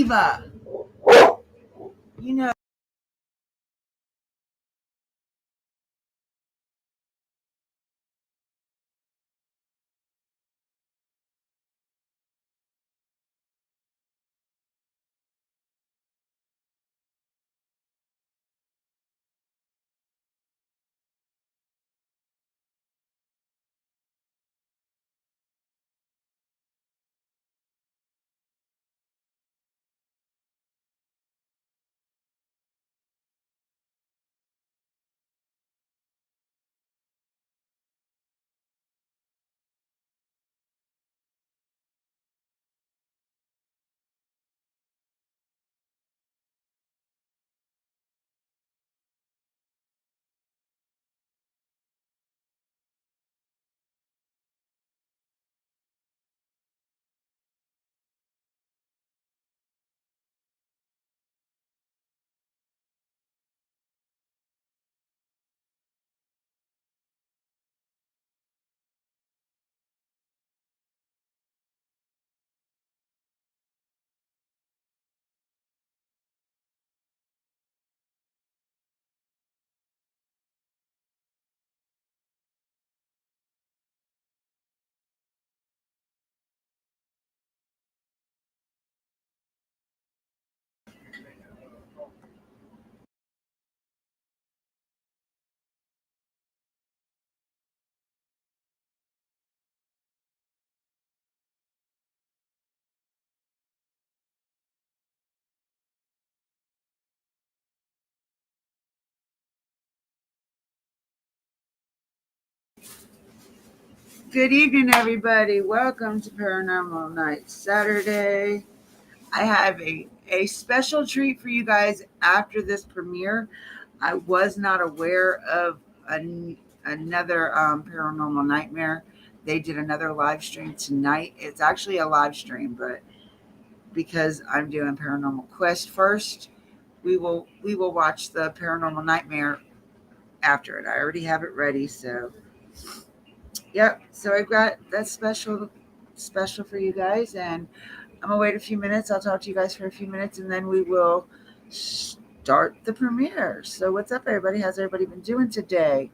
diva. You know. Good evening, everybody. Welcome to Paranormal Night Saturday. I have a special treat for you guys after this premiere. I was not aware of another Paranormal Nightmare. They did another live stream tonight. It's actually a live stream, but because I'm doing Paranormal Quest first, we will watch the Paranormal Nightmare after it. I already have it ready, so yep. So I've got that special for you guys, and I'm gonna wait a few minutes. I'll talk to you guys for a few minutes, and then we will start the premiere. So what's up, everybody? How's everybody been doing today?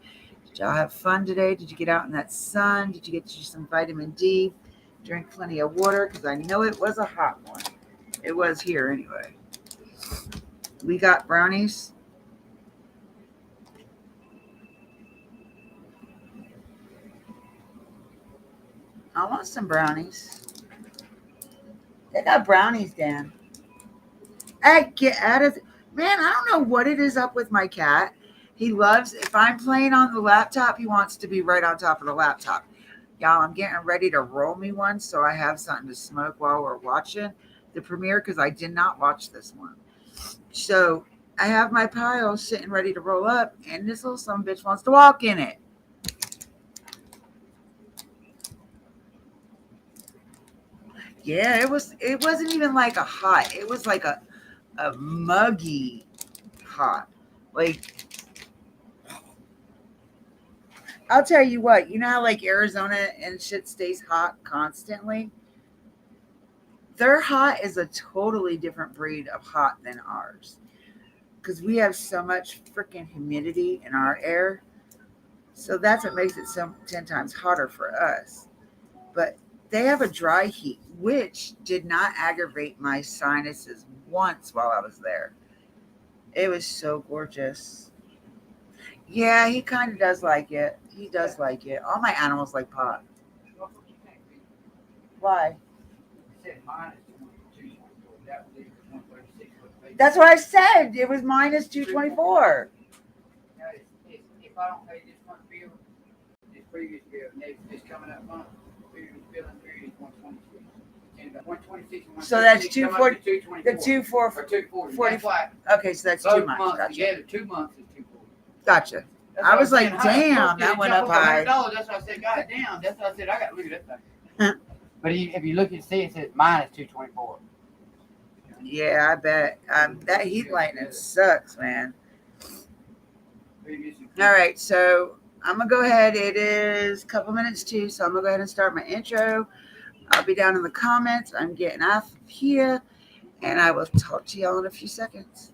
Did y'all have fun today? Did you get out in that sun? Did you get you some vitamin D? Drink plenty of water, because I know it was a hot one. It was here anyway. We got brownies. I want some brownies. They got brownies, Dan. Hey, get out of man, I don't know what it is up with my cat. He loves, if I'm playing on the laptop, he wants to be right on top of the laptop. Y'all, I'm getting ready to roll me one so I have something to smoke while we're watching the premiere, because I did not watch this one. So I have my pile sitting ready to roll up, and this little son of a bitch wants to walk in it. Yeah, it wasn't even like a hot. It was like a muggy hot. Like, I'll tell you what, you know how like Arizona and shit stays hot constantly? Their hot is a totally different breed of hot than ours. Because we have so much freaking humidity in our air. So that's what makes it so 10 times hotter for us. But they have a dry heat, which did not aggravate my sinuses once while I was there. It was so gorgeous. Yeah, he kind of does like it. He does like it. All my animals like pot. Why? That's what I said. It was minus 224. If I don't pay this month bill, this previous bill, this coming up month, billing period is 126. So that's 240. The 240. Okay, so that's 2 months. Gotcha. Together, 2 months is 240. Gotcha. I was like, damn, that went up high. That's why I said, God damn. That's why I said, I got to look at that thing. But if you look and see, it says minus 224. Yeah, I bet. That heat lightning sucks, man. All right, so I'm going to go ahead. It is a couple minutes to, so I'm going to go ahead and start my intro. I'll be down in the comments. I'm getting off of here, and I will talk to y'all in a few seconds.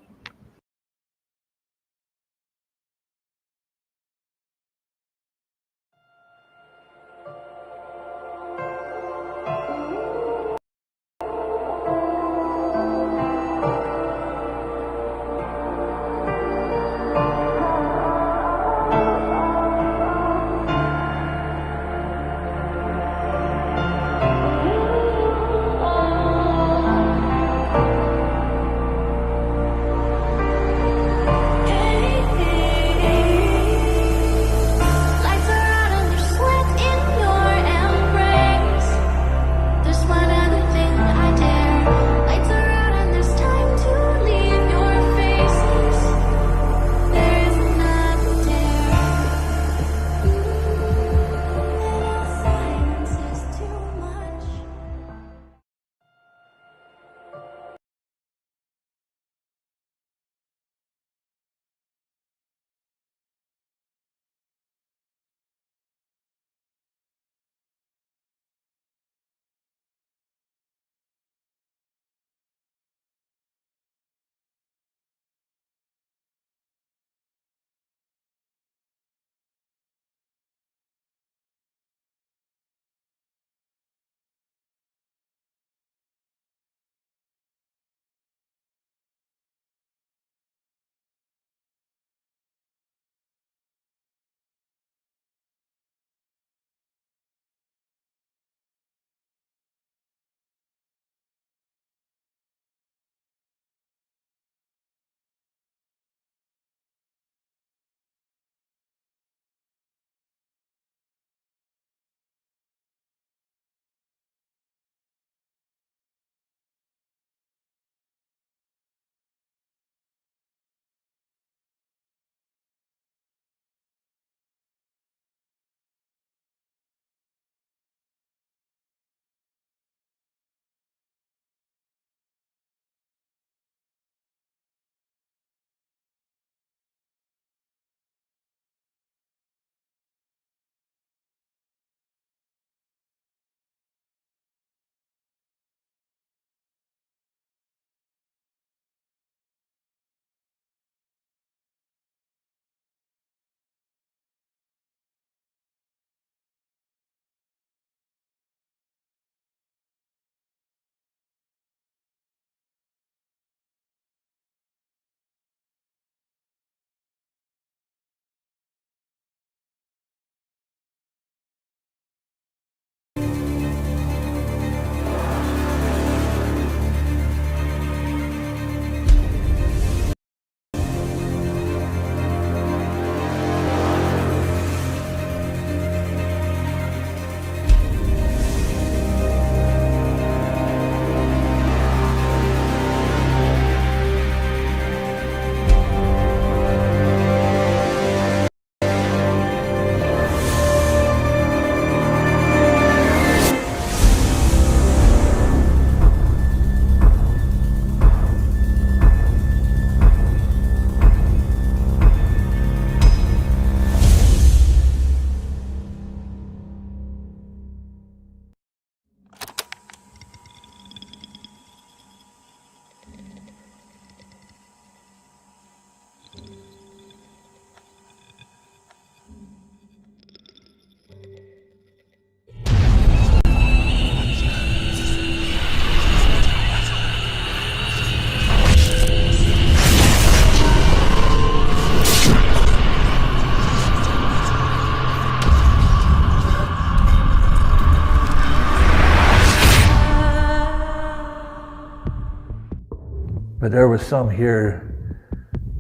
But there was some here,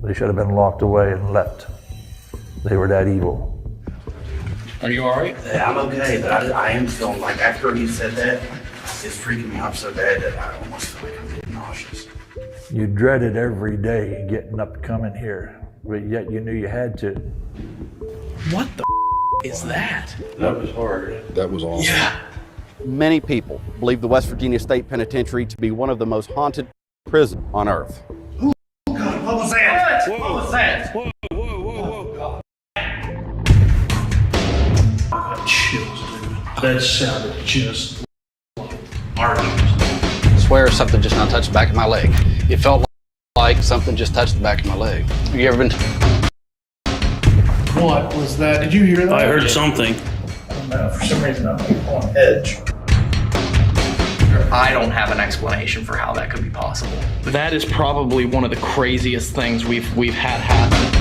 they should have been locked away and left. They were that evil. Are you all right? Yeah, I'm okay, but I am feeling like after he said that, it's freaking me out so bad that I almost feel like I'm getting nauseous. You dreaded every day getting up coming here, but yet you knew you had to. What the is that? That was hard. That was awesome. Yeah. Many people believe the West Virginia State Penitentiary to be one of the most haunted prisons on earth. God, what was that? What was that? Whoa, whoa, whoa, whoa. I got chills, dude. That sounded just like arguments. swear something just now touched the back of my leg. It felt like something just touched the back of my leg. Have you ever been? What was that? Did you hear that? I heard something. I don't know. For some reason, I'm like on edge. I don't have an explanation for how that could be possible. That is probably one of the craziest things we've had happen.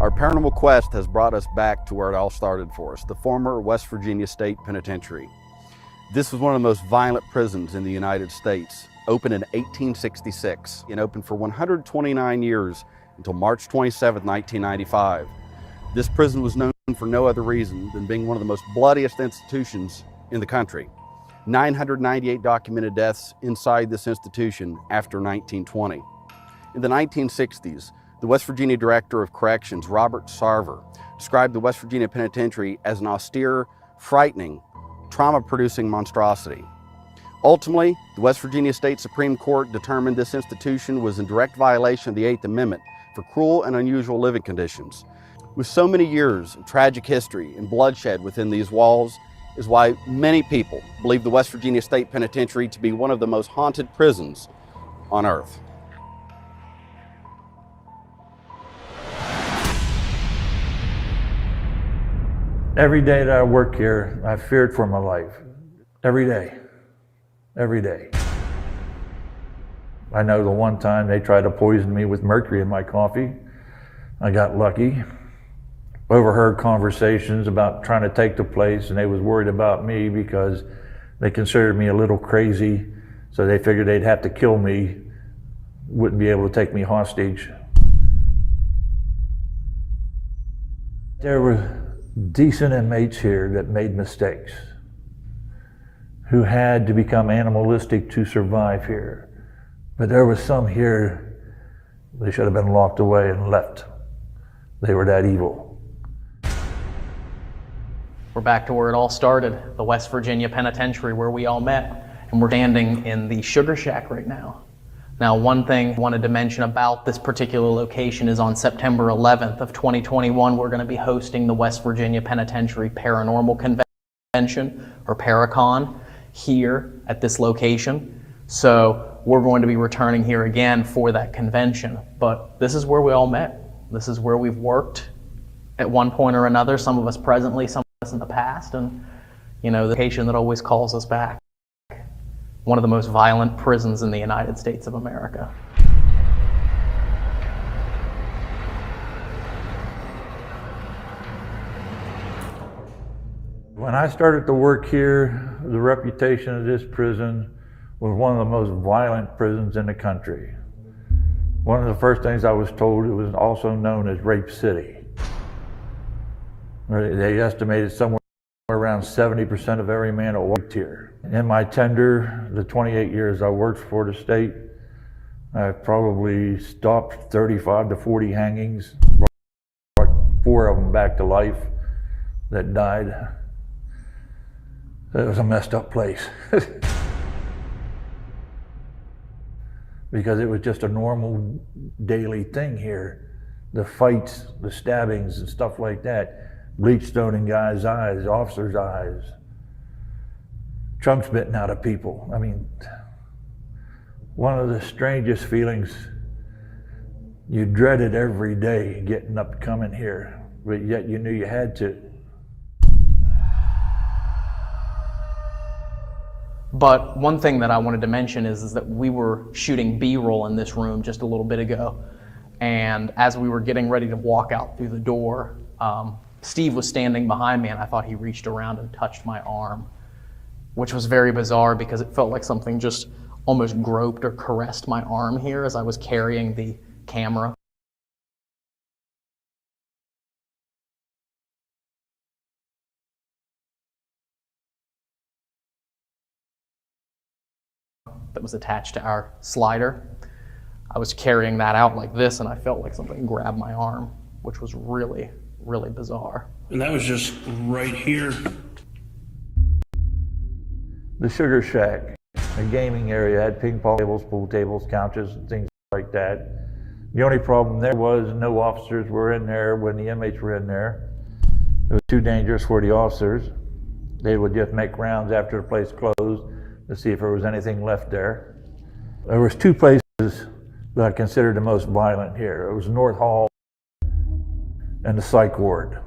Our Paranormal Quest has brought us back to where it all started for us, the former West Virginia State Penitentiary. This was one of the most violent prisons in the United States, opened in 1866 and opened for 129 years until March 27, 1995. This prison was known for no other reason than being one of the most bloodiest institutions in the country. 998 documented deaths inside this institution after 1920. In the 1960s, the West Virginia Director of Corrections, Robert Sarver, described the West Virginia Penitentiary as an austere, frightening, trauma-producing monstrosity. Ultimately, the West Virginia State Supreme Court determined this institution was in direct violation of the Eighth Amendment for cruel and unusual living conditions. With so many years of tragic history and bloodshed within these walls is why many people believe the West Virginia State Penitentiary to be one of the most haunted prisons on earth. Every day that I work here, I feared for my life. Every day. Every day. I know the one time they tried to poison me with mercury in my coffee. I got lucky. Overheard conversations about trying to take the place, and they was worried about me because they considered me a little crazy, so they figured they'd have to kill me, wouldn't be able to take me hostage. There were decent inmates here that made mistakes, who had to become animalistic to survive here. But there was some here, they should have been locked away and left. They were that evil. We're back to where it all started, the West Virginia Penitentiary, where we all met. And we're standing in the Sugar Shack right now. Now, one thing I wanted to mention about this particular location is on September 11th of 2021, we're going to be hosting the West Virginia Penitentiary Paranormal Convention, or Paracon, here at this location. So we're going to be returning here again for that convention. But this is where we all met. This is where we've worked at one point or another, some of us presently, some of us in the past, and you know, the location that always calls us back. One of the most violent prisons in the United States of America. When I started to work here, the reputation of this prison was one of the most violent prisons in the country. One of the first things I was told, it was also known as Rape City. They estimated somewhere around 70% of every man that worked here. In my tender, the 28 years I worked for the state, I've probably stopped 35 to 40 hangings, brought 4 of them back to life that died. It was a messed up place. Because it was just a normal daily thing here. The fights, the stabbings and stuff like that. Bleach stone in guys' eyes, officers' eyes. Chunks bitten out of people. I mean, one of the strangest feelings, you dreaded every day getting up, coming here, but yet you knew you had to. But one thing that I wanted to mention is that we were shooting B-roll in this room just a little bit ago. And as we were getting ready to walk out through the door, Steve was standing behind me and I thought he reached around and touched my arm, which was very bizarre because it felt like something just almost groped or caressed my arm here as I was carrying the camera. that was attached to our slider. I was carrying that out like this, and I felt like something grabbed my arm, which was really, really bizarre. And that was just right here. The Sugar Shack, a gaming area, had ping pong tables, pool tables, couches, and things like that. The only problem there was no officers were in there when the inmates were in there. It was too dangerous for the officers. They would just make rounds after the place closed to see if there was anything left there. There was two places that I considered the most violent here. It was North Hall and the psych ward.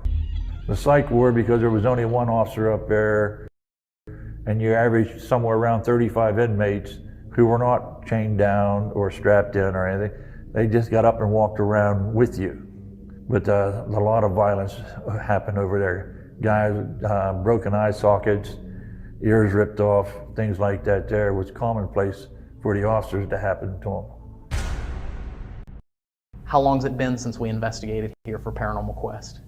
The psych ward, because there was only one officer up there, and you averaged somewhere around 35 inmates who were not chained down or strapped in or anything. They just got up and walked around with you. But a lot of violence happened over there. Guys, broken eye sockets, ears ripped off, things like that there was commonplace for the officers to happen to them. How long's it been since we investigated here for Paranormal Quest?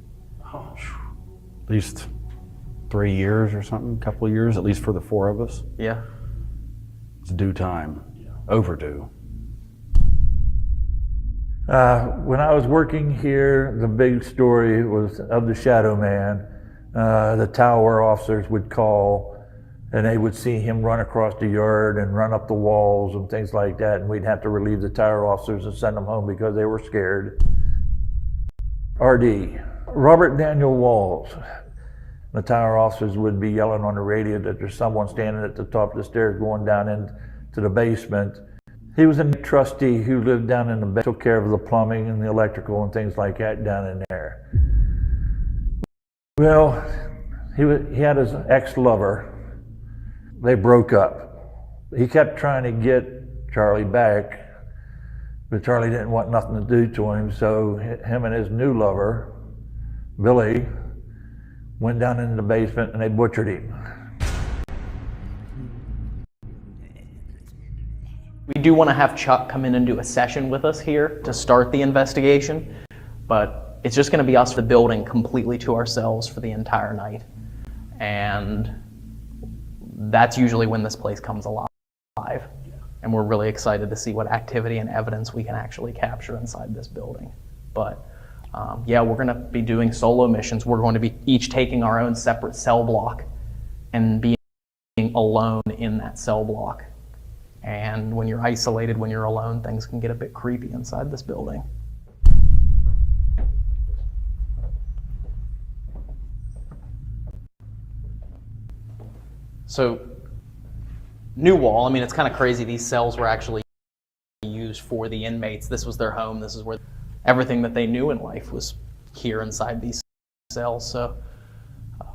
Oh, at least 3 years or something, a couple of years, at least for the four of us. Yeah. It's due time, overdue. When I was working here, the big story was of the Shadow Man. The tower officers would call, and they would see him run across the yard and run up the walls and things like that, and we'd have to relieve the tower officers and send them home because they were scared. RD, Robert Daniel Walls. The tower officers would be yelling on the radio that there's someone standing at the top of the stairs going down into the basement. He was a trustee who lived down in the basement, took care of the plumbing and the electrical and things like that down in there. Well, he had his ex-lover. They broke up. He kept trying to get Charlie back, but Charlie didn't want nothing to do to him, so him and his new lover, Billy, went down into the basement and they butchered him. We do want to have Chuck come in and do a session with us here to start the investigation, but it's just going to be us, the building, completely to ourselves for the entire night. And that's usually when this place comes alive. And we're really excited to see what activity and evidence we can actually capture inside this building. But yeah, we're going to be doing solo missions. We're going to be each taking our own separate cell block and being alone in that cell block. And when you're isolated, when you're alone, things can get a bit creepy inside this building. So, new wall, I mean, it's kind of crazy. These cells were actually used for the inmates. This was their home. This is where everything that they knew in life was here inside these cells. So,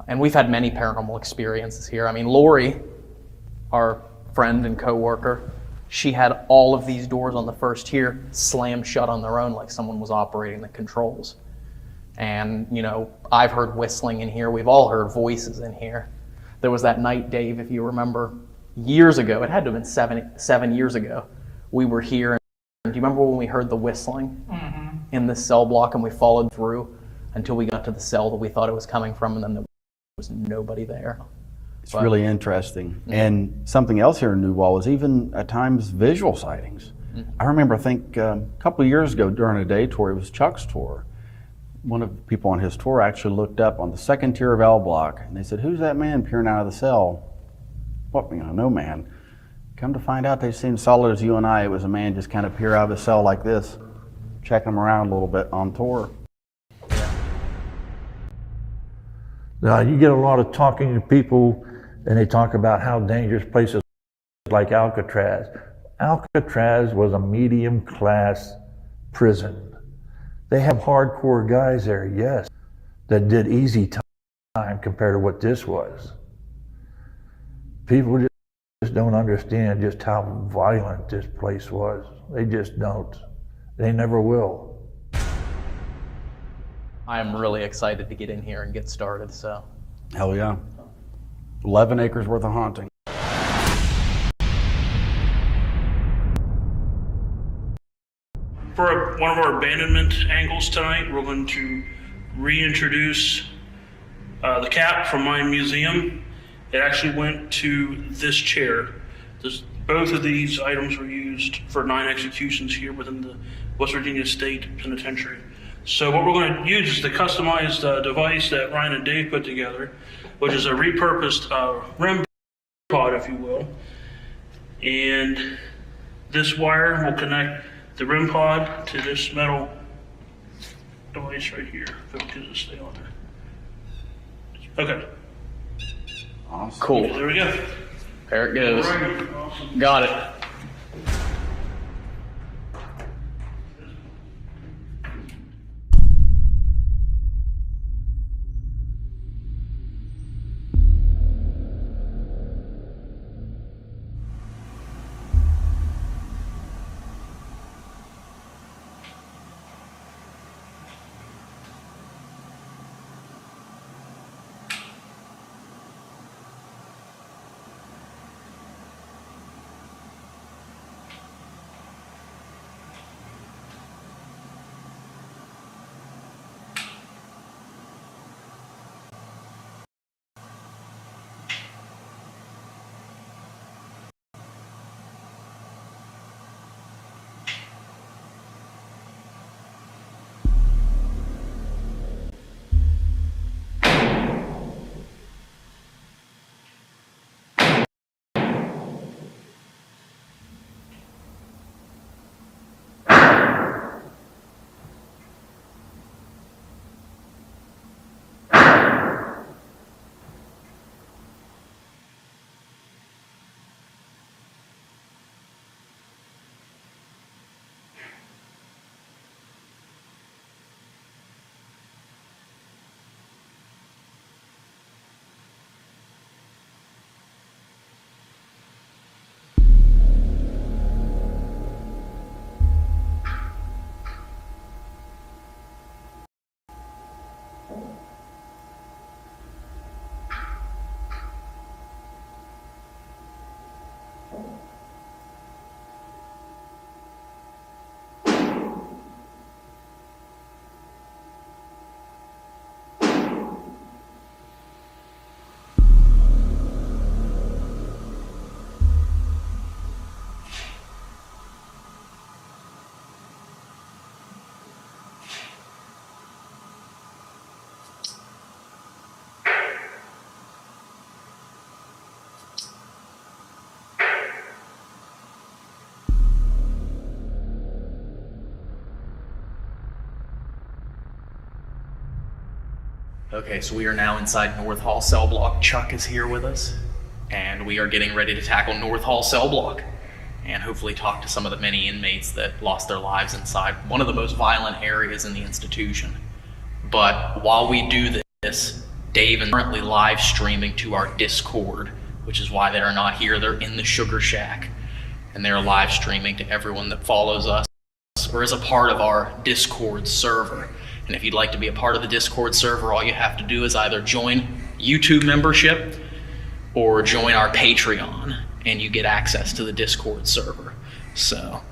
and we've had many paranormal experiences here. I mean, Lori, our friend and co-worker, she had all of these doors on the first tier slammed shut on their own like someone was operating the controls. And, you know, I've heard whistling in here. We've all heard voices in here. There was that night, Dave, if you remember, years ago, it had to have been seven years ago, we were here. And do you remember when we heard the whistling in this cell block and we followed through until we got to the cell that we thought it was coming from, and then there was nobody there? It's really interesting. And something else here in New Wall is even at times visual sightings. I remember, I think a couple of years ago during a day tour, it was Chuck's tour. One of the people on his tour actually looked up on the second tier of L block and they said, "Who's that man peering out of the cell?" What, you know, no man. Come to find out, they seemed solid as you and I. It was a man just kind of peer out of his cell like this, checking him around a little bit on tour. You get a lot of talking to people and they talk about how dangerous places like Alcatraz. Alcatraz was a medium class prison. They have hardcore guys there, yes, that did easy time compared to what this was. People just don't understand just how violent this place was. They just don't. They never will. I am really excited to get in here and get started, so. Hell yeah. 11 acres worth of haunting. For one of our abandonment angles tonight, we're going to reintroduce the cap from my museum. It actually went to this chair. Both of these items were used for 9 executions here within the West Virginia State Penitentiary. So what we're going to use is the customized device that Ryan and Dave put together, which is a repurposed REM pod, if you will. And this wire will connect the REM pod to this metal device right here. If it can just stay on there. Okay. Awesome. Cool. There we go. There it goes. Alright, awesome. Got it. Okay, so we are now inside North Hall cell block. Chuck is here with us, and we are getting ready to tackle North Hall cell block and hopefully talk to some of the many inmates that lost their lives inside one of the most violent areas in the institution. But while we do this, Dave is currently live streaming to our Discord, which is why they are not here. They're in the Sugar Shack, and they're live streaming to everyone that follows us or is a part of our Discord server. And if you'd like to be a part of the Discord server, all you have to do is either join YouTube membership or join our Patreon, and you get access to the Discord server. So,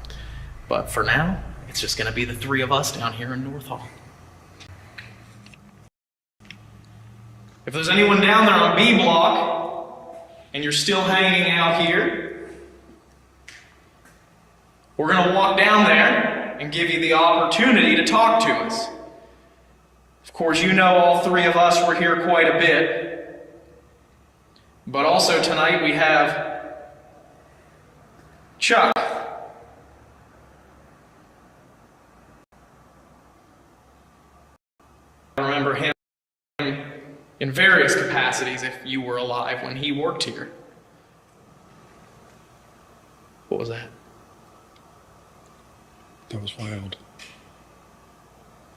but for now, it's just gonna be the three of us down here in North Hall. If there's anyone down there on B block, and you're still hanging out here, we're gonna walk down there and give you the opportunity to talk to us. Of course, you know all three of us were here quite a bit, but also tonight we have Chuck. I remember him in various capacities if you were alive when he worked here. What was that? That was wild.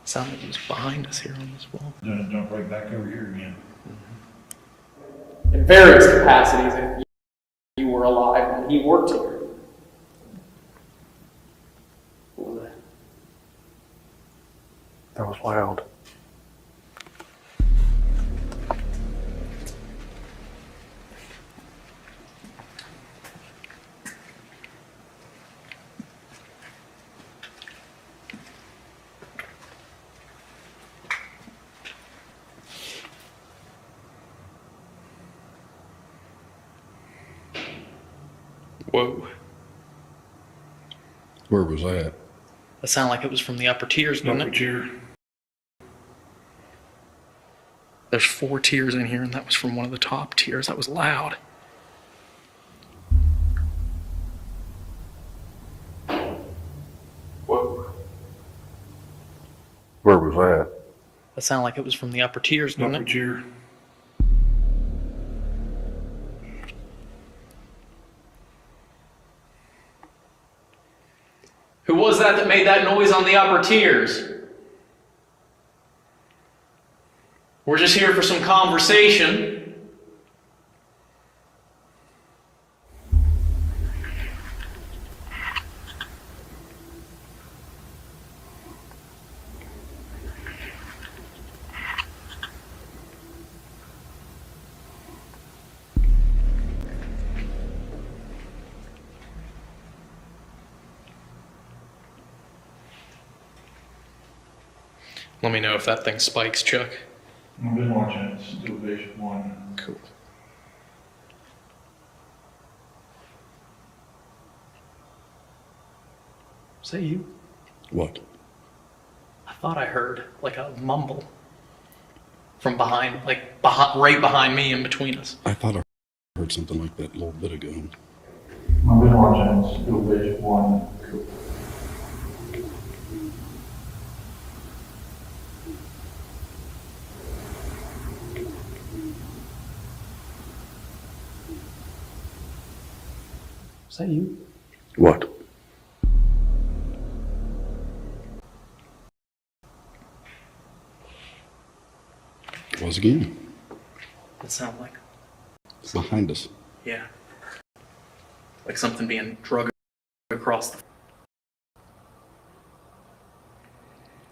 Sounded like he was behind us here on this wall. Jump right back over here again. In various capacities if you were alive when he worked here. What was that? That was wild. Whoa. Where was that? That sounded like it was from the upper tiers, didn't Upper it? tier. There's 4 tiers in here, and that was from one of the top tiers. That was loud. Whoa. Where was that? That sounded like it was from the upper tiers, didn't Upper it? tier. Who was that made that noise on the upper tiers? We're just here for some conversation. Let me know if that thing spikes, Chuck. I've been watching it. Still basic 1. Cool. Is that you? What? I thought I heard like a mumble from behind, right behind me and between us. I thought I heard something like that a little bit ago. I've been watching it. Still basic 1. Cool. Is that you? What? It was again. It sounded like, It's behind us. yeah, like something being drugged across the.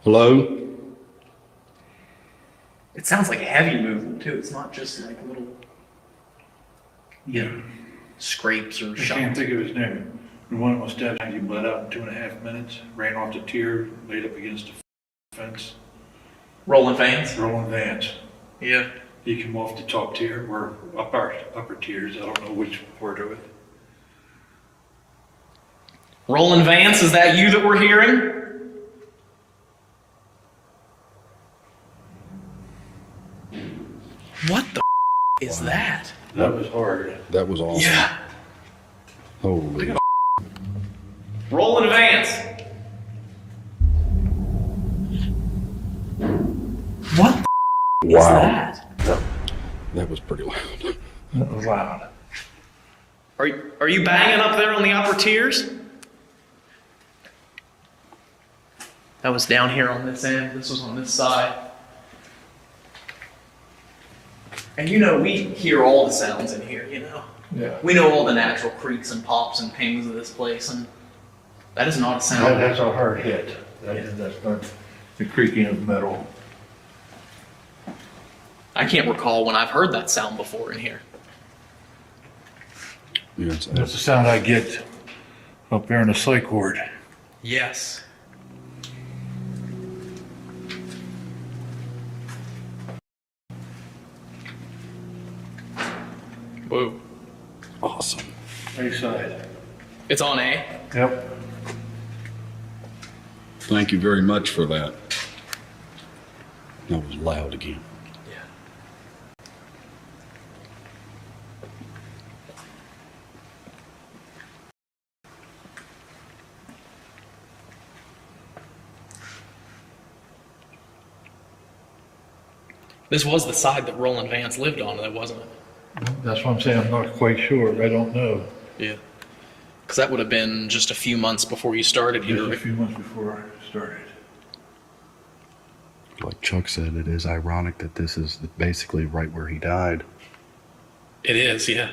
Hello? It sounds like heavy movement too. It's not just like little Yeah. scrapes or I can't shots. think of his name. The one that was dead, he bled out in 2.5 minutes, ran off the tier, laid up against the fence. Roland Vance. Roland Vance. Yeah. He came off the top tier, or upper tiers, I don't know which part of it. Roland Vance, is that you that we're hearing? What the is that? That was hard. That was awesome. Yeah. Holy. Roland Vance. What the is Wow. that? That was pretty loud. That was loud. Are you banging up there on the upper tiers? That was down here on this end. This was on this side. And you know, we hear all the sounds in here, you know. Yeah. We know all the natural creaks and pops and pings of this place, and that is not a sound. That's a hard hit. That's not the creaking of metal. I can't recall when I've heard that sound before in here. Yeah, That's the sound I get up there in the psych ward. Yes. Whoa. awesome. A side. It's on A. Yep. Thank you very much for that. That was loud again. Yeah. This was the side that Roland Vance lived on, though, wasn't it? That's what I'm saying. I'm not quite sure. I don't know. Yeah. Because that would have been just a few months before you started here. Just a right? few months before I started. Like Chuck said, it is ironic that this is basically right where he died. It is, yeah.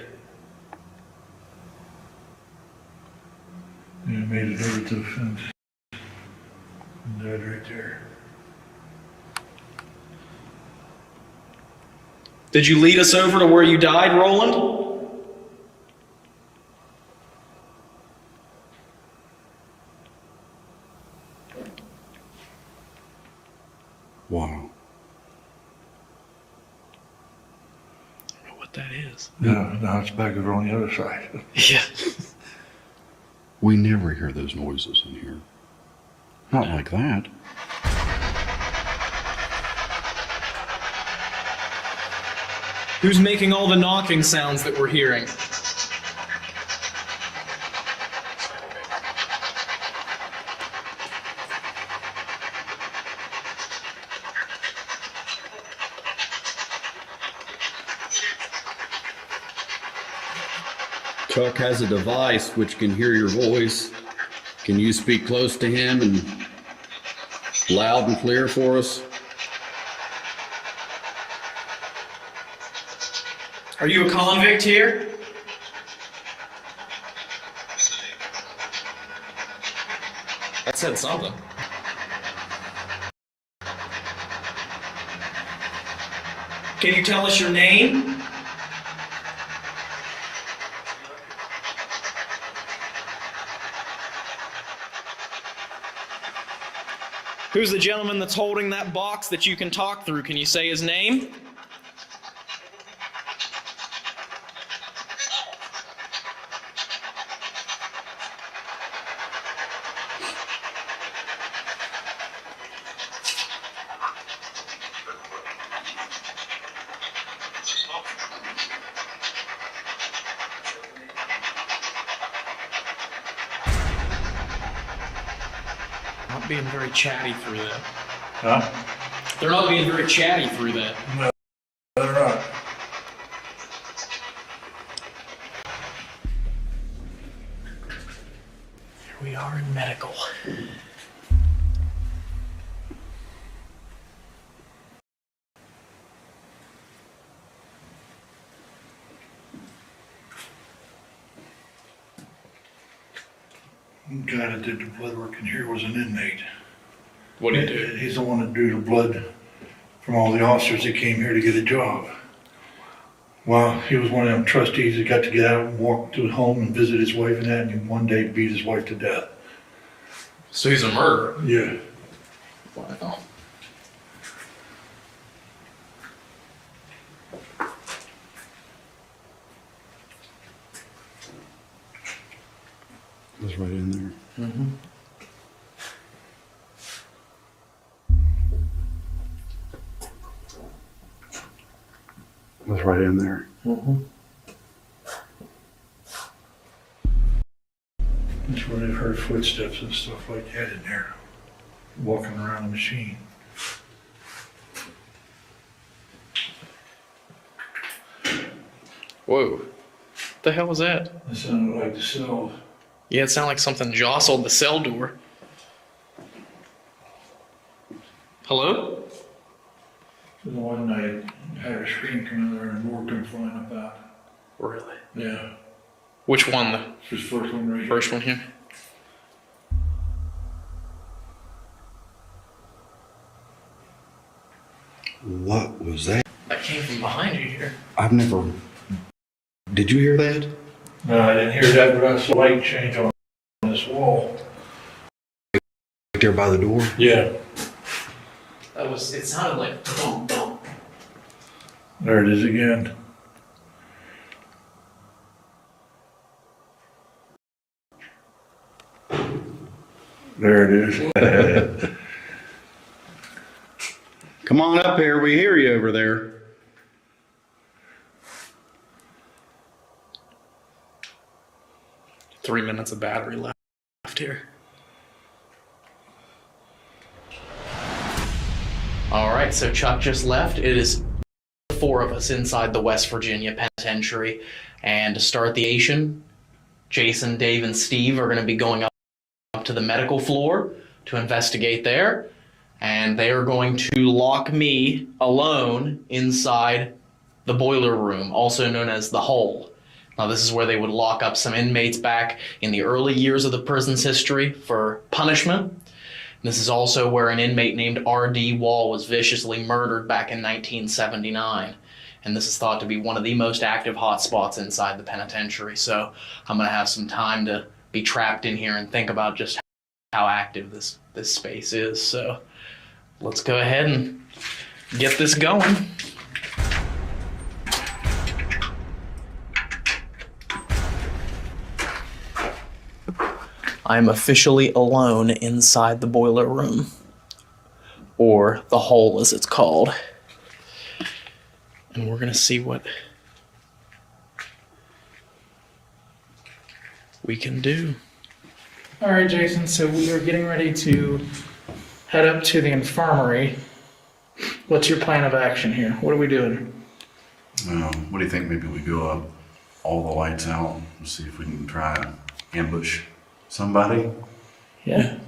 Yeah, made it over to the fence. And died right there. Did you lead us over to where you died, Roland? Wow. I don't know what that is. Yeah, now it's back over on the other side. Yeah. We never hear those noises in here. Not like that. Who's making all the knocking sounds that we're hearing? Chuck has a device which can hear your voice. Can you speak close to him and loud and clear for us? Are you a convict here? That said something. Can you tell us your name? Who's the gentleman that's holding that box that you can talk through? Can you say his name? Not being very chatty through that. Huh? They're not being very chatty through that. No, they're not. Here we are in medical. The guy that did the blood work in here was an inmate. What did he do? He's the one that drew the blood from all the officers that came here to get a job. Well, he was one of them trustees that got to get out and walk to his home and visit his wife and that, and he one day beat his wife to death. So he's a murderer. Yeah. Wow. It was right in there. Mm-hmm. It was right in there. Mm-hmm. That's where they've heard footsteps and stuff like that in there, walking around the machine. Whoa. What the hell was that? It sounded like the cell. Yeah, it sounded like something jostled the cell door. Hello? The one night, I had a screen come in there and more come flying up out. Really? Yeah, Which one? The it's his first one right here. first one here? What was that? That came from behind you here. I've never. Did you hear that? No, I didn't hear that, but I saw light change on this wall. Right there by the door? Yeah. It sounded like boom, boom. There it is again. There it is. Come on up here. We hear you over there. Three minutes of battery left here. All right, so Chuck just left. It is four of us inside the West Virginia Penitentiary. And to start the Asian, Jason, Dave, and Steve are going to be going up to the medical floor to investigate there. And they are going to lock me alone inside the boiler room, also known as the hole. Now, this is where they would lock up some inmates back in the early years of the prison's history for punishment. This is also where an inmate named R.D. Wall was viciously murdered back in 1979. And this is thought to be one of the most active hotspots inside the penitentiary. So I'm going to have some time to be trapped in here and think about just how active this space is. So let's go ahead and get this going. I'm officially alone inside the boiler room, or the hole as it's called. And we're gonna see what we can do. All right, Jason, so we are getting ready to head up to the infirmary. What's your plan of action here? What are we doing? What do you think? Maybe we go up, all the lights out, and see if we can try to ambush somebody. Yeah.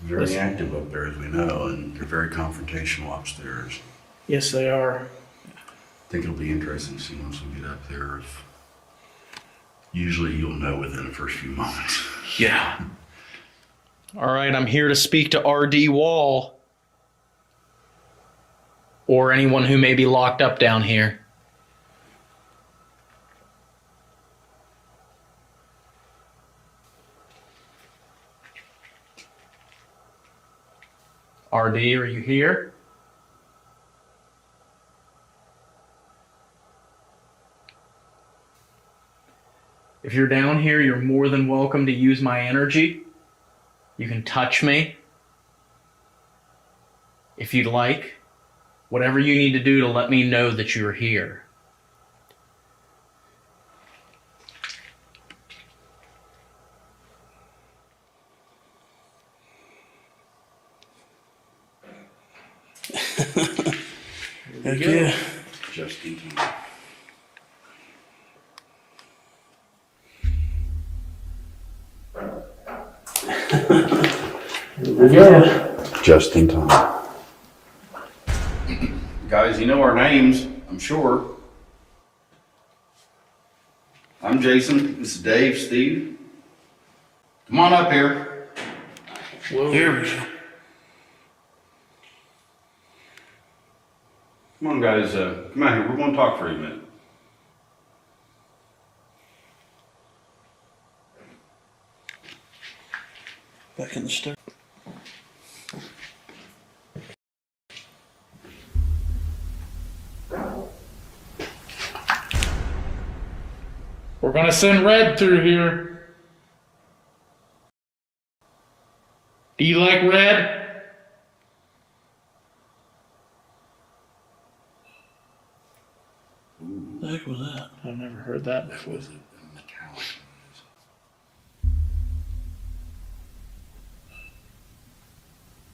Very active up there, as we know, and they're very confrontational upstairs. Yes, they are. I think it'll be interesting to see once we get up there. If usually you'll know within the first few moments. Yeah. All right, I'm here to speak to R.D. Wall. Or anyone who may be locked up down here. R.D., are you here? If you're down here, you're more than welcome to use my energy. You can touch me if you'd like. Whatever you need to do to let me know that you're here. Heck yeah. Just in time. Here we go. Just in time. Guys, you know our names, I'm sure. I'm Jason. This is Dave, Steve. Come on up here. Here we go. Come on, guys. Come out here. We're going to talk for a minute. Back in the store. We're gonna send Red through here. Do you like Red? What the heck was that? I've never heard that That before. was a metallic noise.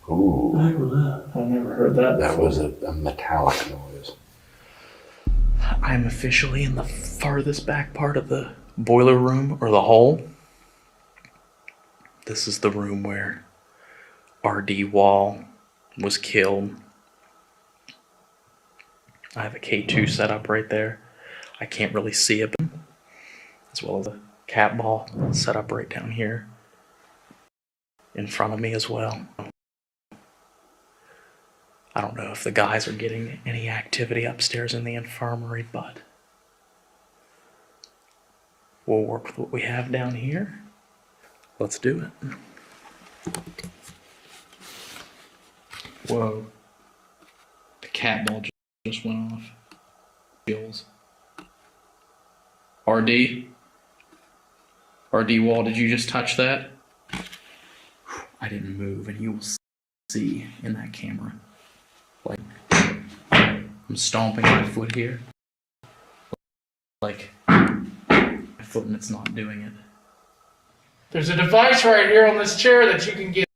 Ooh. What the heck was that? I've never heard that That before. was a metallic noise. I'm officially in the farthest back part of the boiler room, or the hole. This is the room where R.D. Wall was killed. I have a K2 set up right there. I can't really see it, as well as a cat ball set up right down here in front of me as well. I don't know if the guys are getting any activity upstairs in the infirmary, but we'll work with what we have down here. Let's do it. Whoa. The cat ball just went off. Gills. RD? RD Wall, did you just touch that? I didn't move, and you will see in that camera. Like, I'm stomping my foot here. Like, my foot and it's not doing it. There's a device right here on this chair that you can get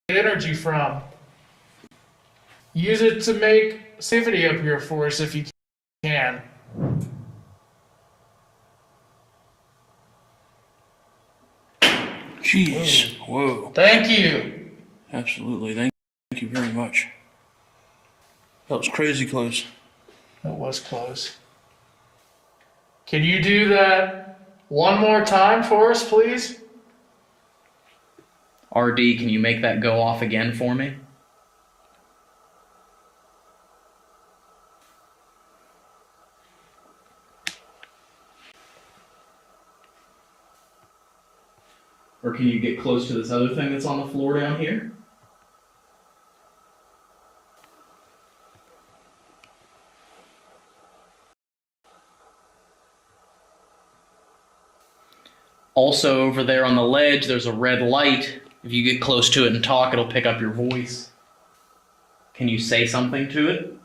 energy from. Use it to make safety up here for us if you can. Jeez. Whoa. Thank you. Absolutely. Thank you very much. That was crazy close. It was close. Can you do that one more time for us, please? RD, can you make that go off again for me? Or can you get close to this other thing that's on the floor down here? Also, over there on the ledge, there's a red light. If you get close to it and talk, it'll pick up your voice. Can you say something to it?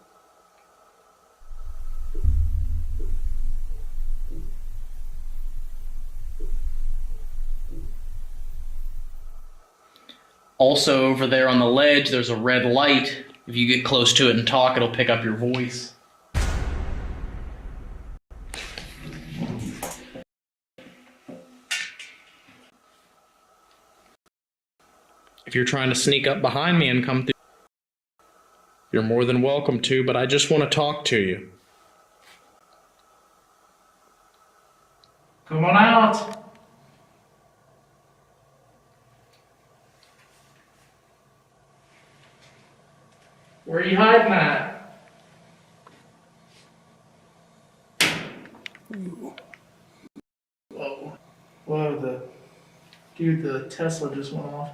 Also, over there on the ledge, there's a red light. If you get close to it and talk, it'll pick up your voice. If you're trying to sneak up behind me and come through, you're more than welcome to, but I just want to talk to you. Come on out. Where are you hiding at? Whoa. Whoa, the Tesla just went off.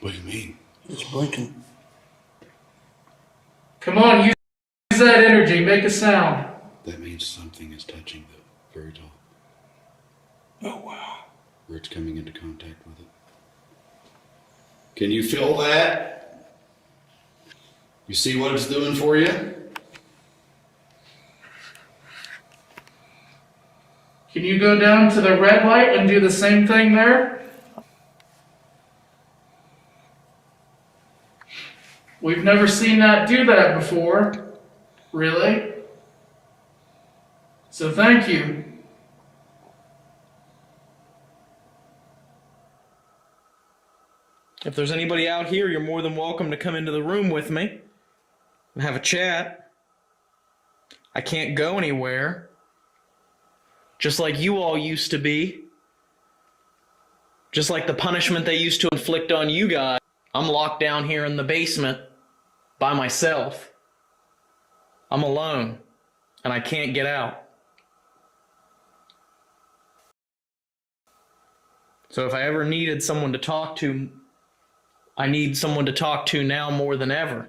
What do you mean? It's blinking. Come on, use that energy, make a sound. That means something is touching the very top. Oh, wow. Where it's coming into contact with it. Can you feel that? You see what it's doing for you? Can you go down to the red light and do the same thing there? We've never seen that do that before. Really? So thank you. If there's anybody out here, you're more than welcome to come into the room with me and have a chat. I can't go anywhere. Just like you all used to be. Just like the punishment they used to inflict on you guys. I'm locked down here in the basement by myself. I'm alone and I can't get out. So if I ever needed someone to talk to, I need someone to talk to now more than ever.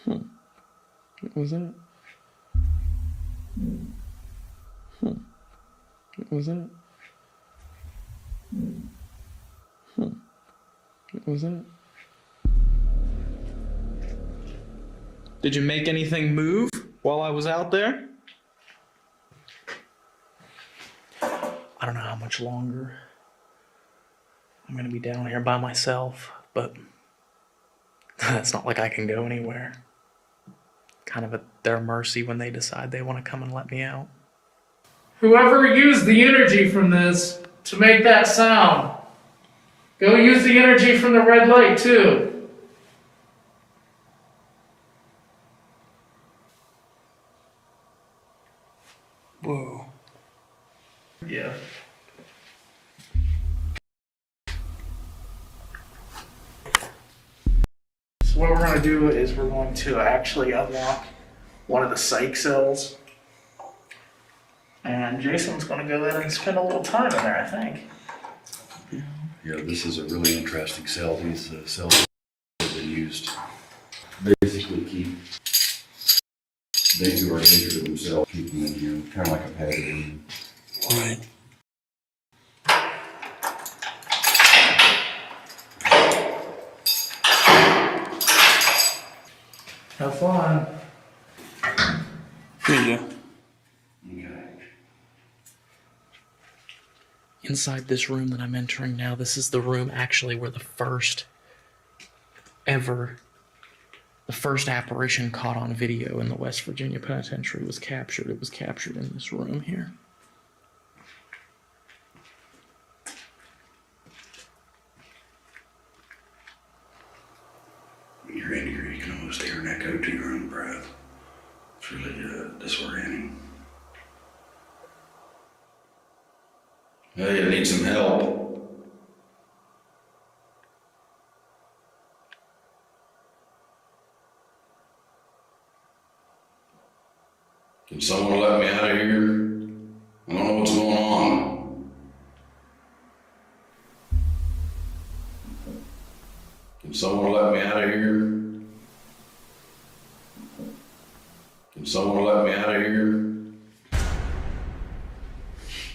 What was that? What was that? What was that? Did you make anything move while I was out there? I don't know how much longer I'm gonna be down here by myself, but it's not like I can go anywhere. Kind of at their mercy when they decide they want to come and let me out. Whoever used the energy from this to make that sound, go use the energy from the red light too. Whoa. Yeah. So what we're going to do is we're going to actually unlock one of the psych cells. And Jason's going to go in and spend a little time in there, I think. Yeah, this is a really interesting cell. These cells have been used to basically keep they who are hatred of themselves, keep them in here, kind of like a padded room. Right. Have fun. Here you go. Okay. Inside this room that I'm entering now, this is the room actually where the first apparition caught on video in the West Virginia Penitentiary was captured. It was captured in this room here. When you're in here, you can almost hear an echo to your own breath. It's really disorienting. Hey, I need some help. Can someone let me out of here? I don't know what's going on. Can someone let me out of here? Can someone let me out of here?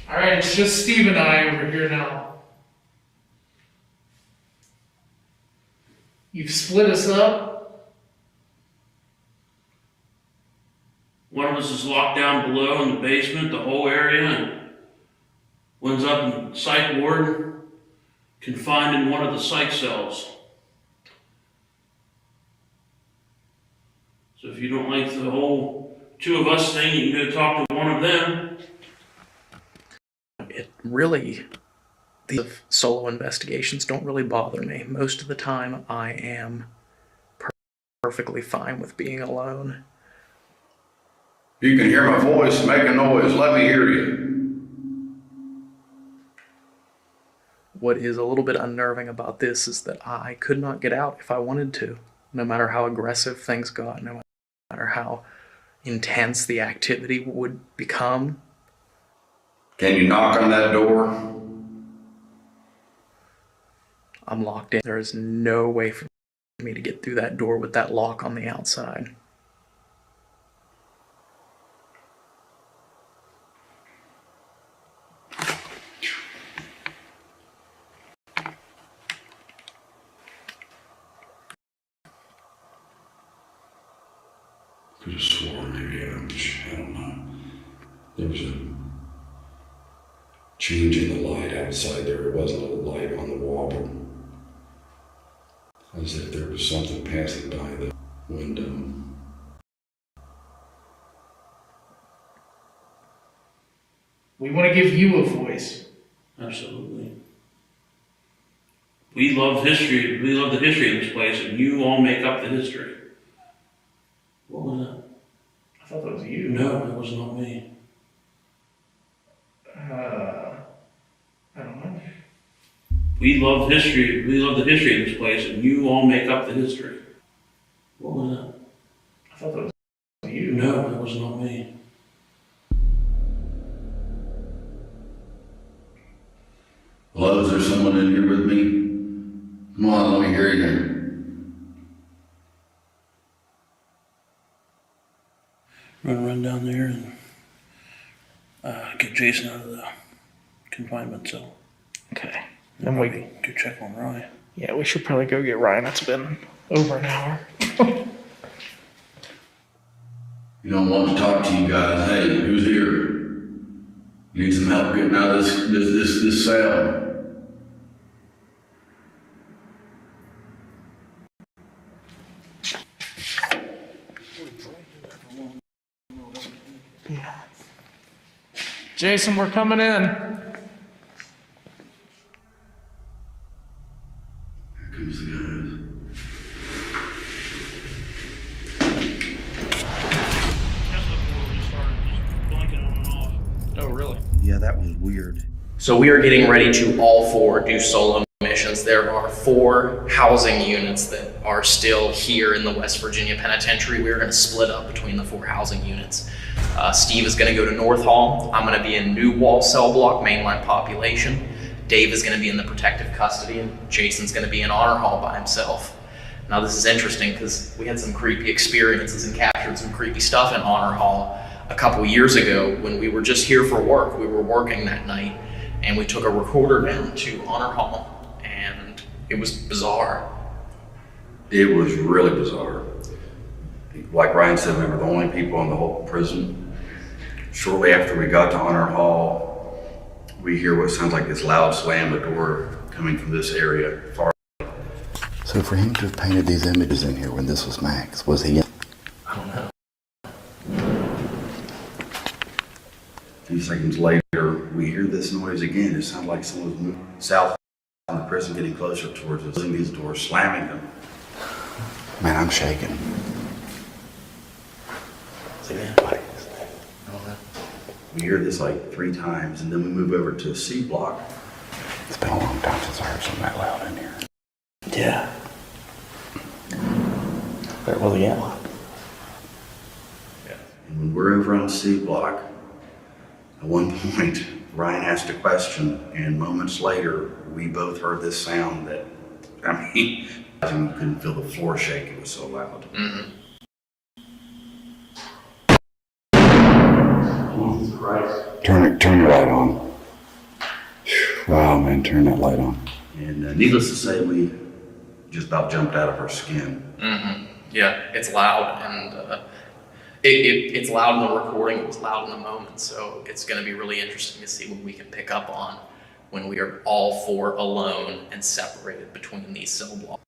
Alright, it's just Steve and I over here now. You've split us up. One of us is locked down below in the basement, the whole area, and one's up in psych ward, confined in one of the psych cells. So if you don't like the whole two of us thing, you can go talk to one of them. It really, the solo investigations don't really bother me. Most of the time, I am perfectly fine with being alone. You can hear my voice, make a noise, let me hear you. What is a little bit unnerving about this is that I could not get out if I wanted to, no matter how aggressive things got, no matter how intense the activity would become. Can you knock on that door? I'm locked in. There is no way for me to get through that door with that lock on the outside. Could have sworn maybe I don't know. There was a change in the light outside there. It wasn't a light on the wall, but as if there was something passing by the window. We want to give you a voice. Absolutely. We love history. We love the history of this place, and you all make up the history. What was that? I thought that was you. No, it was not me. I don't know. We love history. We love the history of this place, and you all make up the history. What was that? I thought that was you. No, it was not me. Hello, is there someone in here with me? Come on, let me hear you. Run down there and get Jason out of the confinement cell. Okay. Then we go check on Ryan. Yeah, we should probably go get Ryan. It's been over an hour. You don't want to talk to you guys. Hey, who's here? Need some help getting out of this cell. Yeah. Jason, we're coming in. Here comes the guys. Oh, really? Yeah, that was weird. So we are getting ready to all four do solo missions. There are 4 housing units that are still here in the West Virginia Penitentiary. We're going to split up between the 4 housing units. Steve is going to go to North Hall. I'm going to be in New Wall Cell Block, mainline population. Dave is going to be in the protective custody, and Jason's going to be in Honor Hall by himself. Now this is interesting because we had some creepy experiences and captured some creepy stuff in Honor Hall a couple years ago when we were just here for work. We were working that night and we took a recorder down to Honor Hall and it was bizarre. It was really bizarre. Like Ryan said, we were the only people in the whole prison. Shortly after we got to Honor Hall, we hear what sounds like this loud slam of the door coming from this area. So for him to have painted these images in here when this was Max, was he? I don't know. A few seconds later, we hear this noise again. It sounds like someone's moving south in the prison, getting closer towards us, closing these doors, slamming them. Man, I'm shaking. See anybody? I don't know. We hear this like 3 times, and then we move over to C block. It's been a long time since I heard something that loud in here. Yeah. Where was he at? And when we're over on C block, at one point, Ryan asked a question, and moments later, we both heard this sound that, I mean, you couldn't feel the floor shake. It was so loud. Mm-hmm. turn the light on. Wow, man, turn that light on. And needless to say, we just about jumped out of our skin. Mm-hmm. Yeah, it's loud, and it's loud in the recording, it was loud in the moment, so it's going to be really interesting to see what we can pick up on when we are all four alone and separated between these cell blocks.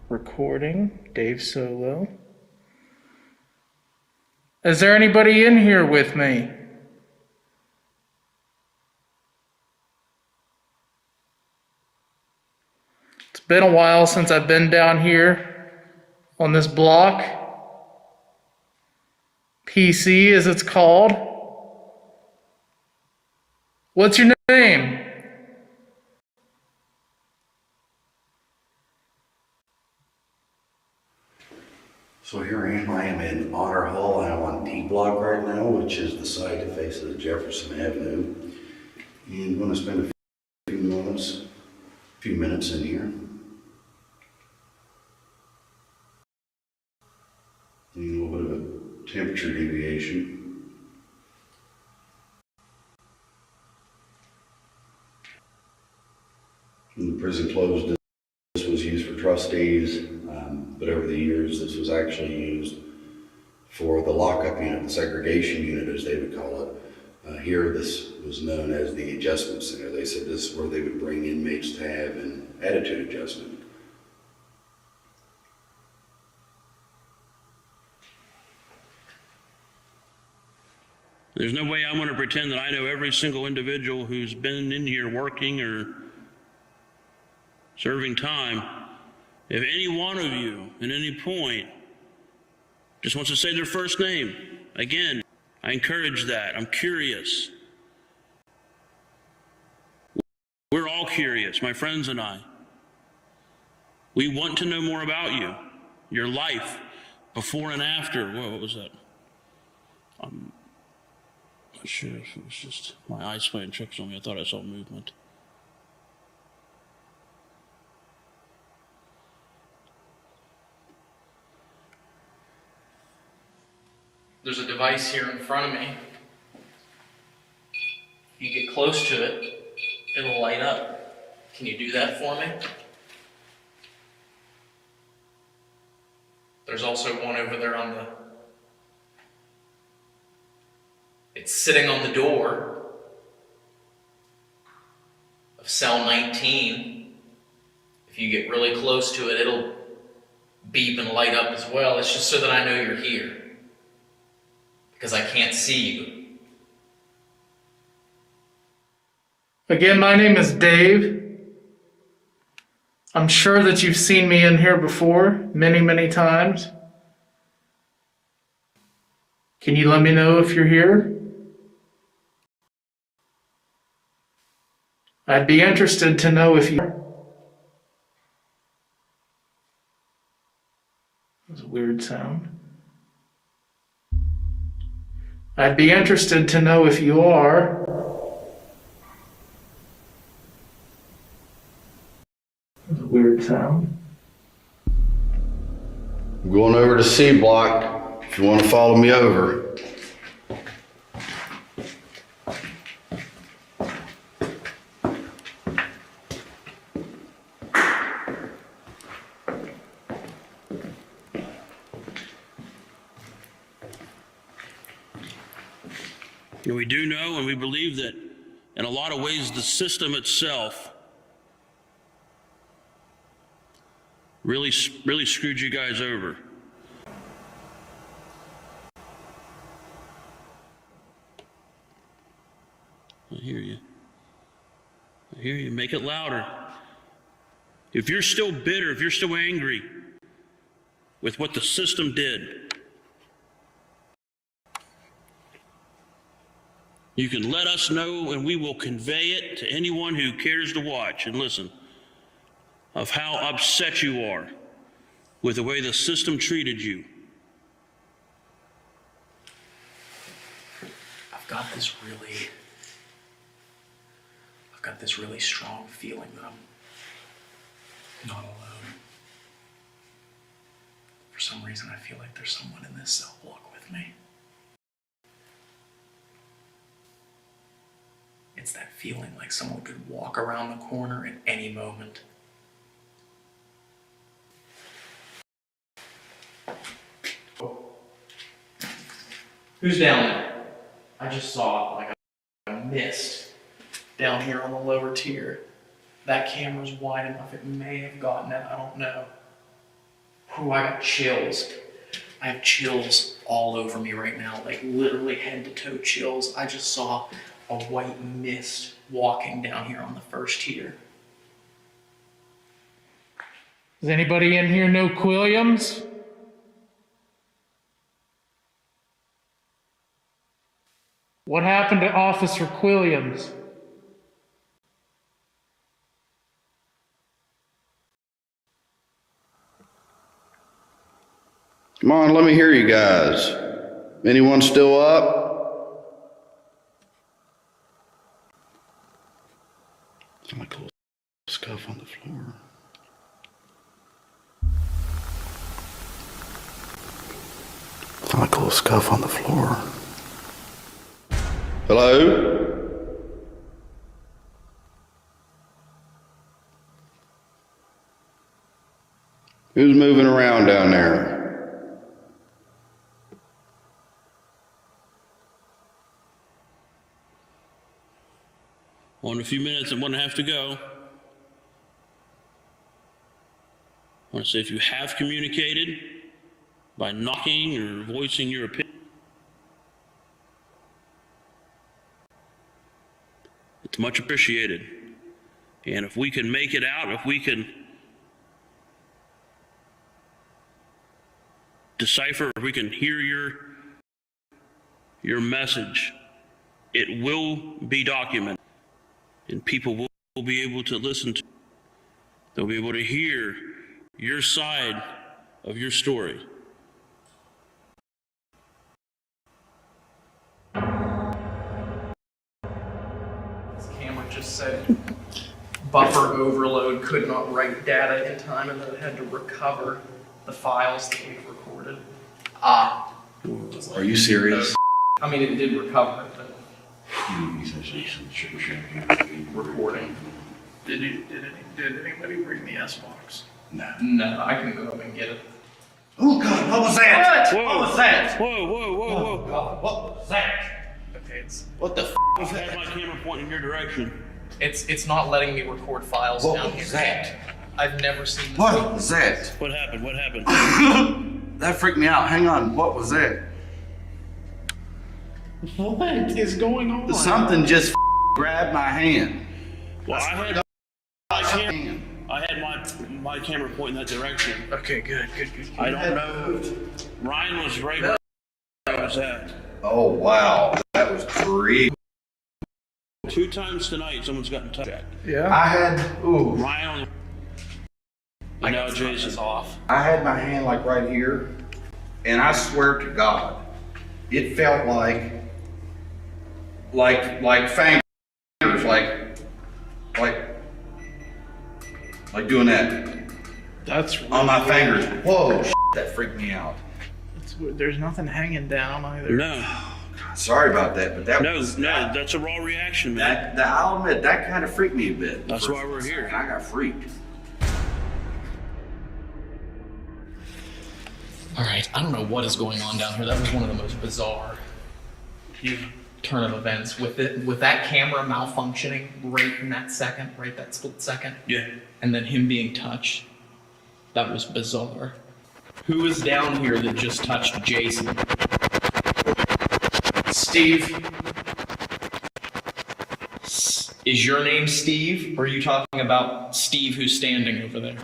Recording, Dave Solo. Is there anybody in here with me? It's been a while since I've been down here on this block. PC, as it's called. What's your name? So here I am in Honor Hall. I'm on D Block right now, which is the side that faces Jefferson Avenue. And I'm going to spend a few minutes in here. A little bit of a temperature deviation. When the prison closed, this was used for trustees, but over the years this was actually used for the lockup unit, the segregation unit as they would call it. Here this was known as the adjustment center. They said this is where they would bring inmates to have an attitude adjustment. There's no way I'm going to pretend that I know every single individual who's been in here working or serving time. If any one of you at any point just wants to say their first name, again, I encourage that. I'm curious. We're all curious, my friends and I. We want to know more about you, your life, before and after. Whoa, what was that? I'm not sure if it was just my eyes playing tricks on me. I thought I saw movement. There's a device here in front of me. If you get close to it, it'll light up. Can you do that for me? There's also one over there on the... It's sitting on the door of cell 19. If you get really close to it, it'll beep and light up as well. It's just so that I know you're here, because I can't see you. Again, my name is Dave. I'm sure that you've seen me in here before, many, many times. Can you let me know if you're here? I'd be interested to know if you... That's a weird sound. I'd be interested to know if you are. That's a weird sound. I'm going over to C Block if you want to follow me over. And we do know and we believe that in a lot of ways the system itself really screwed you guys over. I hear you. I hear you. Make it louder. If you're still bitter, if you're still angry with what the system did, you can let us know and we will convey it to anyone who cares to watch and listen of how upset you are with the way the system treated you. I've got this really strong feeling that I'm not alone. For some reason, I feel like there's someone in this cell block with me. It's that feeling like someone could walk around the corner at any moment. Who's down there? I just saw like a mist down here on the lower tier. That camera's wide enough, it may have gotten it, I don't know. Whew, I got chills. I have chills all over me right now, like literally head to toe chills. I just saw a white mist walking down here on the first tier. Does anybody in here know Quilliams? What happened to Officer Quilliams? Come on, let me hear you guys. Anyone still up? Sound like a little scuff on the floor. Sound like a little scuff on the floor. Hello? Who's moving around down there? Well, in a few minutes, I'm going to have to go. I want to say if you have communicated by knocking or voicing your opinion, it's much appreciated. And if we can make it out, if we can decipher, if we can hear your message, it will be documented. And people will be able to listen to it. They'll be able to hear your side of your story. This camera just said buffer overload, could not write data in time, and then it had to recover the files that we've recorded. Are you serious? I mean, it did recover it, but recording. Did anybody bring the S box? No, I can go up and get it. Oh God, what was that? Whoa. What was that? Whoa, whoa, whoa, Oh whoa. God, what was that? Okay, What the f was I had that? my camera pointing in your direction. it's not letting me record files What down here. was that? I've never seen this. What was that? What happened? What happened? That freaked me out. Hang on, what was that? What is going on? Something just grabbed my hand. Well, I had my camera pointing that direction. Okay, good. I don't know. Ryan was right where I was at. Oh wow, that was creepy. 2 times tonight, someone's gotten touched. I had Ryan I and now got this Jason. off. I had my hand like right here, and I swear to God, it felt like fingers, like doing that That's on my fingers. Whoa, that freaked me out. there's nothing hanging down either. No, Sorry about that, but that no, was that's a raw reaction, man. I'll admit that kind of freaked me a bit. That's why we're here. And I got freaked. All right, I don't know what is going on down here. That was one of the most bizarre turn of events with that camera malfunctioning right in that second, right that split second. Yeah. And then him being touched. That was bizarre. Who is down here that just touched Jason? Steve. Is your name Steve? Or are you talking about Steve who's standing over there?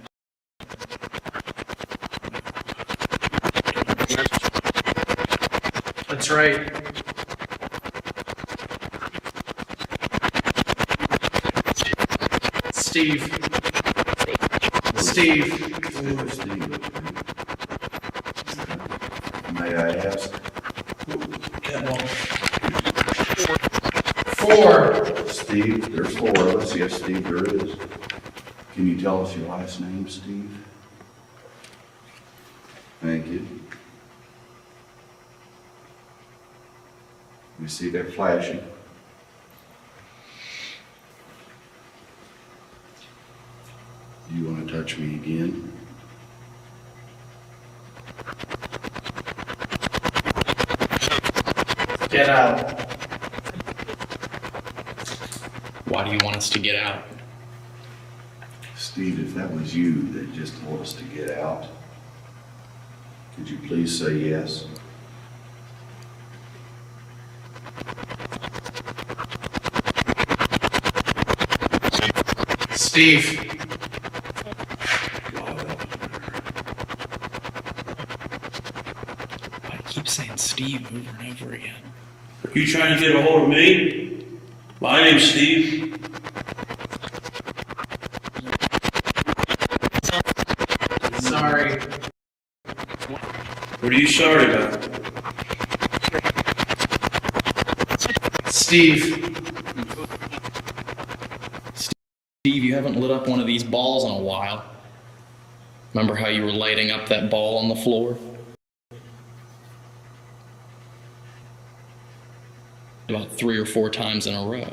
That's right. Steve. Who is Steve? May I ask? Four. Steve, there's 4 of us. Yes, Steve, there is. Can you tell us your last name, Steve? Thank you. You see that flashing? You want to touch me again? Get out. Why do you want us to get out? Steve, if that was you that just told us to get out, could you please say yes? Steve. I keep saying Steve over and over again. Are you trying to get a hold of me? My name's Steve. Sorry. What are you sorry about? Steve. Steve, you haven't lit up one of these balls in a while. Remember how you were lighting up that ball on the floor? About 3 or 4 times in a row.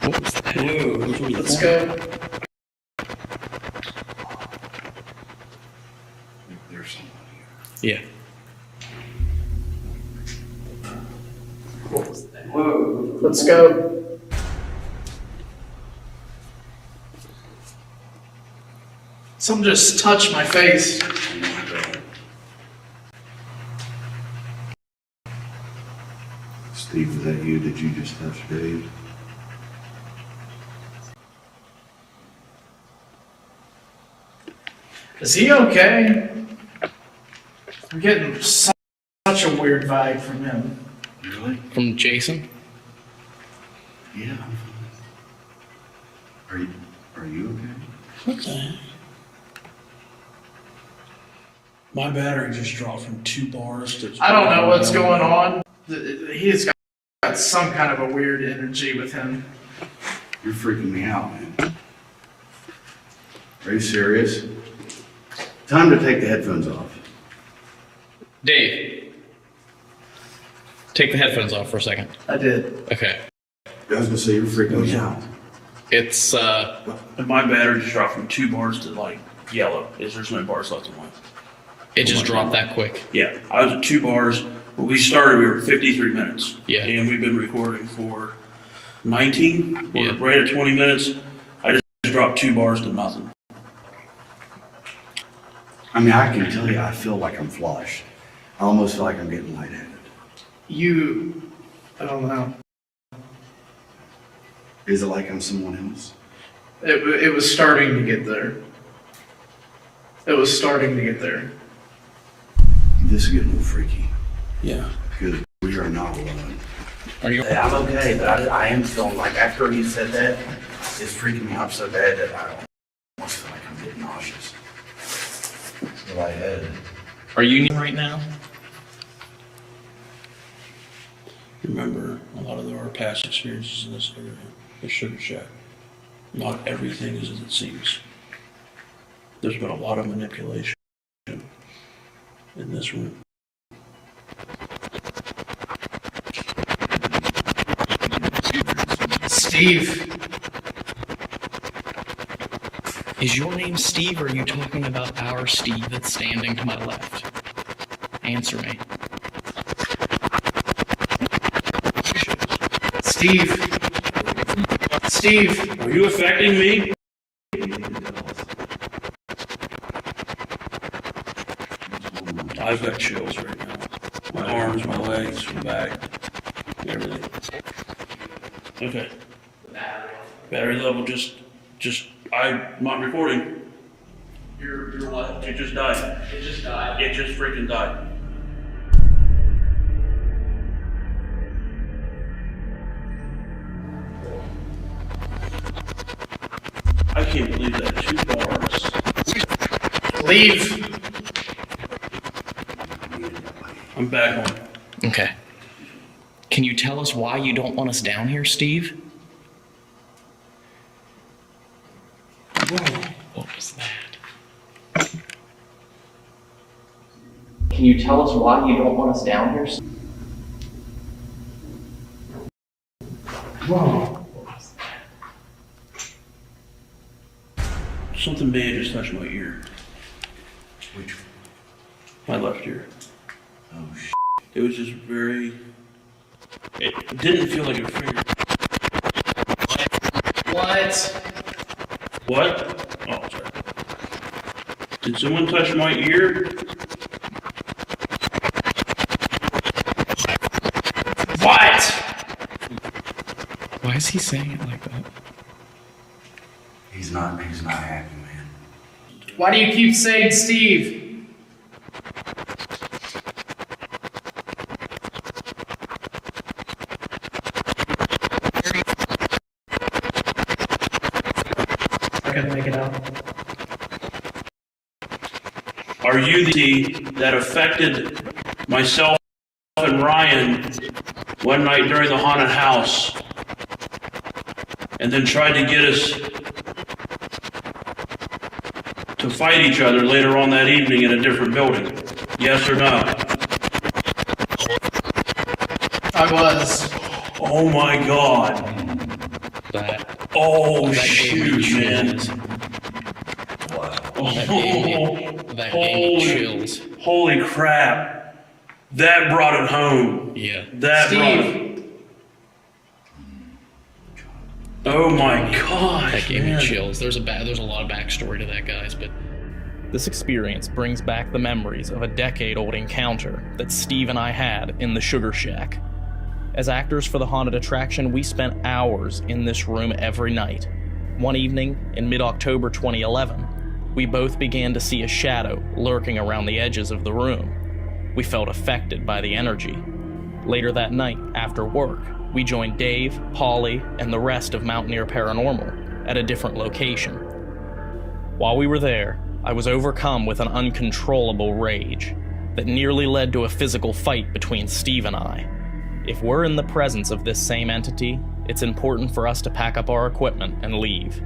What was that? Whoa, Let's go. There's somebody here. Yeah. Whoa. Let's go. Something just touched my face. Steve, was that you? Did you just touch Dave? Is he okay? I'm getting such a weird vibe from him. Really? From Jason? Yeah. Are you okay? What the heck? My battery just dropped from 2 bars to... I don't know what's going on. He's got some kind of a weird energy with him. You're freaking me out, man. Are you serious? Time to take the headphones off. Dave. Take the headphones off for a second. I did. Okay. I was gonna say you're freaking me out. It's, My battery just dropped from 2 bars to, like, yellow. There's no bars left in mine. it just dropped that quick. Yeah, I was at 2 bars. When we started, we were at 53 minutes. Yeah. And we've been recording for 19. We're Yeah. right at 20 minutes. I just dropped 2 bars to nothing. I mean, I can tell you, I feel like I'm flushed. I almost feel like I'm getting lightheaded. I don't know. Is it like I'm someone else? It was starting to get there. It was starting to get there. This is getting a little freaky. Yeah. Because we are not alone. Are you? I'm okay, but I am feeling like after he said that, it's freaking me out so bad that I almost feel like I'm getting nauseous. Lightheaded. Are you right now? Remember, a lot of our past experiences in this area, the Sugar Shack, not everything is as it seems. There's been a lot of manipulation in this room. Steve. Is your name Steve, or are you talking about our Steve that's standing to my left? Answer me. Steve. Steve. Are you affecting me? I've got chills right now. My arms, my legs, my back, everything. Okay. Battery level I'm not recording. You're what? It just died. It just died. It just freaking died. I can't believe that. 2 bars. Leave. I'm back on. Okay. Can you tell us why you don't want us down here, Steve? Whoa. What was that? Can you tell us why you don't want us down here? Whoa. Something bad just touched my ear. Which? My left ear. Oh, shit. It was just very. It didn't feel like a finger. What? Oh, sorry. Did someone touch my ear? What? Why is he saying it like that? He's not happy, man. Why do you keep saying Steve? I couldn't make it out. Are you the that affected myself and Ryan one night during the haunted house and then tried to get us to fight each other later on that evening in a different building? Yes or no? I was. Oh my God. Oh that shoot, man. That gave me chills. Holy crap. That brought it home. Yeah. That brought it. Steve. Oh my gosh. That gave man. me chills. There's a lot of backstory to that, guys, but This experience brings back the memories of a decade-old encounter that Steve and I had in the Sugar Shack. As actors for the haunted attraction, we spent hours in this room every night. One evening, in mid-October 2011, we both began to see a shadow lurking around the edges of the room. We felt affected by the energy. Later that night, after work, we joined Dave, Polly, and the rest of Mountaineer Paranormal at a different location. While we were there, I was overcome with an uncontrollable rage that nearly led to a physical fight between Steve and I. If we're in the presence of this same entity, it's important for us to pack up our equipment and leave.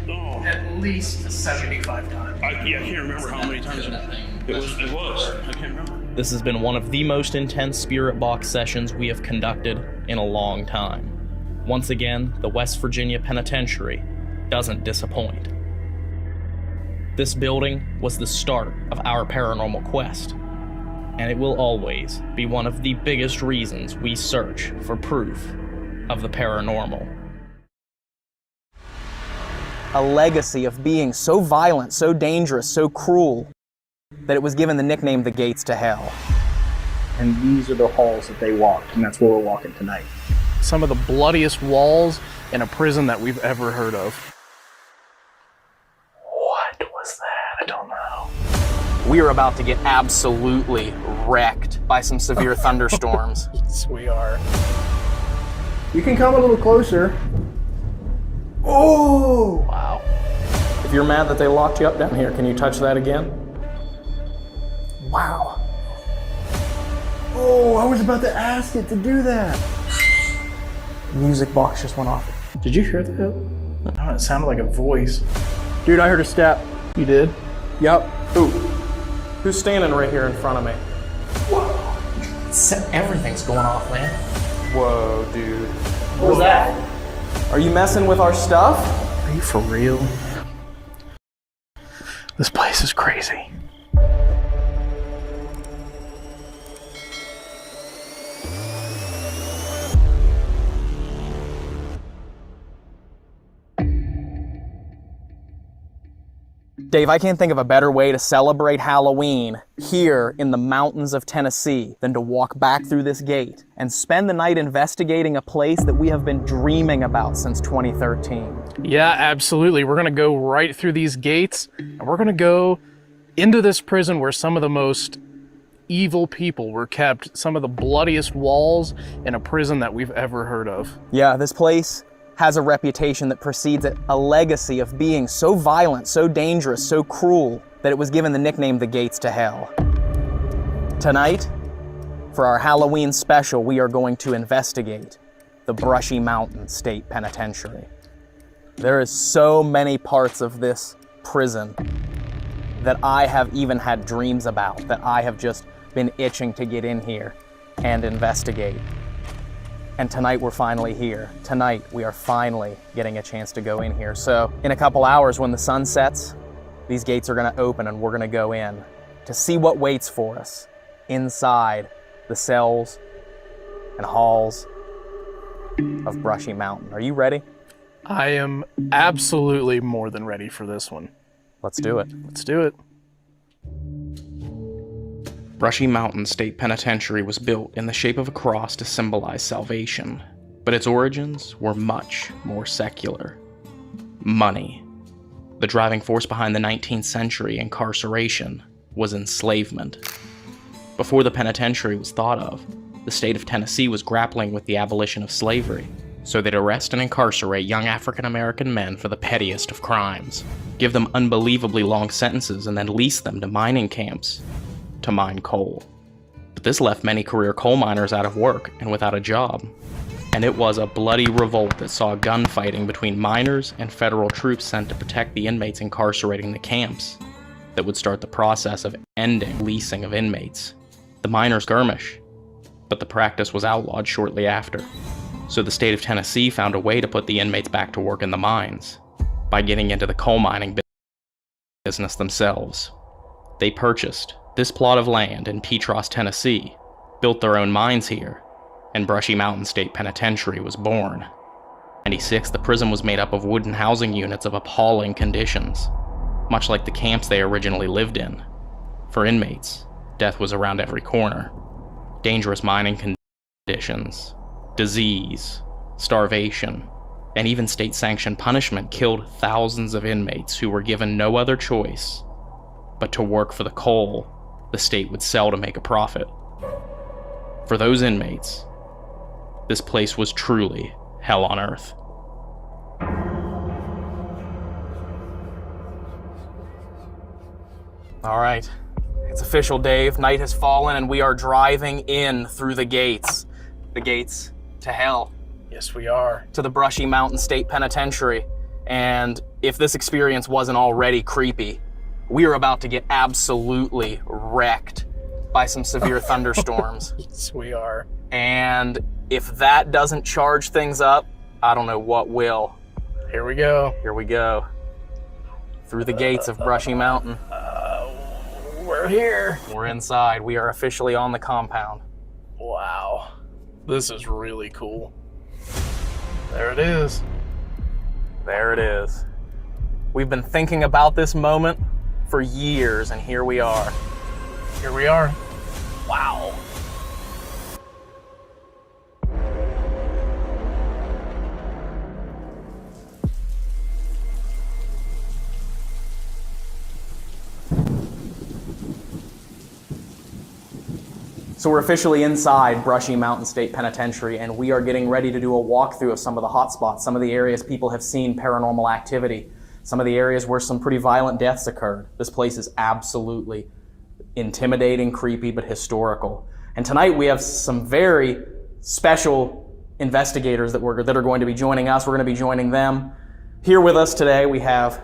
Oh. At least 75 times. I can't remember how many times it was. I can't remember. This has been one of the most intense spirit box sessions we have conducted in a long time. Once again, the West Virginia Penitentiary doesn't disappoint. This building was the start of our paranormal quest, and it will always be one of the biggest reasons we search for proof of the paranormal. A legacy of being so violent, so dangerous, so cruel, that it was given the nickname the Gates to Hell. And these are the halls that they walked, and that's where we're walking tonight. Some of the bloodiest walls in a prison that we've ever heard of. What was that? I don't know. We are about to get absolutely wrecked by some severe thunderstorms. Yes, we are. You can come a little closer. Oh! Wow. If you're mad that they locked you up down here, can you touch that again? Wow. Oh, I was about to ask it to do that. The music box just went off. Did you hear that? Oh, it sounded like a voice. Dude, I heard a step. You did? Yep. Who? Who's standing right here in front of me? Everything's going off, man. Whoa, dude. What was that? Are you messing with our stuff? Are you for real? This place is crazy. Dave, I can't think of a better way to celebrate Halloween here in the mountains of Tennessee than to walk back through this gate and spend the night investigating a place that we have been dreaming about since 2013. Yeah, absolutely. We're going to go right through these gates, and we're going to go into this prison where some of the most evil people were kept, some of the bloodiest walls in a prison that we've ever heard of. Yeah, this place has a reputation that precedes it, a legacy of being so violent, so dangerous, so cruel, that it was given the nickname the Gates to Hell. Tonight, for our Halloween special, we are going to investigate the Brushy Mountain State Penitentiary. There is so many parts of this prison that I have even had dreams about, that I have just been itching to get in here and investigate. And tonight we're finally here. Tonight we are finally getting a chance to go in here. So in a couple hours when the sun sets, these gates are gonna open and we're gonna go in to see what waits for us inside the cells and halls of Brushy Mountain. Are you ready? I am absolutely more than ready for this one. Let's do it. Let's do it. Brushy Mountain State Penitentiary was built in the shape of a cross to symbolize salvation, but its origins were much more secular. Money. The driving force behind the 19th century incarceration was enslavement. Before the penitentiary was thought of, the state of Tennessee was grappling with the abolition of slavery, so they'd arrest and incarcerate young African American men for the pettiest of crimes, give them unbelievably long sentences, and then lease them to mining camps to mine coal. But this left many career coal miners out of work and without a job. And it was a bloody revolt that saw gunfighting between miners and federal troops sent to protect the inmates incarcerating the camps that would start the process of ending leasing of inmates. The miners skirmish, but the practice was outlawed shortly after. So the state of Tennessee found a way to put the inmates back to work in the mines by getting into the coal mining business themselves. They purchased this plot of land in Petros, Tennessee, built their own mines here, and Brushy Mountain State Penitentiary was born. In 1996, the prison was made up of wooden housing units of appalling conditions, much like the camps they originally lived in. For inmates, death was around every corner. Dangerous mining conditions, disease, starvation, and even state-sanctioned punishment killed thousands of inmates who were given no other choice but to work for the coal the state would sell to make a profit. For those inmates, this place was truly hell on earth. All right, it's official, Dave. Night has fallen and we are driving in through the gates. The gates to hell. Yes, we are. To the Brushy Mountain State Penitentiary. And if this experience wasn't already creepy, we are about to get absolutely wrecked by some severe thunderstorms. Yes, we are. And if that doesn't charge things up, I don't know what will. Here we go. Here we go. Through the gates of Brushy Mountain. We're here. We're inside. We are officially on the compound. Wow. This is really cool. There it is. There it is. We've been thinking about this moment for years, and here we are. Here we are. Wow. So we're officially inside Brushy Mountain State Penitentiary, and we are getting ready to do a walkthrough of some of the hot spots, some of the areas people have seen paranormal activity, some of the areas where some pretty violent deaths occurred. This place is absolutely intimidating, creepy, but historical. And tonight we have some very special investigators that are going to be joining us. We're going to be joining them. Here with us today we have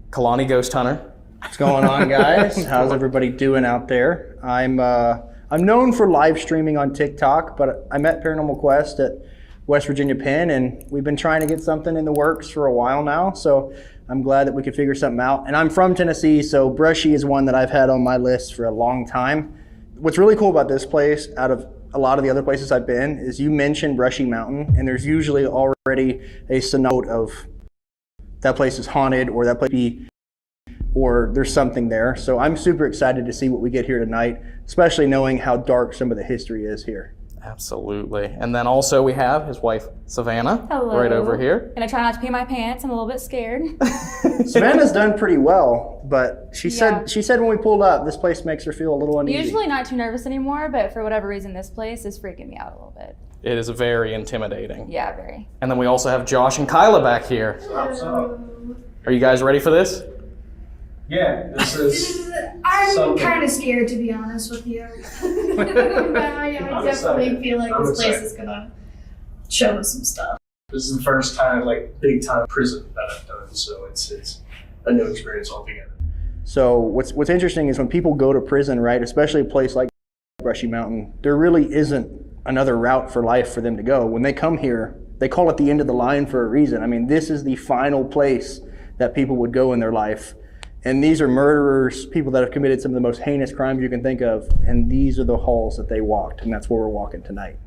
Kalani Ghost Hunter. What's going on, guys? How's everybody doing out there? I'm known for live streaming on TikTok, but I met Paranormal Quest at West Virginia Penn, and we've been trying to get something in the works for a while now, so I'm glad that we could figure something out. And I'm from Tennessee, so Brushy is one that I've had on my list for a long time. What's really cool about this place, out of a lot of the other places I've been, is you mentioned Brushy Mountain, and there's usually already a note of that place is haunted, or that place or there's something there. So I'm super excited to see what we get here tonight, especially knowing how dark some of the history is here. Absolutely. And then also we have his wife, Savannah. Hello. Right over here. Gonna try not to pee my pants. I'm a little bit scared. Savannah's done pretty well, but she said when we pulled up, this place makes her feel a little uneasy. Usually not too nervous anymore, but for whatever reason, this place is freaking me out a little bit. It is very intimidating. Yeah, very. And then we also have Josh and Kyla back here. What's up? Are you guys ready for this? Yeah, this is. I'm kind of scared, to be honest with you. I definitely feel like this place is gonna show us some stuff. This is the first time, like, big time prison that I've done, so it's a new experience altogether. So what's interesting is when people go to prison, right, especially a place like Brushy Mountain, there really isn't another route for life for them to go. When they come here, they call it the end of the line for a reason. I mean, this is the final place that people would go in their life. And these are murderers, people that have committed some of the most heinous crimes you can think of, and these are the halls that they walked, and that's where we're walking tonight.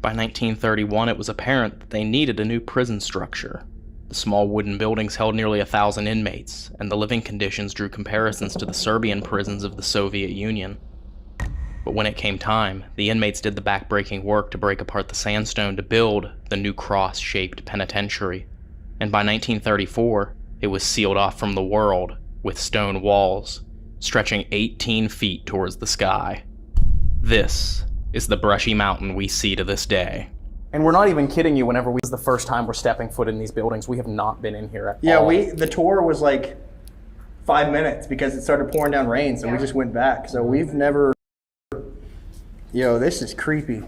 By 1931, it was apparent that they needed a new prison structure. The small wooden buildings held nearly 1,000 inmates, and the living conditions drew comparisons to the Serbian prisons of the Soviet Union. But when it came time, the inmates did the back-breaking work to break apart the sandstone to build the new cross-shaped penitentiary. And by 1934, it was sealed off from the world with stone walls, stretching 18 feet towards the sky. This is the brushy mountain we see to this day. And we're not even kidding you whenever this is the first time we're stepping foot in these buildings. We have not been in here at all. Yeah, the tour was like 5 minutes because it started pouring down rain, so we just went back. So we've never, this is creepy.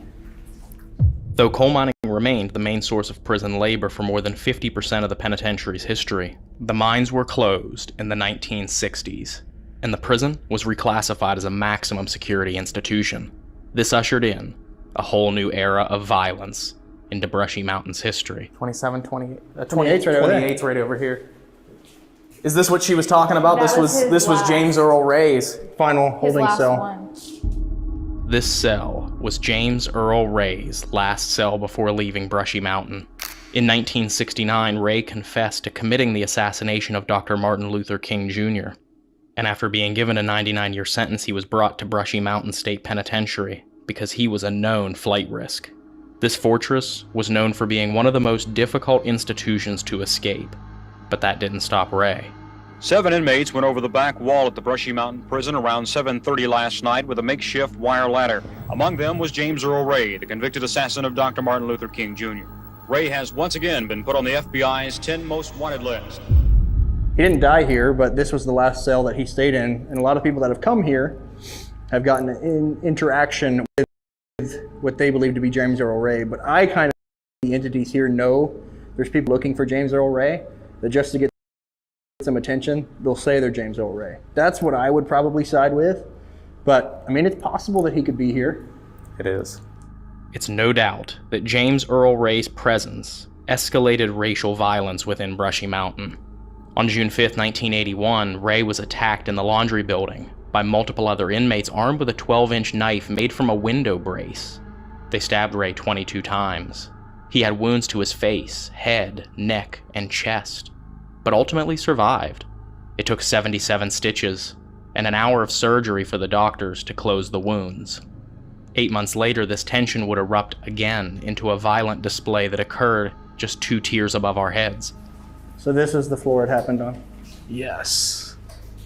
Though coal mining remained the main source of prison labor for more than 50% of the penitentiary's history, the mines were closed in the 1960s, and the prison was reclassified as a maximum security institution. This ushered in a whole new era of violence into Brushy Mountain's history. 28's right over 28's right over here. Is this what she was talking about? This was James Earl Ray's final holding cell. One. This cell was James Earl Ray's last cell before leaving Brushy Mountain. In 1969, Ray confessed to committing the assassination of Dr. Martin Luther King Jr., and after being given a 99-year sentence, he was brought to Brushy Mountain State Penitentiary because he was a known flight risk. This fortress was known for being one of the most difficult institutions to escape, but that didn't stop Ray. 7 inmates went over the back wall at the Brushy Mountain Prison around 7:30 last night with a makeshift wire ladder. Among them was James Earl Ray, the convicted assassin of Dr. Martin Luther King Jr. Ray has once again been put on the FBI's 10 most wanted list. He didn't die here, but this was the last cell that he stayed in, and a lot of people that have come here have gotten in interaction with what they believe to be James Earl Ray. But I kind of, the entities here know there's people looking for James Earl Ray, that just to get some attention, they'll say they're James Earl Ray. That's what I would probably side with, but I mean, it's possible that he could be here. It is. It's no doubt that James Earl Ray's presence escalated racial violence within Brushy Mountain. On June 5, 1981, Ray was attacked in the laundry building by multiple other inmates armed with a 12-inch knife made from a window brace. They stabbed Ray 22 times. He had wounds to his face, head, neck, and chest, but ultimately survived. It took 77 stitches and an hour of surgery for the doctors to close the wounds. 8 months later, this tension would erupt again into a violent display that occurred just 2 tiers above our heads. So this is the floor it happened on? Yes.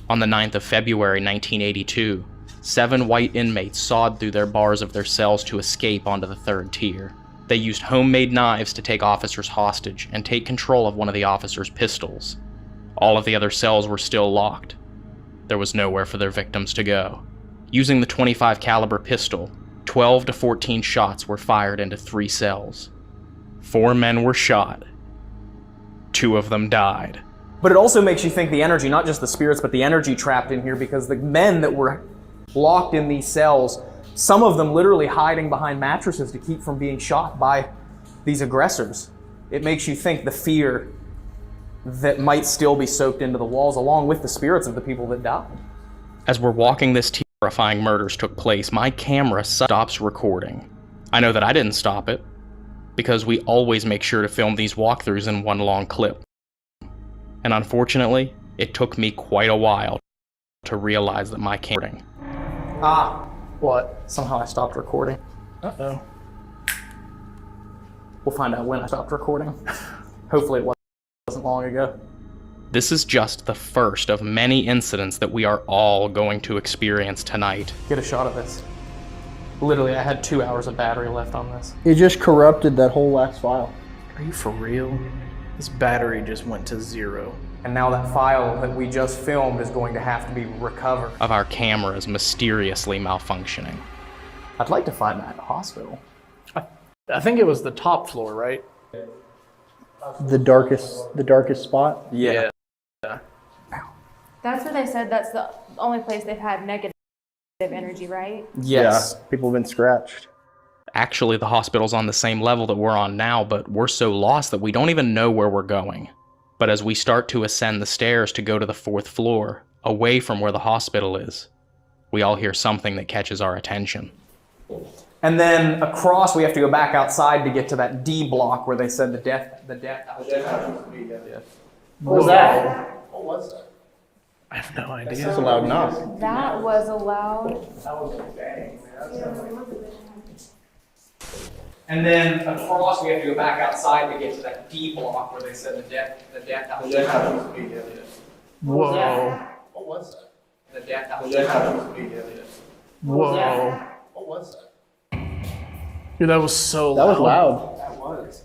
On the 9th of February 1982, 7 white inmates sawed through their bars of their cells to escape onto the 3rd tier. They used homemade knives to take officers hostage and take control of one of the officers' pistols. All of the other cells were still locked. There was nowhere for their victims to go. Using the .25 caliber pistol, 12 to 14 shots were fired into 3 cells. 4 men were shot. 2 of them died. But it also makes you think the energy, not just the spirits, but the energy trapped in here, because the men that were locked in these cells, some of them literally hiding behind mattresses to keep from being shot by these aggressors. It makes you think the fear that might still be soaked into the walls, along with the spirits of the people that died. As we're walking this terrifying murders took place, my camera stops recording. I know that I didn't stop it, because we always make sure to film these walkthroughs in one long clip. And unfortunately, it took me quite a while to realize that my camera... What? Somehow I stopped recording. Uh-oh. We'll find out when I stopped recording. Hopefully it wasn't long ago. This is just the first of many incidents that we are all going to experience tonight. Get a shot of this. Literally, I had 2 hours of battery left on this. It just corrupted that whole last file. Are you for real? This battery just went to 0. And now that file that we just filmed is going to have to be recovered. Of our cameras mysteriously malfunctioning. I'd like to find that hospital. I think it was the top floor, right? The darkest spot? Yeah. That's where they said that's the only place they've had negative energy, right? Yes. Yeah, people have been scratched. Actually, the hospital's on the same level that we're on now, but we're so lost that we don't even know where we're going. But as we start to ascend the stairs to go to the 4th floor, away from where the hospital is, we all hear something that catches our attention. And then across, we have to go back outside to get to that D block where they said the death. What was that? What was that? I have no idea. That's a loud knock. That was a loud. That was a bang. And then across, we have to go back outside to get to that D block where they said the death. Whoa. What was that? The death. Whoa. What was that? Dude, that was so loud. That was loud. That was.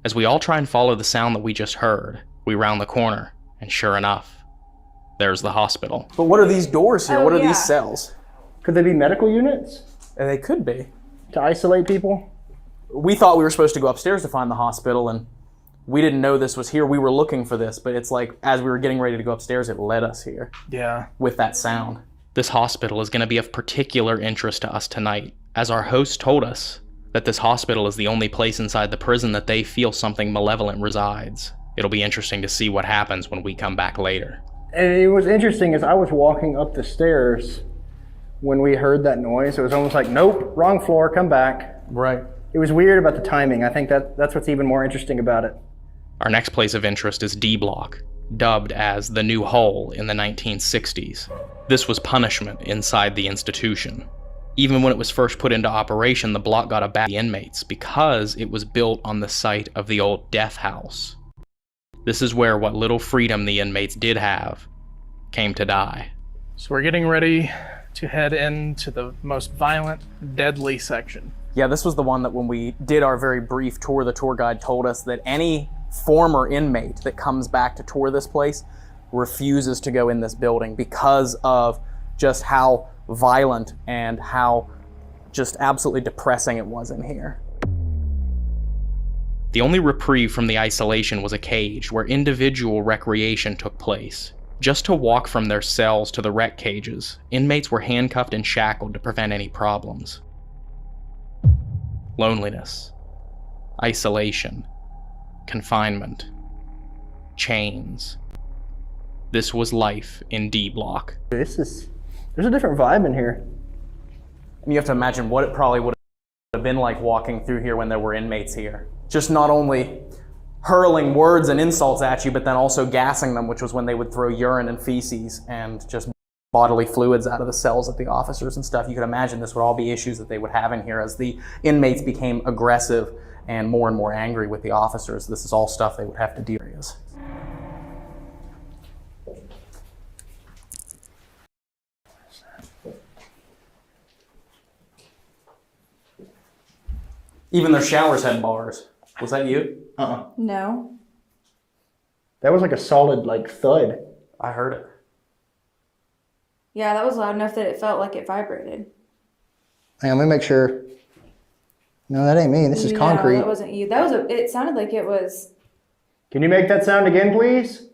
As we all try and follow the sound that we just heard, we round the corner, and sure enough, there's the hospital. But what are these doors here? Oh, what are yeah. these cells? Could they be medical units? They could be. To isolate people? We thought we were supposed to go upstairs to find the hospital, and we didn't know this was here. We were looking for this, but it's like as we were getting ready to go upstairs, it led us here. Yeah. With that sound. This hospital is going to be of particular interest to us tonight, as our host told us that this hospital is the only place inside the prison that they feel something malevolent resides. It'll be interesting to see what happens when we come back later. And it was interesting as I was walking up the stairs when we heard that noise. It was almost like, nope, wrong floor, come back. Right. It was weird about the timing. I think that's what's even more interesting about it. Our next place of interest is D Block, dubbed as the New Hole in the 1960s. This was punishment inside the institution. Even when it was first put into operation, the block got a bad inmates because it was built on the site of the old death house. This is where what little freedom the inmates did have came to die. So we're getting ready to head into the most violent, deadly section. Yeah, this was the one that when we did our very brief tour, the tour guide told us that any former inmate that comes back to tour this place refuses to go in this building because of just how violent and how just absolutely depressing it was in here. The only reprieve from the isolation was a cage where individual recreation took place. Just to walk from their cells to the rec cages, inmates were handcuffed and shackled to prevent any problems. Loneliness, isolation, confinement, chains. This was life in D Block. There's a different vibe in here. And you have to imagine what it probably would have been like walking through here when there were inmates here. Just not only hurling words and insults at you, but then also gassing them, which was when they would throw urine and feces and just bodily fluids out of the cells at the officers and stuff. You could imagine this would all be issues that they would have in here as the inmates became aggressive and more angry with the officers. This is all stuff they would have to deal with. Even their showers had bars. Was that you? No. That was like a solid thud. I heard it. Yeah, that was loud enough that it felt like it vibrated. Hang on, let me make sure. No, that ain't me. This is concrete. No, that wasn't you. It sounded like it was. Can you make that sound again, please?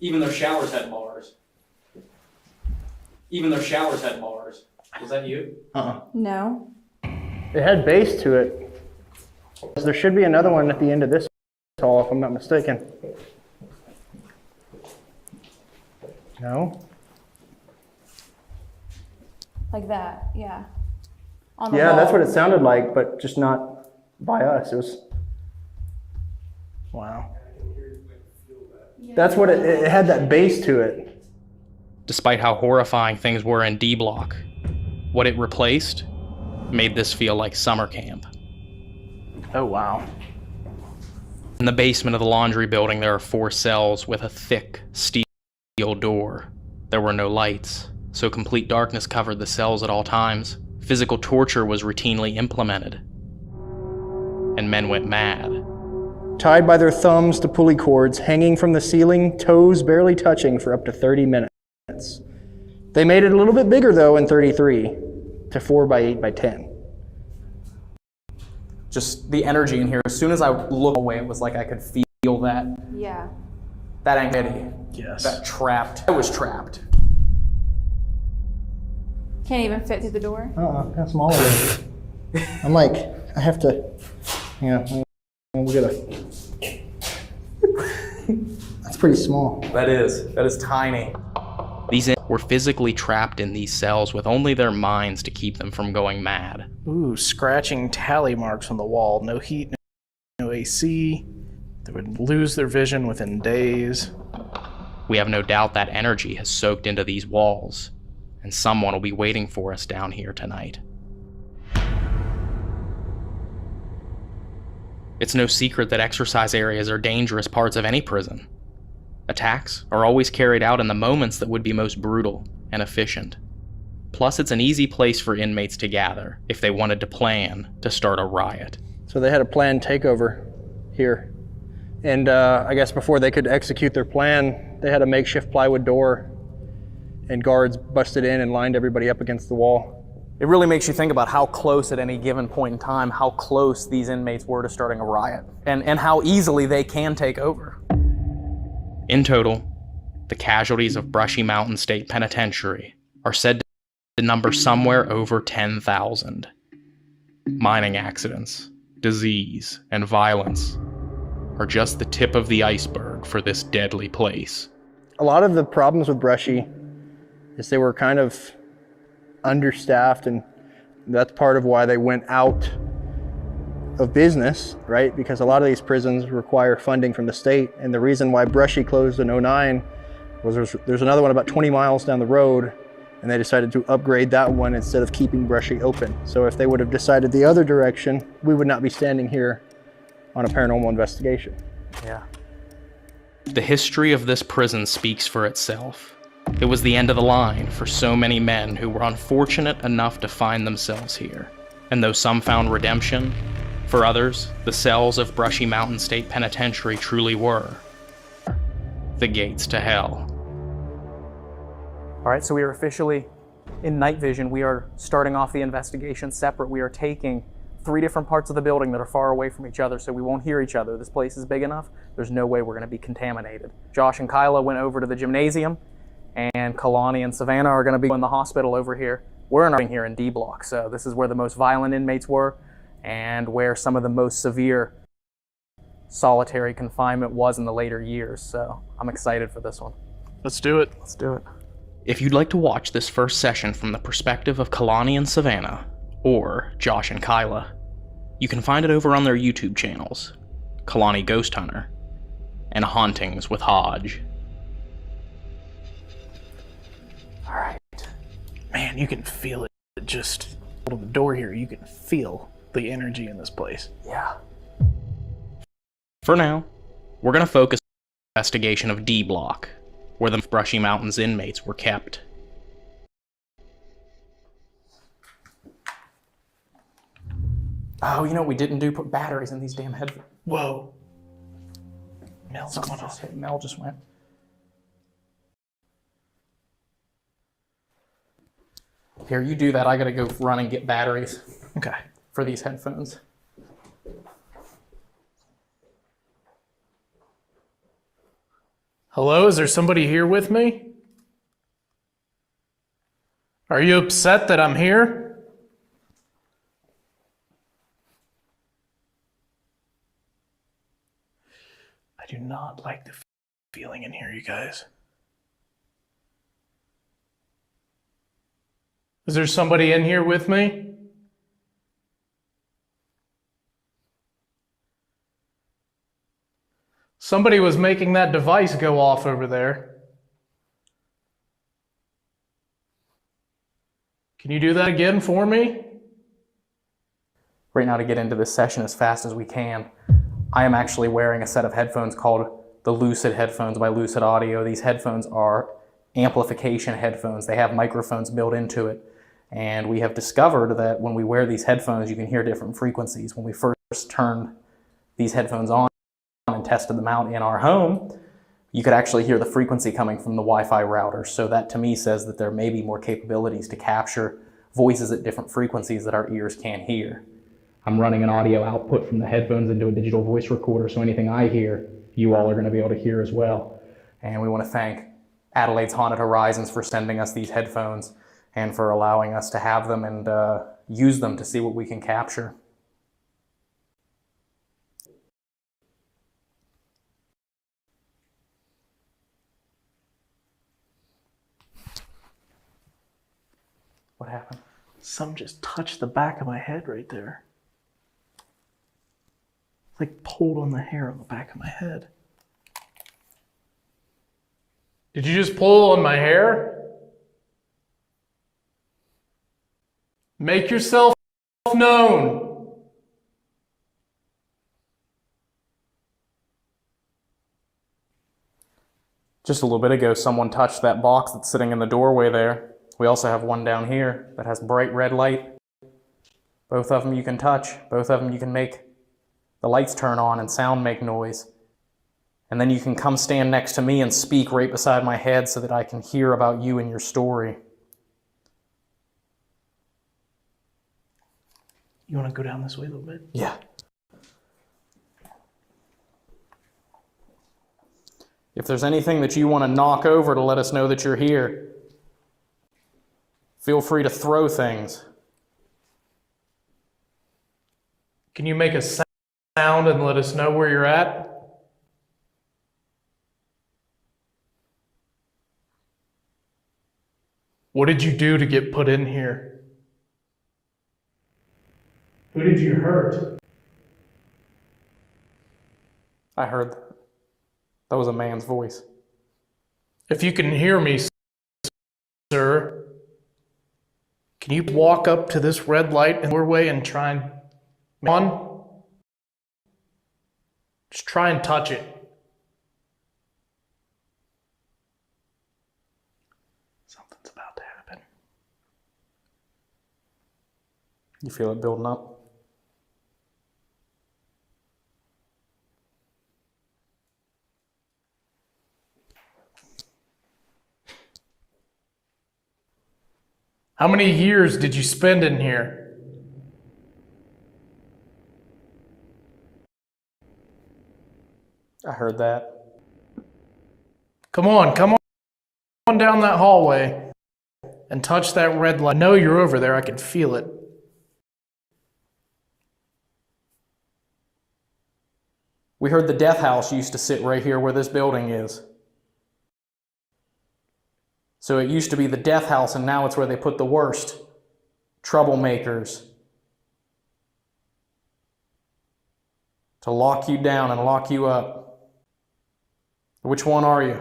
Even their showers had bars. Even their showers had bars. Was that you? No. It had bass to it. There should be another one at the end of this hall, if I'm not mistaken. No? Like that, yeah. Yeah, that's what it sounded like, but just not by us. It was. Wow. That's what it had, that bass to it. Despite how horrifying things were in D Block, what it replaced made this feel like summer camp. Oh, wow. In the basement of the laundry building, there are 4 cells with a thick steel door. There were no lights, so complete darkness covered the cells at all times. Physical torture was routinely implemented, and men went mad. Tied by their thumbs to pulley cords, hanging from the ceiling, toes barely touching for up to 30 minutes. They made it a little bit bigger, though, in 33 to 4 by 8 by 10. Just the energy in here. As soon as I looked away, it was like I could feel that. Yeah. That anxiety. Yes. That trapped. I was trapped. Can't even fit through the door. How small is it? I'm like, I have to, we gotta. That's pretty small. That is tiny. These were physically trapped in these cells with only their minds to keep them from going mad. Ooh, scratching tally marks on the wall. No heat, no AC. They would lose their vision within days. We have no doubt that energy has soaked into these walls, and someone will be waiting for us down here tonight. It's no secret that exercise areas are dangerous parts of any prison. Attacks are always carried out in the moments that would be most brutal and efficient. Plus, it's an easy place for inmates to gather if they wanted to plan to start a riot. So they had a planned takeover here. And I guess before they could execute their plan, they had a makeshift plywood door and guards busted in and lined everybody up against the wall. It really makes you think about how close at any given point in time, how close these inmates were to starting a riot, and how easily they can take over. In total, the casualties of Brushy Mountain State Penitentiary are said to number somewhere over 10,000. Mining accidents, disease, and violence are just the tip of the iceberg for this deadly place. A lot of the problems with Brushy is they were kind of understaffed, and that's part of why they went out of business, right? Because a lot of these prisons require funding from the state, and the reason why Brushy closed in 2009 was there's another one about 20 miles down the road, and they decided to upgrade that one instead of keeping Brushy open. So if they would have decided the other direction, we would not be standing here on a paranormal investigation. Yeah. The history of this prison speaks for itself. It was the end of the line for so many men who were unfortunate enough to find themselves here. And though some found redemption, for others, the cells of Brushy Mountain State Penitentiary truly were the gates to hell. All right, so we are officially in night vision. We are starting off the investigation separate. We are taking 3 different parts of the building that are far away from each other so we won't hear each other. This place is big enough. There's no way we're going to be contaminated. Josh and Kyla went over to the gymnasium, and Kalani and Savannah are going to be in the hospital over here. We're in here in D block, so this is where the most violent inmates were and where some of the most severe solitary confinement was in the later years. So I'm excited for this one. Let's do it. Let's do it. If you'd like to watch this first session from the perspective of Kalani and Savannah, or Josh and Kyla, you can find it over on their YouTube channels, Kalani Ghost Hunter and Hauntings with Hodge. All right. Man, you can feel it. Just out of the door here, you can feel the energy in this place. Yeah. For now, we're going to focus on the investigation of D Block, where the Brushy Mountains inmates were kept. Oh, you know what we didn't do? Put batteries in these damn headphones. Whoa. Mel's going on. Mel just went. Here, you do that. I gotta go run and get batteries. Okay. For these headphones. Hello, is there somebody here with me? Are you upset that I'm here? I do not like the feeling in here, you guys. Is there somebody in here with me? Somebody was making that device go off over there. Can you do that again for me? Right now, to get into this session as fast as we can, I am actually wearing a set of headphones called the Lucid headphones by Lucid Audio. These headphones are amplification headphones. They have microphones built into it. And we have discovered that when we wear these headphones, you can hear different frequencies. When we first turned these headphones on and tested them out in our home, you could actually hear the frequency coming from the Wi-Fi router. So that to me says that there may be more capabilities to capture voices at different frequencies that our ears can't hear. I'm running an audio output from the headphones into a digital voice recorder, so anything I hear, you all are going to be able to hear as well. And we want to thank Adelaide's Haunted Horizons for sending us these headphones. and for allowing us to have them and use them to see what we can capture. What happened? Something just touched the back of my head right there. It's like pulled on the hair on the back of my head. Did you just pull on my hair? Make yourself known. Just a little bit ago, someone touched that box that's sitting in the doorway there. We also have one down here that has bright red light. Both of them you can touch. Both of them you can make the lights turn on and sound make noise. And then you can come stand next to me and speak right beside my head so that I can hear about you and your story. You want to go down this way a little bit? Yeah. If there's anything that you want to knock over to let us know that you're here, feel free to throw things. Can you make a sound and let us know where you're at? What did you do to get put in here? Who did you hurt? I heard that. That was a man's voice. If you can hear me, sir, can you walk up to this red light in the doorway and try and just try and touch it. Something's about to happen. You feel it building up? How many years did you spend in here? I heard that. Come on down that hallway and touch that red light. I know you're over there, I can feel it. We heard the death house used to sit right here where this building is. So it used to be the death house, and now it's where they put the worst troublemakers to lock you down and lock you up. Which one are you?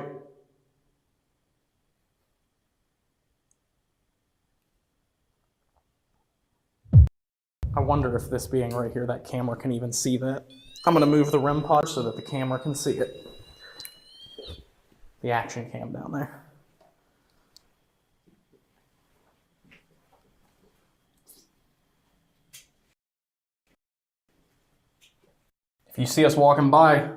I wonder if this being right here, that camera can even see that. I'm going to move the REM pod so that the camera can see it. The action cam down there. If you see us walking by,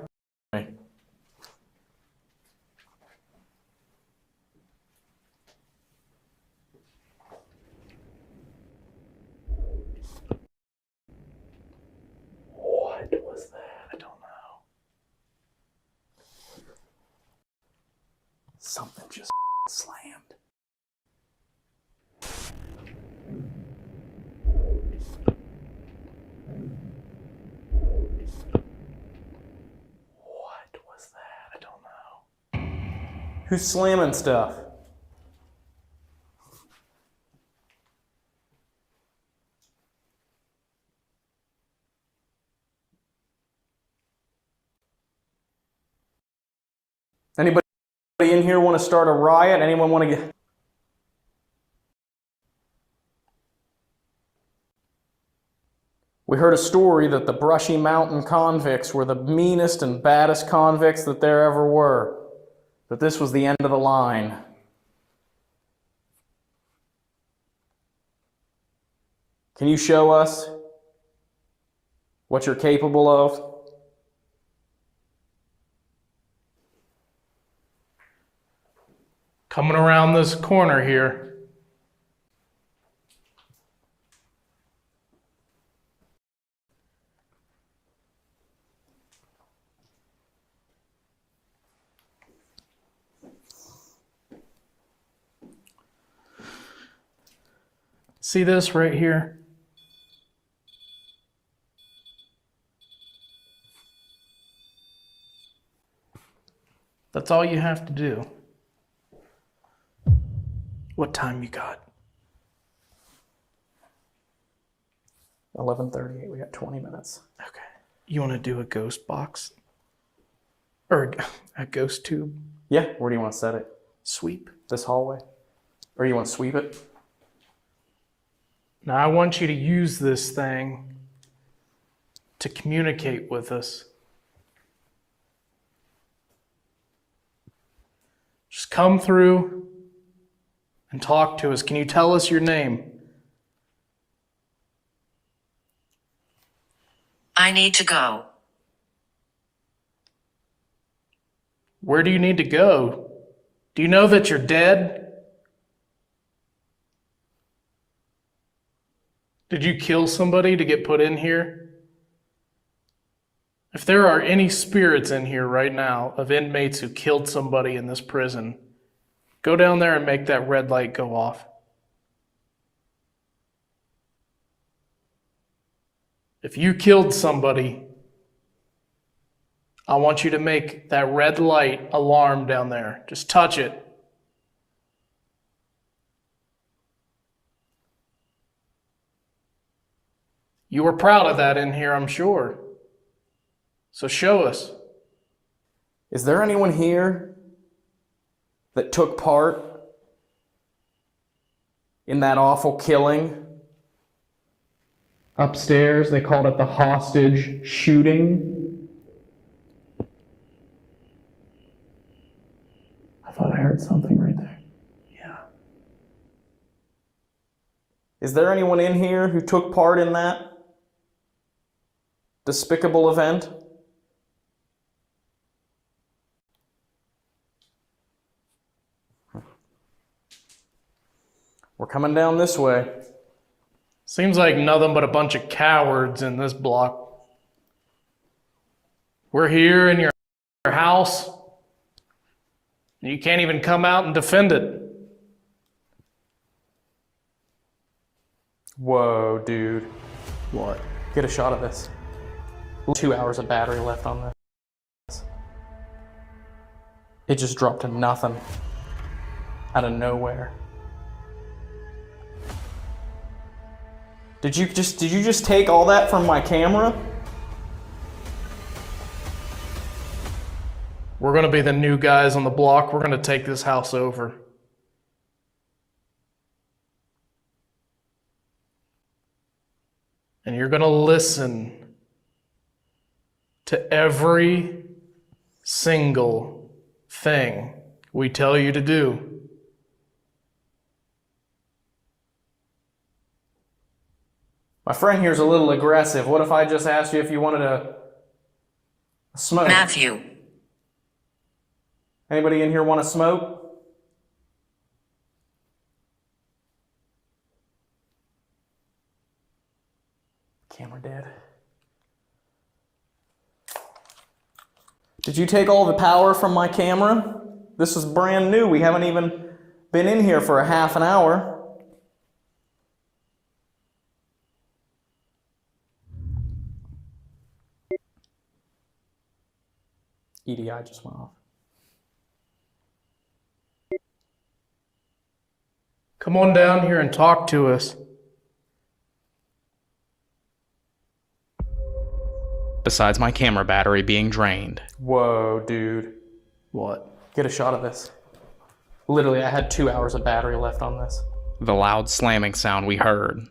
What was that? I don't know. something just slammed. What was that? I don't know. Who's slamming stuff? Anybody in here want to start a riot? Anyone want to get... We heard a story that the Brushy Mountain convicts were the meanest and baddest convicts that there ever were. That this was the end of the line. Can you show us what you're capable of? Coming around this corner here. See this right here? That's all you have to do. What time you got? 11:38. We got 20 minutes. Okay. You want to do a ghost box? Or a ghost tube? Yeah. Where do you want to set it? Sweep. This hallway? Or you want to sweep it? Now I want you to use this thing to communicate with us. Just come through and talk to us. Can you tell us your name? I need to go. Where do you need to go? Do you know that you're dead? Did you kill somebody to get put in here? If there are any spirits in here right now of inmates who killed somebody in this prison, go down there and make that red light go off. If you killed somebody, I want you to make that red light alarm down there. Just touch it. You were proud of that in here, I'm sure. So show us. Is there anyone here that took part in that awful killing? Upstairs, they called it the hostage shooting. I thought I heard something right there. Yeah. Is there anyone in here who took part in that despicable event? We're coming down this way. Seems like nothing but a bunch of cowards in this block. We're here in your house, and you can't even come out and defend it. Whoa, dude. What? Get a shot of this. 2 hours of battery left on this. It just dropped to nothing. Out of nowhere. Did you just take all that from my camera? We're gonna be the new guys on the block. We're gonna take this house over. And you're gonna listen to every single thing we tell you to do. My friend here's a little aggressive. What if I just asked you if you wanted a smoke? Matthew. Anybody in here want to smoke? Camera dead. Did you take all the power from my camera? This is brand new. We haven't even been in here for a half an hour. EDI just went off. Come on down here and talk to us. Besides my camera battery being drained. Whoa, dude. What? Get a shot of this. Literally, I had 2 hours of battery left on this. The loud slamming sound we heard.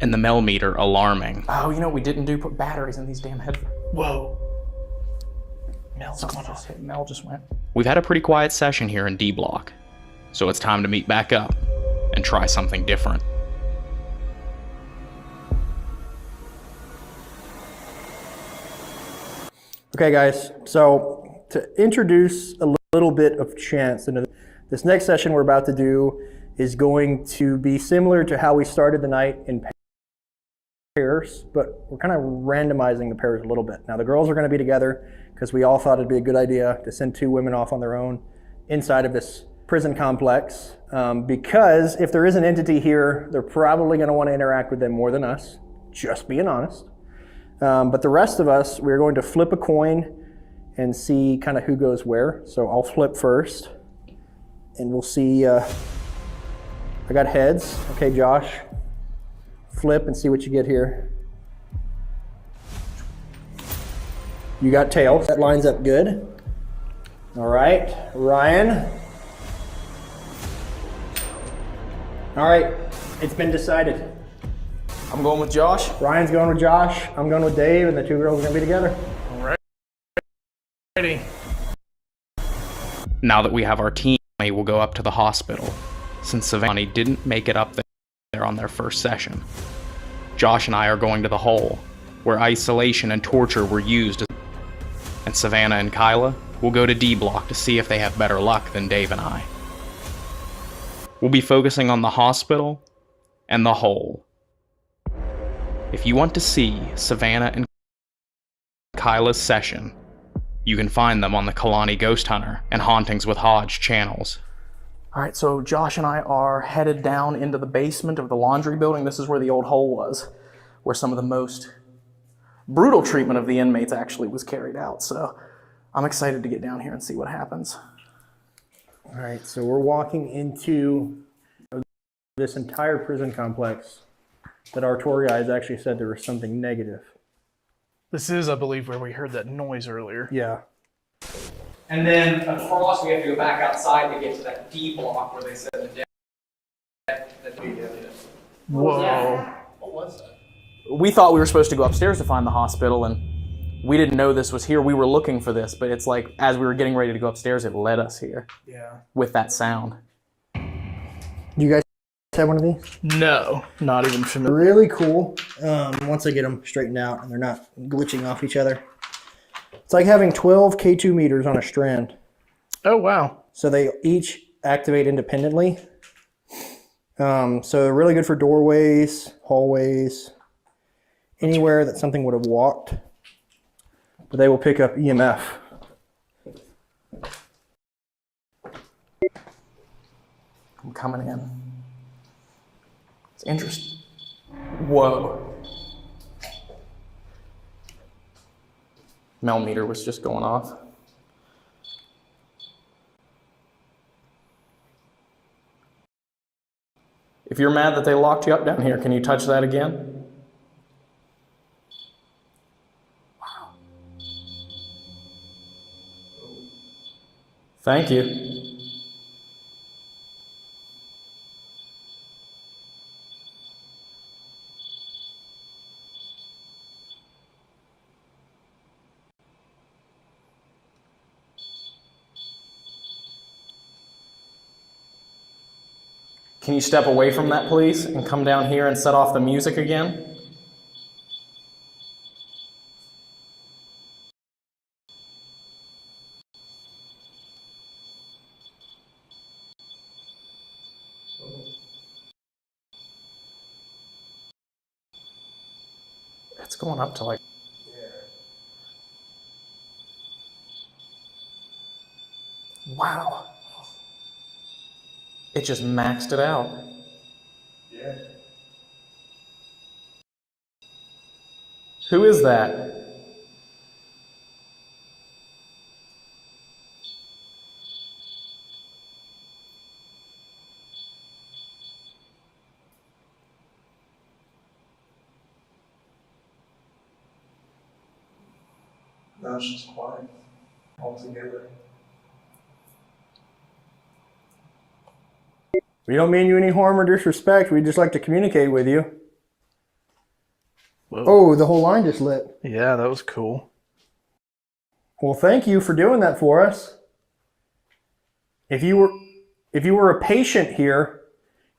And the millimeter alarming. Oh, you know what we didn't do? Put batteries in these damn headphones. Whoa. Mel's going off. Mel just went. We've had a pretty quiet session here in D Block, so it's time to meet back up and try something different. Okay, guys, so to introduce a little bit of chance into this next session we're about to do is going to be similar to how we started the night in pairs, but we're kind of randomizing the pairs a little bit. Now, the girls are going to be together because we all thought it'd be a good idea to send two women off on their own inside of this prison complex because if there is an entity here, they're probably going to want to interact with them more than us, just being honest. But the rest of us, we're going to flip a coin and see kind of who goes where. So I'll flip first, and we'll see. I got heads. Okay, Josh, flip and see what you get here. You got tails. That lines up good. All right, Ryan. All right, it's been decided. I'm going with Josh. Ryan's going with Josh. I'm going with Dave, and the two girls are going to be together. All right. Ready. Now that we have our team, we'll go up to the hospital, since Savannah didn't make it up there on their first session. Josh and I are going to the hole, where isolation and torture were used, and Savannah and Kyla will go to D Block to see if they have better luck than Dave and I. We'll be focusing on the hospital and the hole. If you want to see Savannah and Kyla's session, you can find them on the Kalani Ghost Hunter and Hauntings with Hodge channels. All right, so Josh and I are headed down into the basement of the laundry building. This is where the old hole was, where some of the most brutal treatment of the inmates actually was carried out. So I'm excited to get down here and see what happens. All right, so we're walking into this entire prison complex that our tour guides actually said there was something negative. This is, I believe, where we heard that noise earlier. Yeah. And then across, we have to go back outside to get to that D block where they said the death. Whoa. What was that? We thought we were supposed to go upstairs to find the hospital, and we didn't know this was here. We were looking for this, but it's like as we were getting ready to go upstairs, it led us here. Yeah. With that sound. You guys have one of these? No, not even familiar. Really cool. Once I get them straightened out and they're not glitching off each other. It's like having 12 K2 meters on a strand. Oh, wow. So they each activate independently. So they're really good for doorways, hallways, anywhere that something would have walked. But they will pick up EMF. I'm coming in. It's interesting. Whoa. Mel meter was just going off. If you're mad that they locked you up down here, can you touch that again? Wow. Thank you. Can you step away from that, please, and come down here and set off the music again? It's going up to like... Wow. It just maxed it out. Yeah. Who is that? Now it's just quiet altogether. We don't mean you any harm or disrespect. We'd just like to communicate with you. Whoa. Oh, the whole line just lit. Yeah, that was cool. Well, thank you for doing that for us. If you were a patient here,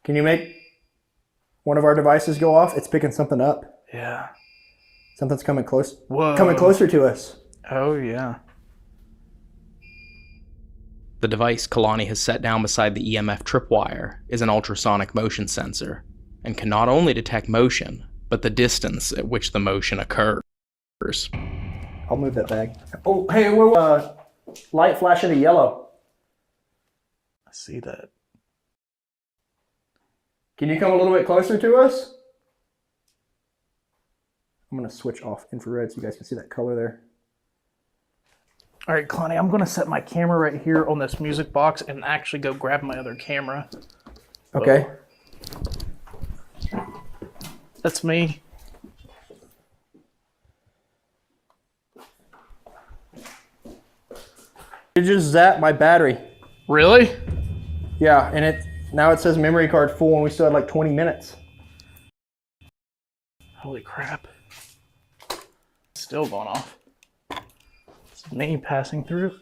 can you make one of our devices go off? It's picking something up. Yeah. Something's coming close. Whoa. Coming closer to us. Oh, yeah. The device Kalani has set down beside the EMF tripwire is an ultrasonic motion sensor and can not only detect motion, but the distance at which the motion occurs. I'll move that bag. Oh, hey, light flashing to yellow. see that. Can you come a little bit closer to us? I'm going to switch off infrared so you guys can see that color there. All right, Kalani, I'm going to set my camera right here on this music box and actually go grab my other camera. Okay. That's me. It just zapped my battery. Really? Yeah, and now it says memory card full and we still had like 20 minutes. Holy crap. Still going off. It's me passing through.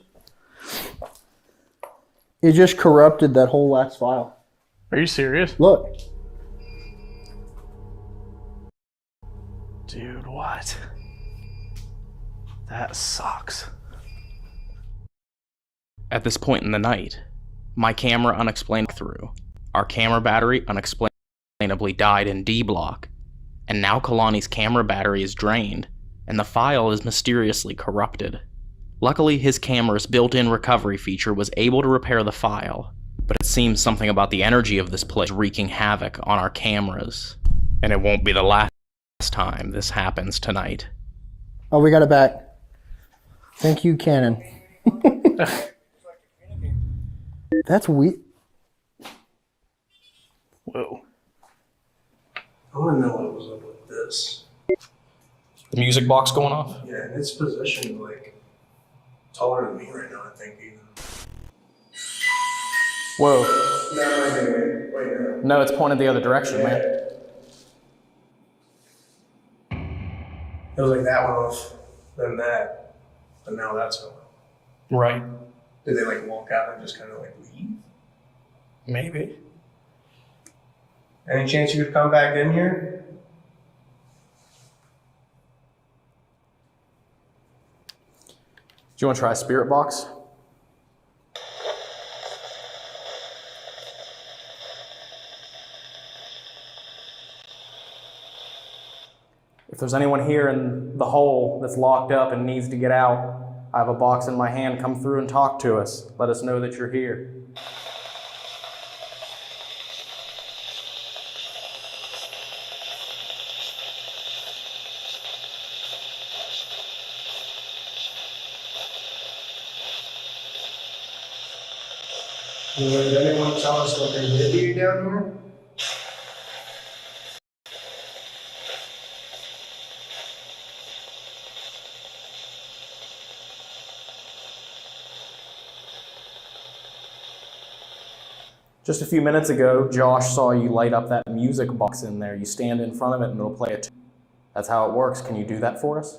It just corrupted that whole last file. Are you serious? Look. Dude, what? That sucks. At this point in the night, my camera unexplained through. Our camera battery unexplainably died in D block, and now Kalani's camera battery is drained, and the file is mysteriously corrupted. Luckily, his camera's built-in recovery feature was able to repair the file, but it seems something about the energy of this place is wreaking havoc on our cameras, and it won't be the last time this happens tonight. Oh, we got it back. Thank you, Canon. That's weird. Whoa. I want to know what was up with this. The music box going off? Yeah, and it's positioned like taller than me right now, I think. Even. Whoa. No, wait, no. No, it's pointed the other direction, man. It was like that went off, then that, but now that's going off. Right. Did they like walk out and just kind of like leave? Maybe. Any chance you could come back in here? Do you want to try a spirit box? If there's anyone here in the hole that's locked up and needs to get out, I have a box in my hand. Come through and talk to us. Let us know that you're here. Did anyone tell us what they did to you down here? Just a few minutes ago, Josh saw you light up that music box in there. You stand in front of it and it'll play a tune. That's how it works. Can you do that for us?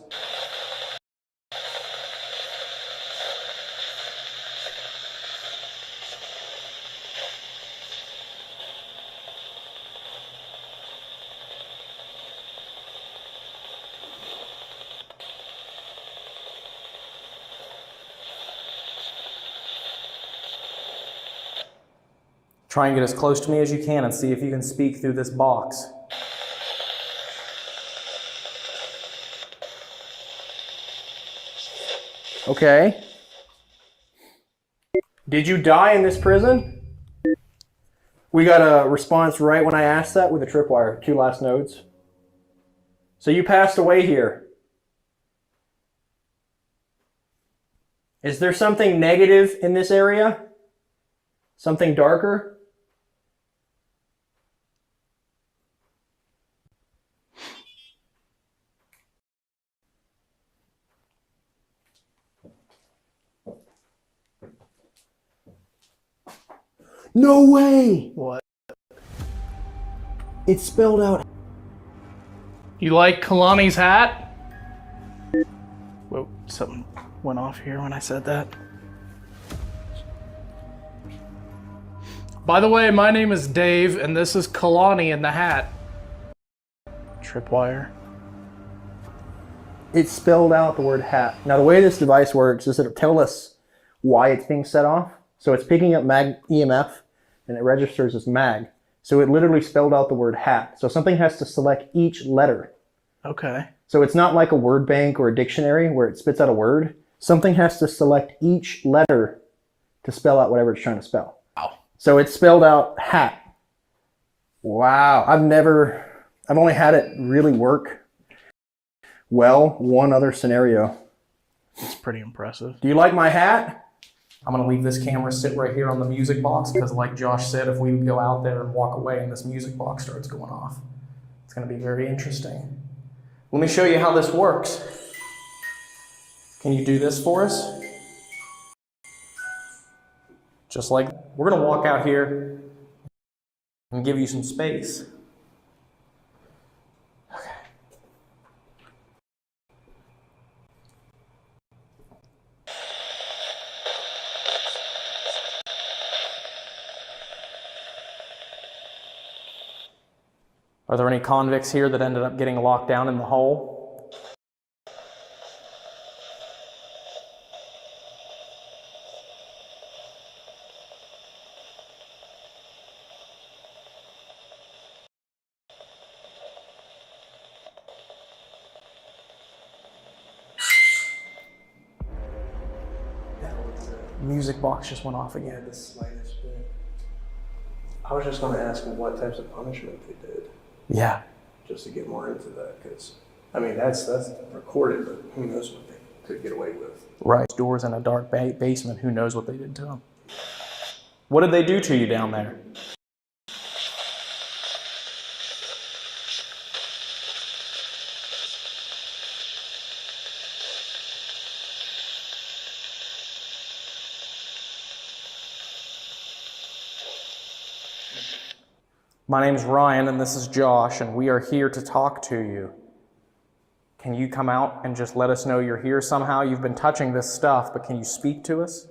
Try and get as close to me as you can and see if you can speak through this box. Okay. Did you die in this prison? We got a response right when I asked that with a tripwire, 2 last nodes. So you passed away here. Is there something negative in this area? Something darker? No way! What? It's spelled out. You like Kalani's hat? Whoa, something went off here when I said that. By the way, my name is Dave, and this is Kalani in the hat. Tripwire. It spelled out the word hat. Now the way this device works is it'll tell us why it's being set off. So it's picking up mag EMF and it registers as mag. So it literally spelled out the word hat. So something has to select each letter. Okay. So it's not like a word bank or a dictionary where it spits out a word. Something has to select each letter to spell out whatever it's trying to spell. Wow. So it's spelled out hat. Wow, I've only had it really work well one other scenario. It's pretty impressive. Do you like my hat? I'm gonna leave this camera sit right here on the music box because like Josh said, if we go out there and walk away and this music box starts going off, it's gonna be very interesting. Let me show you how this works. Can you do this for us? Just like, we're gonna walk out here and give you some space. Okay. Are there any convicts here that ended up getting locked down in the hole? Music box just went off again. The slightest bit. I was just going to ask them what types of punishment they did. Yeah. Just to get more into that, because I mean that's recorded, but who knows what they could get away with. Right. Doors in a dark basement. Who knows what they did to him? What did they do to you down there? My name's Ryan and this is Josh and we are here to talk to you. Can you come out and just let us know you're here somehow? You've been touching this stuff, but can you speak to us?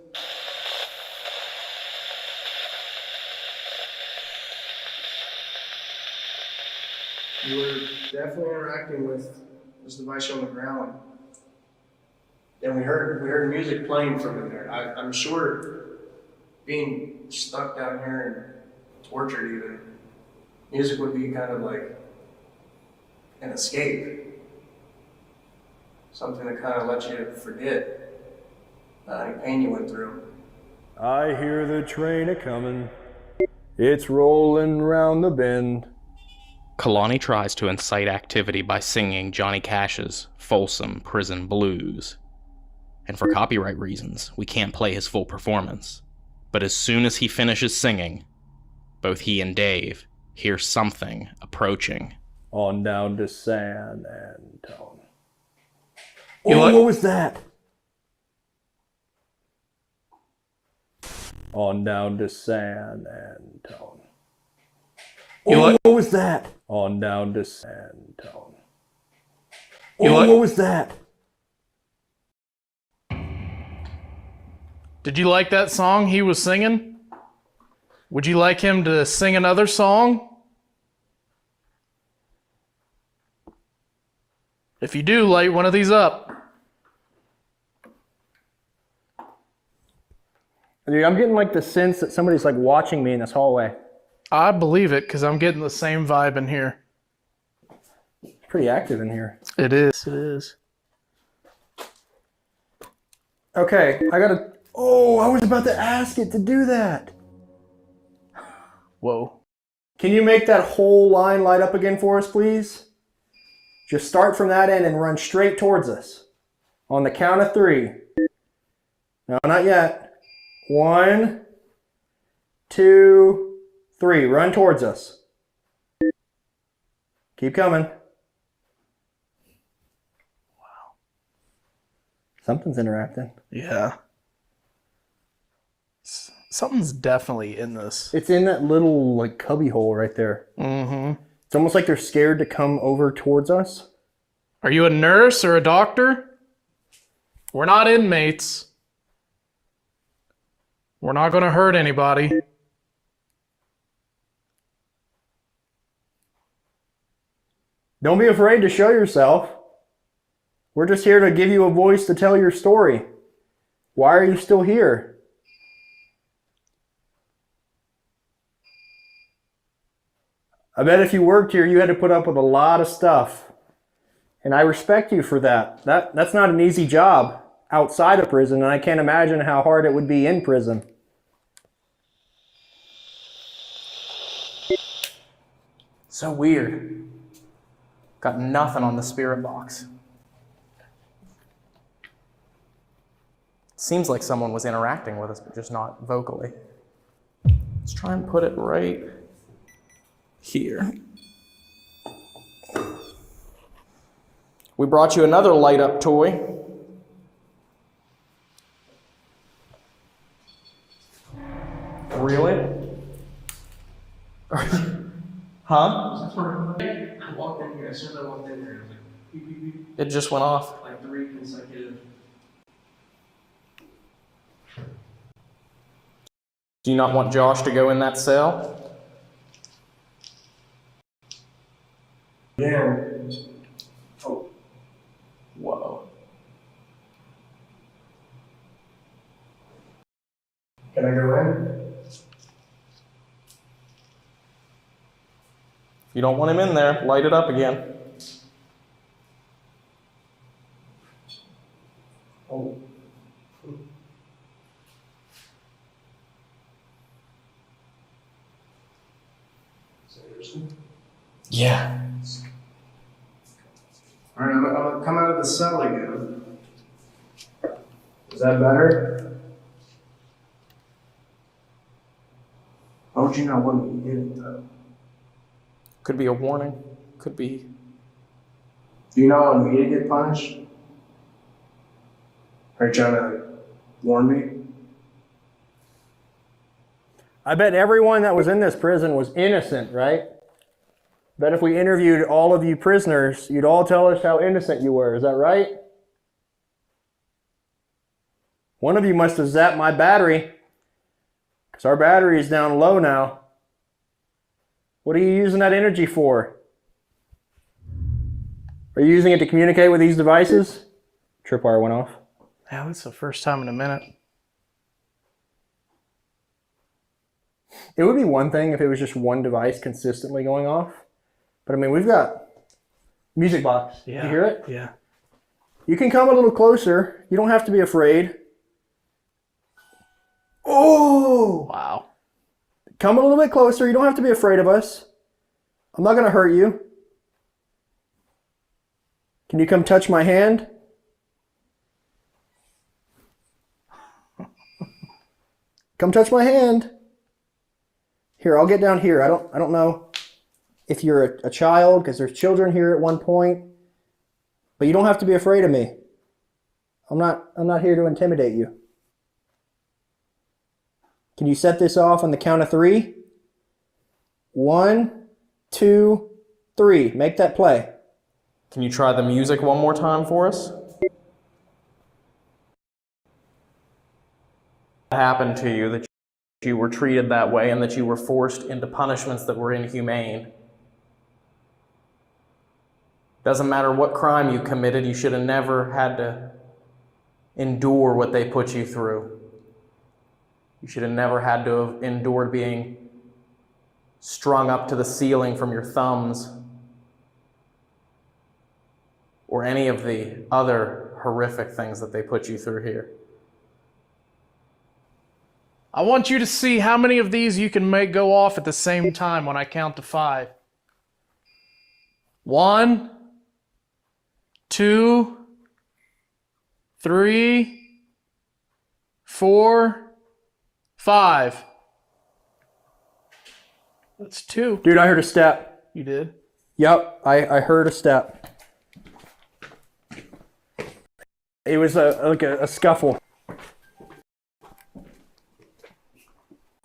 You were definitely interacting with this device on the ground. And we heard music playing from in there. I'm sure being stuck down here and tortured even, music would be kind of like an escape. Something to kind of let you forget any pain you went through. I hear the train a-comin', it's rolling round the bend. Kalani tries to incite activity by singing Johnny Cash's Folsom Prison Blues. And for copyright reasons, we can't play his full performance. But as soon as he finishes singing, both he and Dave hear something approaching. On down to San Antone. You Oh, like- what was that? On down to San Antone. You Oh, like- what was that? On down to San Antone. You Oh, like- what was that? Did you like that song he was singing? Would you like him to sing another song? If you do, light one of these up. Dude, I'm getting like the sense that somebody's like watching me in this hallway. I believe it, because I'm getting the same vibe in here. It's pretty active in here. It is, it is. Okay, I gotta... Oh, I was about to ask it to do that. Whoa. Can you make that whole line light up again for us, please? Just start from that end and run straight towards us. On the count of 3. No, not yet. 1, 2, 3. Run towards us. Keep coming. Wow. Something's interacting. Yeah. Something's definitely in this. It's in that little like cubby hole right there. Mm-hmm. It's almost like they're scared to come over towards us. Are you a nurse or a doctor? We're not inmates. We're not going to hurt anybody. Don't be afraid to show yourself. We're just here to give you a voice to tell your story. Why are you still here? I bet if you worked here, you had to put up with a lot of stuff. And I respect you for that. That's not an easy job outside of prison, and I can't imagine how hard it would be in prison. So weird. Got nothing on the spirit box. Seems like someone was interacting with us, but just not vocally. Let's try and put it right here. We brought you another light up toy. Really? Huh? I walked in here, as soon as I walked in here, it was like, beep, beep, beep. It just went off. Like 3 consecutive. Do you not want Josh to go in that cell? Yeah. Oh. Whoa. Can I go in? If you don't want him in there, light it up again. Oh. Seriously? Yeah. Alright, I'm gonna come out of the cell again. Is that better? How would you not want me to get it though? Could be a warning. Could be. Do you not want me to get punished? Are you trying to warn me? I bet everyone that was in this prison was innocent, right? Bet if we interviewed all of you prisoners, you'd all tell us how innocent you were. Is that right? One of you must have zapped my battery, because our battery is down low now. What are you using that energy for? Are you using it to communicate with these devices? Tripwire went off. Yeah, that's the first time in a minute. It would be one thing if it was just one device consistently going off. But I mean, we've got music box. Yeah. You hear it? Yeah. You can come a little closer. You don't have to be afraid. Oh! Wow. Come a little bit closer. You don't have to be afraid of us. I'm not going to hurt you. Can you come touch my hand? Come touch my hand. Here, I'll get down here. I don't know if you're a child, because there's children here at one point. But you don't have to be afraid of me. I'm not here to intimidate you. Can you set this off on the count of 3? 1, 2, 3. Make that play. Can you try the music one more time for us? What happened to you that you were treated that way and that you were forced into punishments that were inhumane? Doesn't matter what crime you committed, you should have never had to endure what they put you through. You should have never had to have endured being strung up to the ceiling from your thumbs or any of the other horrific things that they put you through here. I want you to see how many of these you can make go off at the same time when I count to 5. 1, 2, 3, 4, 5. That's 2. Dude, I heard a step. You did? Yep, I heard a step. It was like a scuffle. Of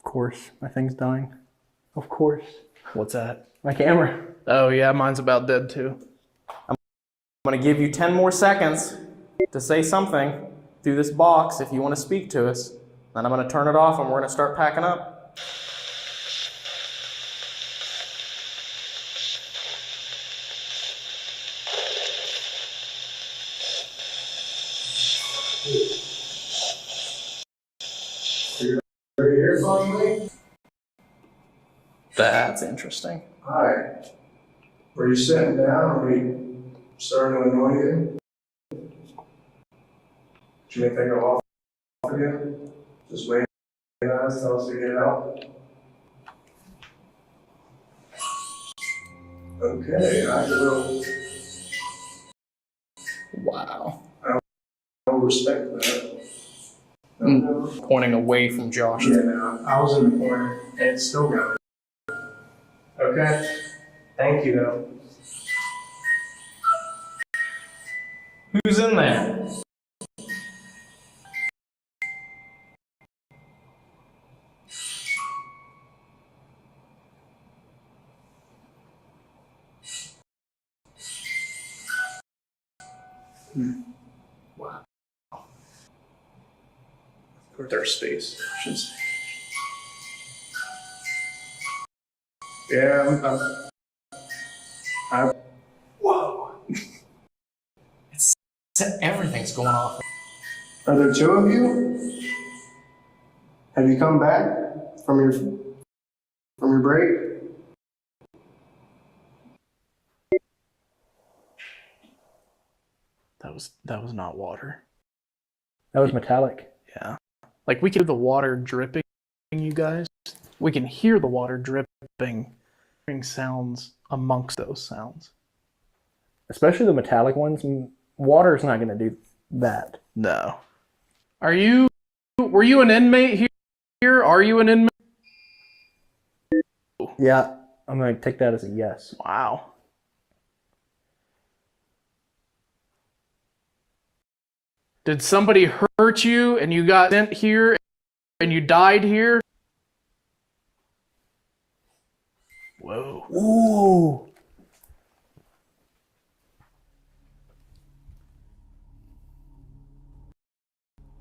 course, my thing's dying. Of course. What's that? My camera. Oh yeah, mine's about dead too. I'm going to give you 10 more seconds to say something through this box if you want to speak to us. Then I'm going to turn it off and we're going to start packing up. Are you here following me? That's interesting. Hi. Were you sitting down or were you starting to annoy you? Did you make that go off again? Just wait at us, tell us to get out. Okay, I will. Wow. I'll respect that. Pointing away from Josh. Yeah, no, I was in the corner and it still got it. Okay. Thank you, though. Who's in there? Wow. There's space. Yeah, Whoa. Everything's going off. Are there two of you? Have you come back from your break? That was not water. That was metallic. Yeah. Like we can hear the water dripping, you guys. We can hear the water dripping. Sounds amongst those sounds. Especially the metallic ones. Water's not going to do that. No. Were you an inmate here? Are you an inmate? Yeah, I'm going to take that as a yes. Wow. Did somebody hurt you and you got sent here and you died here? Whoa. Ooh.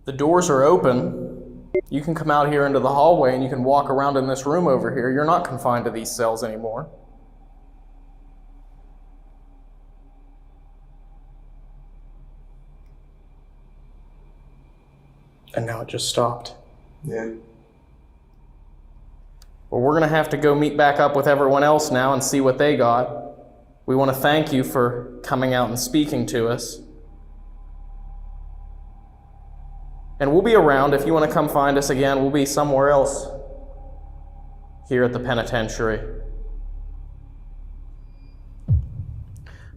The doors are open. You can come out here into the hallway and you can walk around in this room over here. You're not confined to these cells anymore. And now it just stopped. Yeah. Well, we're going to have to go meet back up with everyone else now and see what they got. We want to thank you for coming out and speaking to us. And we'll be around if you want to come find us again. We'll be somewhere else here at the penitentiary.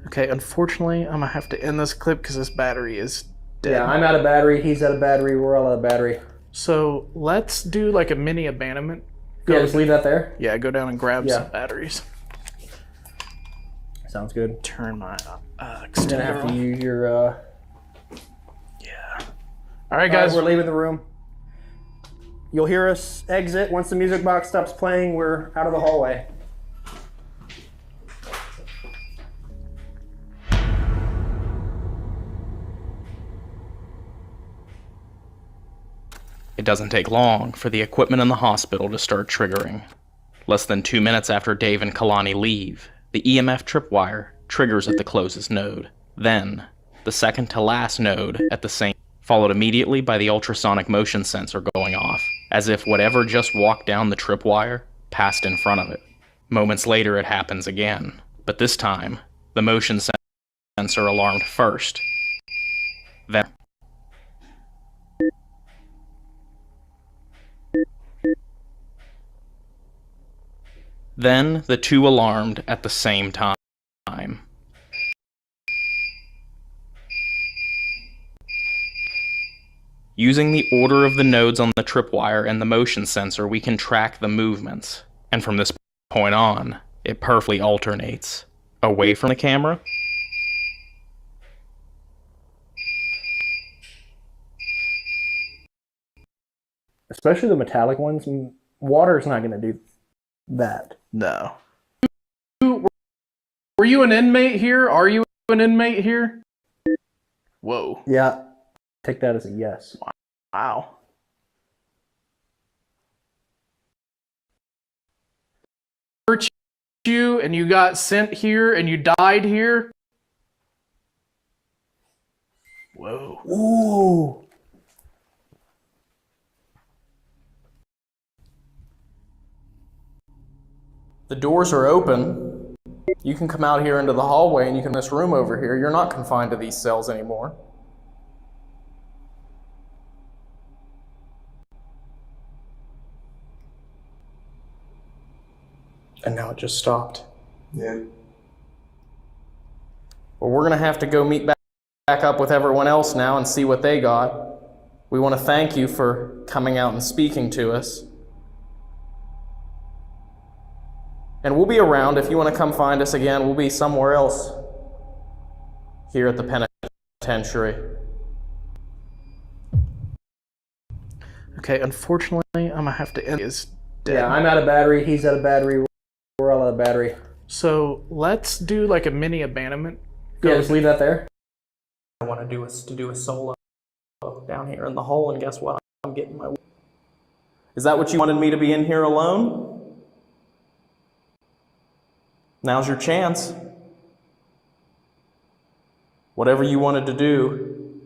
Okay, unfortunately, I'm gonna have to end this clip because this battery is dead. Yeah, I'm out of battery. He's out of battery. We're all out of battery. So let's do like a mini abandonment. Yeah, just leave that there? Yeah, go down and grab some batteries. Sounds good. Turn my You're extender gonna have to on. use your. All right, guys. We're leaving the room. You'll hear us exit. Once the music box stops playing, we're out of the hallway. It doesn't take long for the equipment in the hospital to start triggering. Less than 2 minutes after Dave and Kalani leave, the EMF tripwire triggers at the closest node. Then, the second to last node at the same, followed immediately by the ultrasonic motion sensor going off, as if whatever just walked down the tripwire passed in front of it. Moments later it happens again, but this time, the motion sensor alarmed first. Then the two alarmed at the same time. Using the order of the nodes on the tripwire and the motion sensor, we can track the movements. And from this point on, it perfectly alternates. Away from the camera, Especially the metallic ones. Water's not going to do that. No. Were you an inmate here? Are you an inmate here? Whoa. Yeah, take that as a yes. Wow. Hurt you and you got sent here and you died here? Whoa. Ooh. The doors are open. You can come out here into the hallway and you can this room over here. You're not confined to these cells anymore. And now it just stopped. Yeah. Well, we're going to have to go meet back up with everyone else now and see what they got. We want to thank you for coming out and speaking to us. And we'll be around if you want to come find us again. We'll be somewhere else here at the penitentiary. Okay, unfortunately, I'm gonna have to end this. Yeah, I'm out of battery. He's out of battery. We're all out of battery. So let's do like a mini abandonment. Yeah, just leave that there. I want to do a solo down here in the hole, and guess what? I'm getting my... Is that what you wanted me to be in here alone? Now's your chance. Whatever you wanted to do,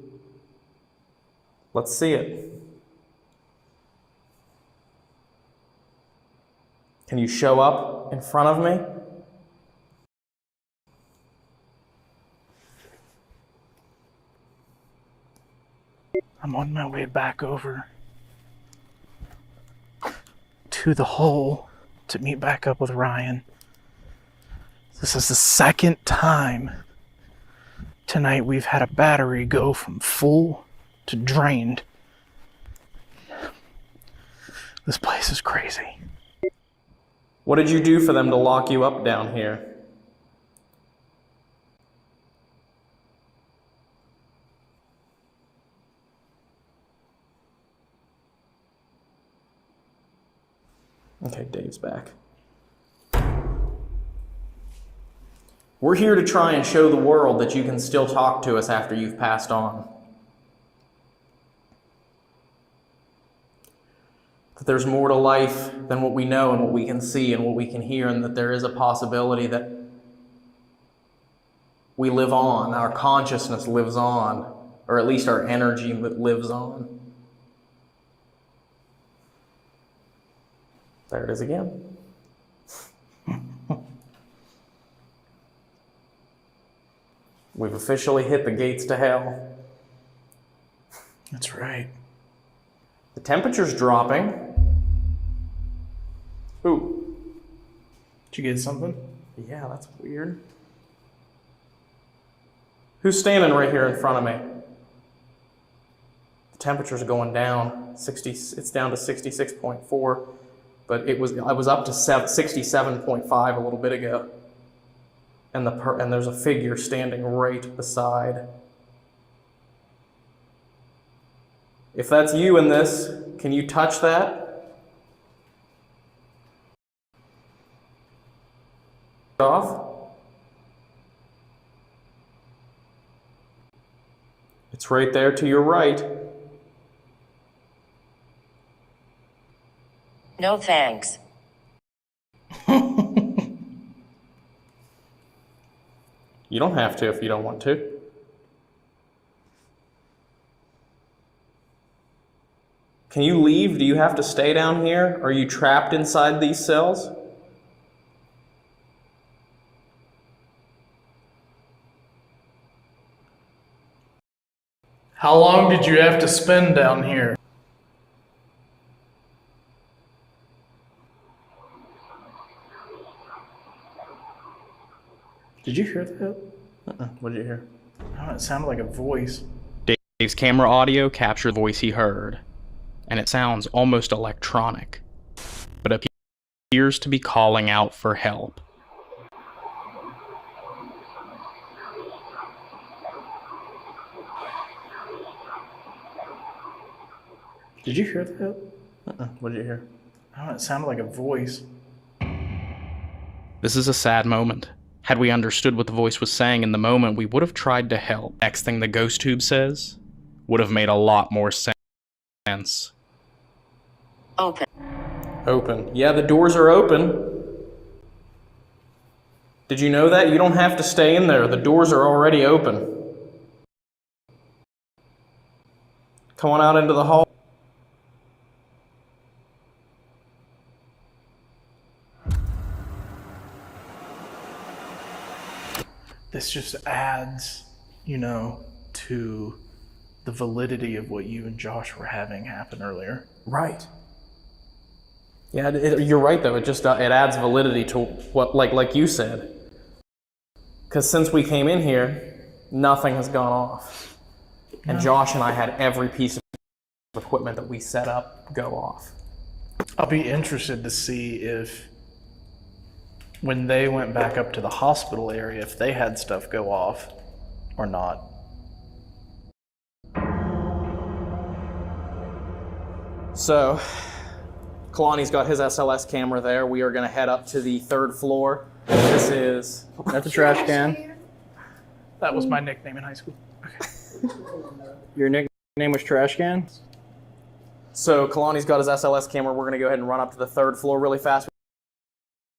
let's see it. Can you show up in front of me? I'm on my way back over to the hole to meet back up with Ryan. This is the second time tonight we've had a battery go from full to drained. This place is crazy. What did you do for them to lock you up down here? Okay, Dave's back. We're here to try and show the world that you can still talk to us after you've passed on. That there's more to life than what we know and what we can see and what we can hear, and that there is a possibility that we live on, our consciousness lives on, or at least our energy lives on. There it is again. We've officially hit the gates to hell. That's right. The temperature's dropping. Ooh. Did you get something? Yeah, that's weird. Who's standing right here in front of me? The temperature's going down. It's down to 66.4, but I was up to 67.5 a little bit ago. And there's a figure standing right beside. If that's you in this, can you touch that? Off. It's right there to your right. No thanks. You don't have to if you don't want to. Can you leave? Do you have to stay down here? Are you trapped inside these cells? How long did you have to spend down here? Did you hear that? What did you hear? Oh, it sounded like a voice. Dave's camera audio captured the voice he heard, and it sounds almost electronic, but appears to be calling out for help. Did you hear that? What did you hear? Oh, it sounded like a voice. This is a sad moment. Had we understood what the voice was saying in the moment, we would have tried to help. Next thing the ghost tube says would have made a lot more sense. Open. Open. Yeah, the doors are open. Did you know that? You don't have to stay in there. The doors are already open. Come on out into the hall. This just adds, to the validity of what you and Josh were having happen earlier. Right. Yeah, you're right though. It adds validity to what, like you said. Because since we came in here, nothing has gone off. And Josh and I had every piece of equipment that we set up go off. I'll be interested to see if, when they went back up to the hospital area, if they had stuff go off or not. So, Kalani's got his SLS camera there. We are going to head up to the 3rd floor. This is... That's a trash can. That was my nickname in high school. Your nickname was Trash Can? So, Kalani's got his SLS camera. We're going to go ahead and run up to the 3rd floor really fast.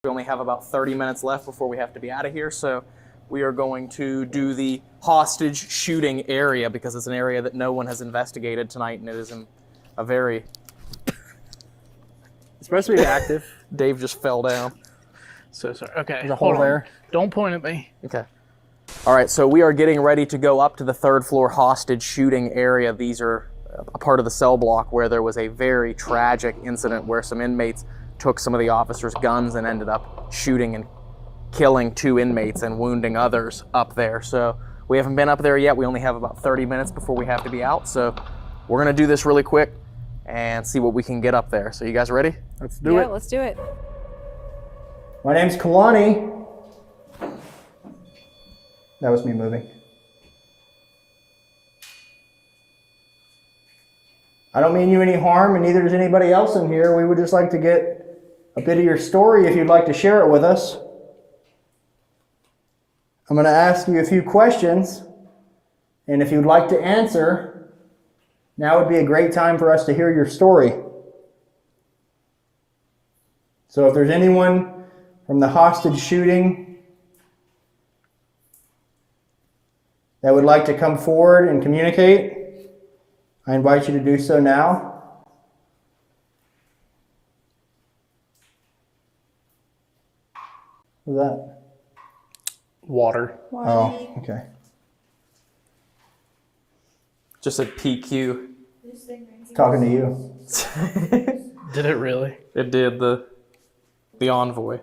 We only have about 30 minutes left before we have to be out of here, so we are going to do the hostage shooting area because it's an area that no one has investigated tonight, and it is in a very... It's supposed to be active. Dave just fell down. So sorry. Okay, There's a hole there. Don't point at me. Okay. All right, so we are getting ready to go up to the 3rd floor hostage shooting area. These are a part of the cell block where there was a very tragic incident where some inmates took some of the officers' guns and ended up shooting and killing 2 inmates and wounding others up there. So we haven't been up there yet. We only have about 30 minutes before we have to be out. So we're going to do this really quick and see what we can get up there. So you guys ready? Let's do it. Yeah, let's do it. My name's Kalani. That was me moving. I don't mean you any harm, and neither does anybody else in here. We would just like to get a bit of your story if you'd like to share it with us. I'm going to ask you a few questions, and if you'd like to answer, now would be a great time for us to hear your story. So if there's anyone from the hostage shooting that would like to come forward and communicate, I invite you to do so now. What's that? Water. Oh, okay. Just said PQ. Talking to you. Did it really? It did. The envoy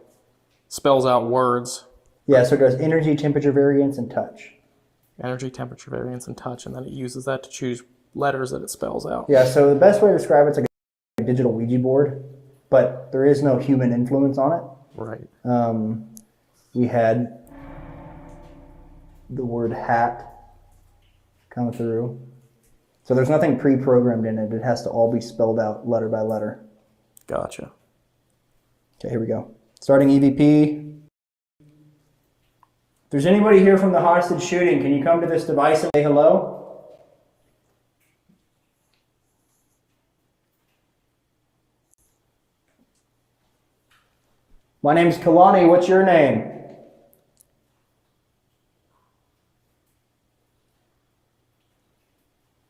spells out words. Yeah, so it does energy, temperature variance, and touch. Energy, temperature variance, and touch, and then it uses that to choose letters that it spells out. Yeah, so the best way to describe it's like a digital Ouija board, but there is no human influence on it. Right. We had the word hat come through. So there's nothing pre-programmed in it. It has to all be spelled out letter by letter. Gotcha. Okay, here we go. Starting EVP. If there's anybody here from the hostage shooting, can you come to this device and say hello? My name's Kalani. What's your name?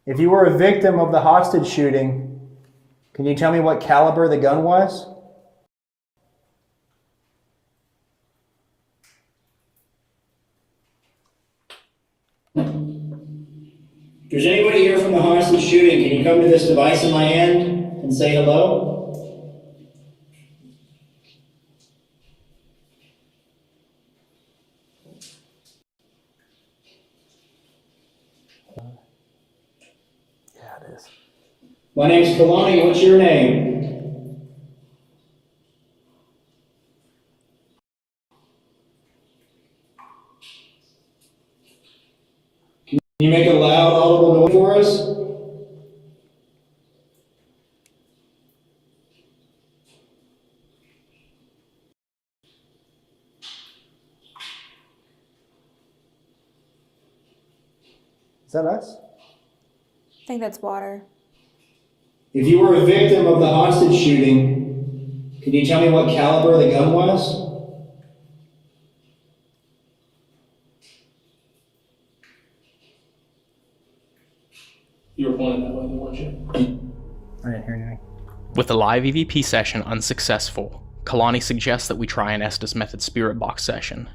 If you were a victim of the hostage shooting, can you tell me what caliber the gun was? If there's anybody here from the hostage shooting, can you come to this device in my hand and say hello? Yeah, it is. My name's Kalani. What's your name? Can you make a loud, audible noise for us? Is that us? I think that's water. If you were a victim of the hostage shooting, can you tell me what caliber the gun was? You were pointing that way, weren't you? I didn't hear anything. With the live EVP session unsuccessful, Kalani suggests that we try an Estes Method Spirit Box session.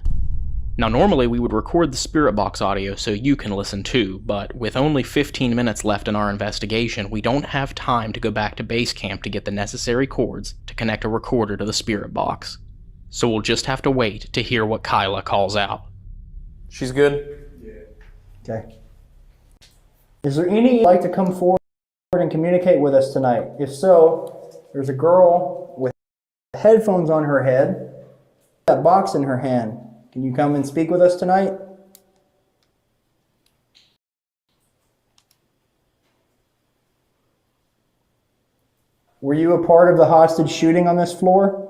Now normally we would record the Spirit Box audio so you can listen too, but with only 15 minutes left in our investigation, we don't have time to go back to base camp to get the necessary cords to connect a recorder to the Spirit Box. So we'll just have to wait to hear what Kyla calls out. She's good? Okay. Is there any you'd like to come forward and communicate with us tonight? If so, there's a girl with headphones on her head, that box in her hand. Can you come and speak with us tonight? Were you a part of the hostage shooting on this floor?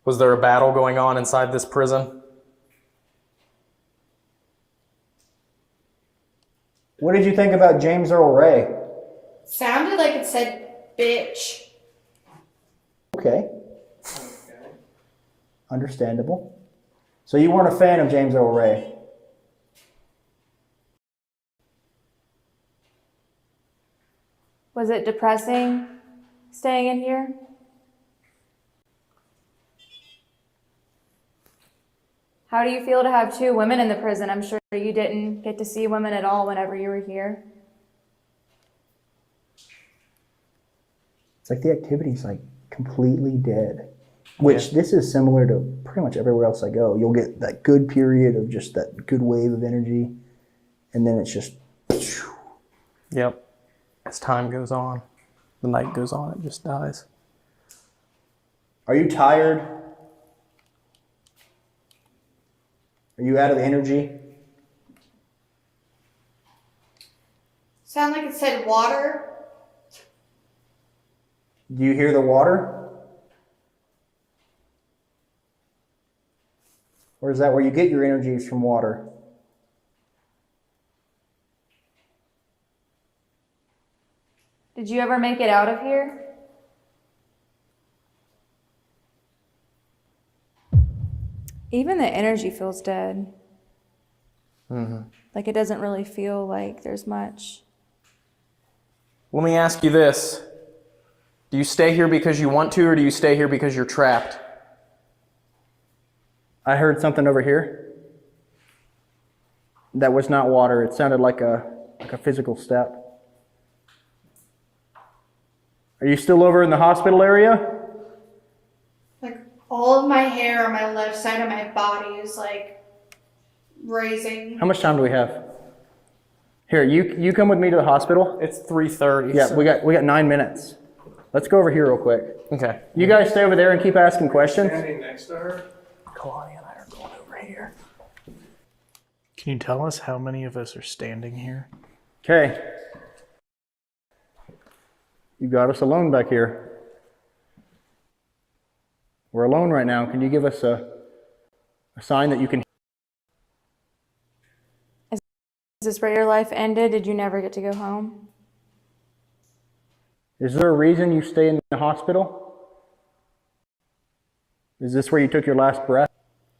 Was there a battle going on inside this prison? What did you think about James Earl Ray? Sounded like it said bitch. Okay. Understandable. So you weren't a fan of James Earl Ray? Was it depressing staying in here? How do you feel to have two women in the prison? I'm sure you didn't get to see women at all whenever you were here. It's like the activity's like completely dead. Which this is similar to pretty much everywhere else I go. You'll get that good period of just that good wave of energy, and then it's just... Yep. As time goes on, the night goes on, it just dies. Are you tired? Are you out of energy? Sound like it said water. Do you hear the water? Or is that where you get your energies from water? Did you ever make it out of here? Even the energy feels dead. Mm-hmm. Like it doesn't really feel like there's much. Let me ask you this. Do you stay here because you want to, or do you stay here because you're trapped? I heard something over here. That was not water. It sounded like a physical step. Are you still over in the hospital area? Like all of my hair on my left side of my body is like raising. How much time do we have? Here, you come with me to the hospital. It's 3:30. Yeah, so we got 9 minutes. Let's go over here real quick. Okay. You guys stay over there and keep asking questions. Standing next to her. Kalani and I are going over here. Can you tell us how many of us are standing here? Okay. You got us alone back here. We're alone right now. Can you give us a sign that you can? Is this where your life ended? Did you never get to go home? Is there a reason you stay in the hospital? Is this where you took your last breath?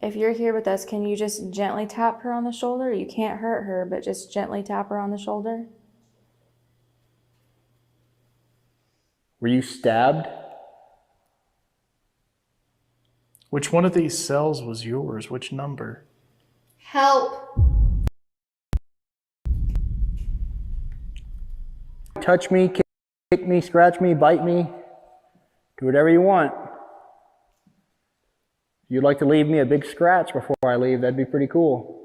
If you're here with us, can you just gently tap her on the shoulder? You can't hurt her, but just gently tap her on the shoulder. Were you stabbed? Which one of these cells was yours? Which number? Help. Touch me, kick me, scratch me, bite me. Do whatever you want. If you'd like to leave me a big scratch before I leave, that'd be pretty cool.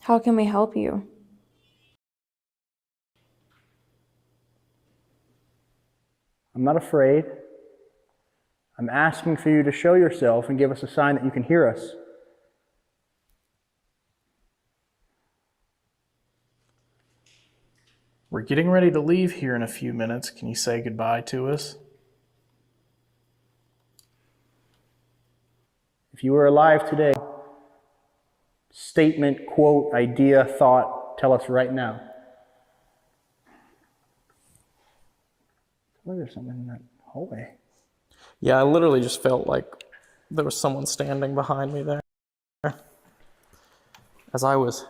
How can we help you? I'm not afraid. I'm asking for you to show yourself and give us a sign that you can hear us. We're getting ready to leave here in a few minutes. Can you say goodbye to us? If you were alive today, statement, quote, idea, thought, tell us right now. Oh, there's something in that hallway. Yeah, I literally just felt like there was someone standing behind me there. As I was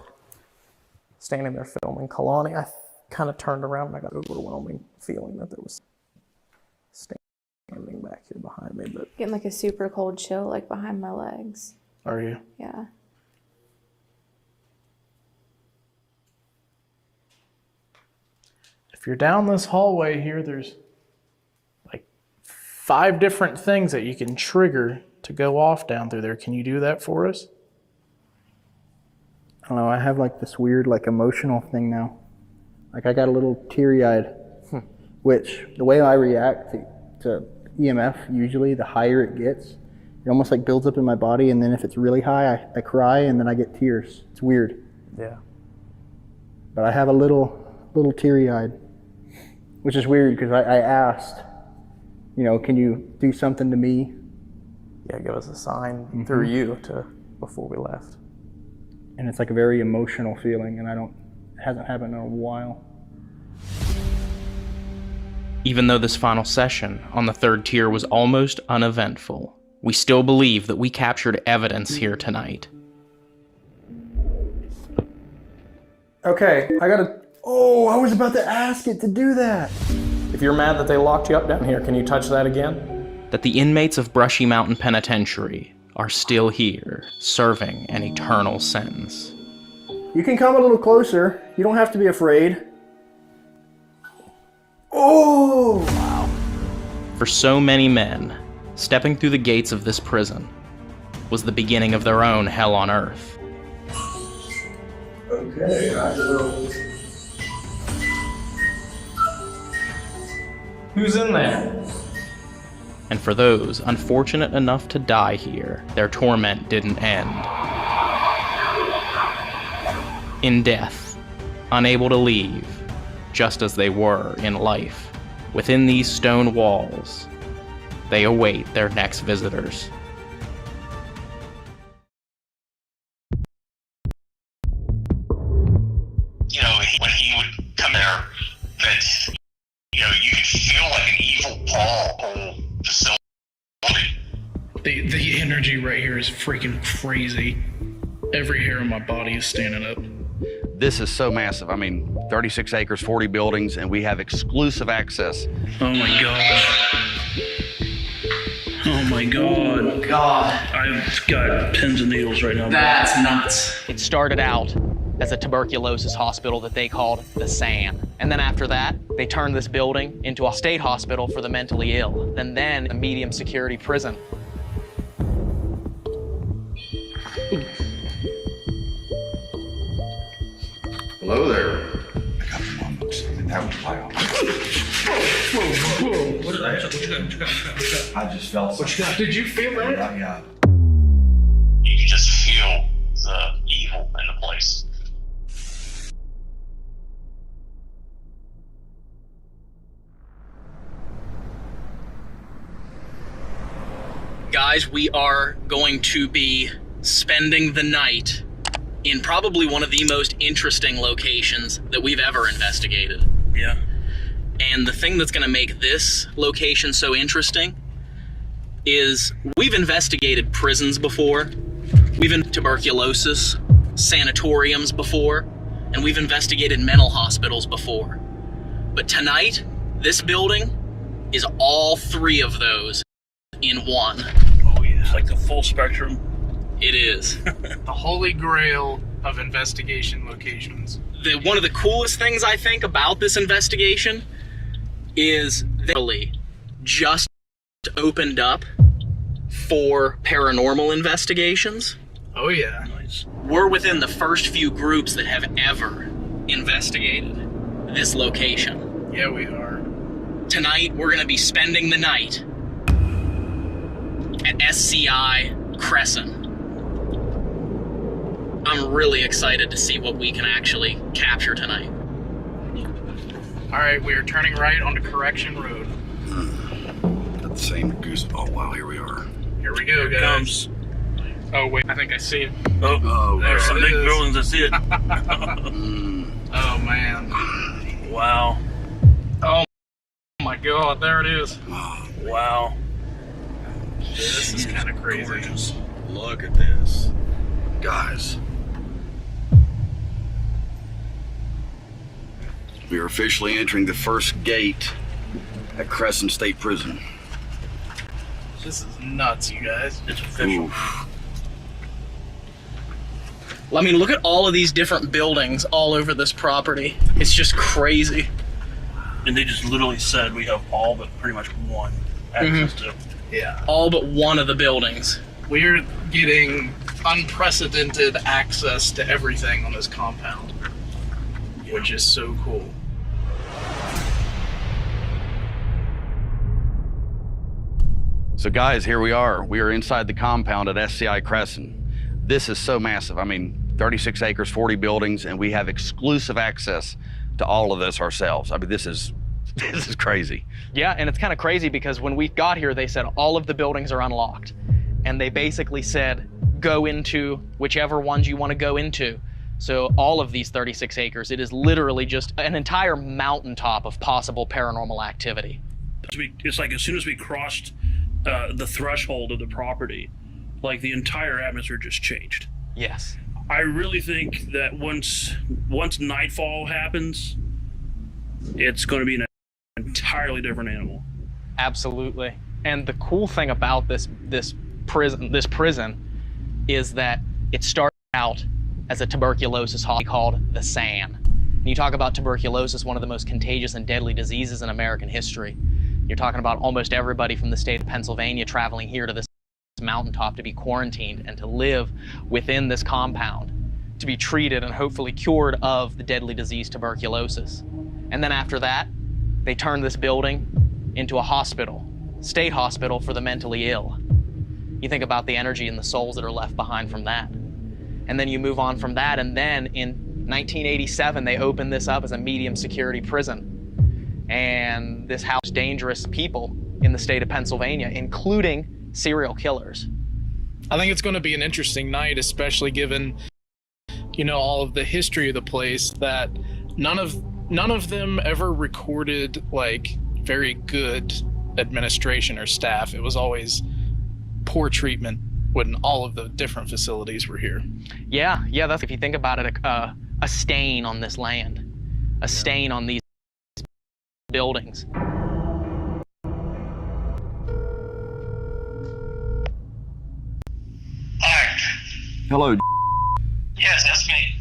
standing there filming Kalani, I kind of turned around and I got an overwhelming feeling that there was standing back here behind me. But Getting like a super cold chill like behind my legs. Are you? Yeah. If you're down this hallway here, there's like 5 different things that you can trigger to go off down through there. Can you do that for us? I don't know, I have like this weird like emotional thing now. Like I got a little teary-eyed, which the way I react to EMF, usually the higher it gets, it almost like builds up in my body, and then if it's really high, I cry and then I get tears. It's weird. Yeah. But I have a little teary-eyed, which is weird because I asked, you know, can you do something to me? Yeah, give us a sign through you before we left. And it's like a very emotional feeling, and it hasn't happened in a while. Even though this final session on the 3rd tier was almost uneventful, we still believe that we captured evidence here tonight. Okay, I was about to ask it to do that. If you're mad that they locked you up down here, can you touch that again? That the inmates of Brushy Mountain Penitentiary are still here, serving an eternal sentence. You can come a little closer. You don't have to be afraid. Oh! Wow. For so many men, stepping through the gates of this prison was the beginning of their own hell on earth. Okay, I will. Who's in there? And for those unfortunate enough to die here, their torment didn't end. In death, unable to leave, just as they were in life, within these stone walls, they await their next visitors. You know, when he would come there, that, you know, you could feel like an evil paw whole facility. The energy right here is freaking crazy. Every hair on my body is standing up. This is so massive. I mean, 36 acres, 40 buildings, and we have exclusive access. Oh my gosh. Oh my god. God. I've got pins and needles right now. That's nuts. It started out as a tuberculosis hospital that they called the SAN. And then after that, they turned this building into a state hospital for the mentally ill, and then a medium security prison. Hello there. I got the moments. That was wild. Whoa. What you got? I just felt What you got? Did you feel that? Yeah. You could just feel the evil in the place. Guys, we are going to be spending the night in probably one of the most interesting locations that we've ever investigated. Yeah. And the thing that's going to make this location so interesting is we've investigated prisons before, we've investigated tuberculosis sanatoriums before, and we've investigated mental hospitals before. But tonight, this building is all 3 of those in one. Oh yeah. It's like the full spectrum. It is. The holy grail of investigation locations. One of the coolest things I think about this investigation is they just opened up for paranormal investigations. Oh yeah. Nice. We're within the first few groups that have ever investigated this location. Yeah, we are. Tonight, we're going to be spending the night at SCI Crescent. I'm really excited to see what we can actually capture tonight. All right, we are turning right onto Correction Road. Got the same goose. Oh wow, here we are. Here we go, guys. Comes. Oh wait, I think I see it. Oh, there's some big it is. buildings. I see it. Oh man. Wow. Oh my god, there it is. Wow. This is kind of crazy. Gorgeous. Look at this. Guys. We are officially entering the first gate at Crescent State Prison. This is nuts, you guys. It's official. I mean, look at all of these different buildings all over this property. It's just crazy. And they just literally said we have all but pretty much one access to. Yeah. All but one of the buildings. We're getting unprecedented access to everything on this compound, which is so cool. So guys, here we are. We are inside the compound at SCI Crescent. This is so massive. I mean, 36 acres, 40 buildings, and we have exclusive access to all of this ourselves. I mean, this is crazy. Yeah, and it's kind of crazy because when we got here, they said all of the buildings are unlocked. And they basically said, go into whichever ones you want to go into. So all of these 36 acres, it is literally just an entire mountaintop of possible paranormal activity. It's like as soon as we crossed the threshold of the property, like the entire atmosphere just changed. Yes. I really think that once nightfall happens, it's going to be an entirely different animal. Absolutely. And the cool thing about this prison is that it started out as a tuberculosis hospital called the SAN. And you talk about tuberculosis, one of the most contagious and deadly diseases in American history. You're talking about almost everybody from the state of Pennsylvania traveling here to this mountaintop to be quarantined and to live within this compound, to be treated and hopefully cured of the deadly disease tuberculosis. And then after that, they turned this building into a hospital, state hospital for the mentally ill. You think about the energy and the souls that are left behind from that. And then you move on from that, and then in 1987, they opened this up as a medium security prison. And this housed dangerous people in the state of Pennsylvania, including serial killers. I think it's going to be an interesting night, especially given, you know, all of the history of the place, that none of them ever recorded like very good administration or staff. It was always poor treatment when all of the different facilities were here. Yeah, that's, if you think about it, a stain on this land, a stain on these buildings. Hello. Yes, that's me.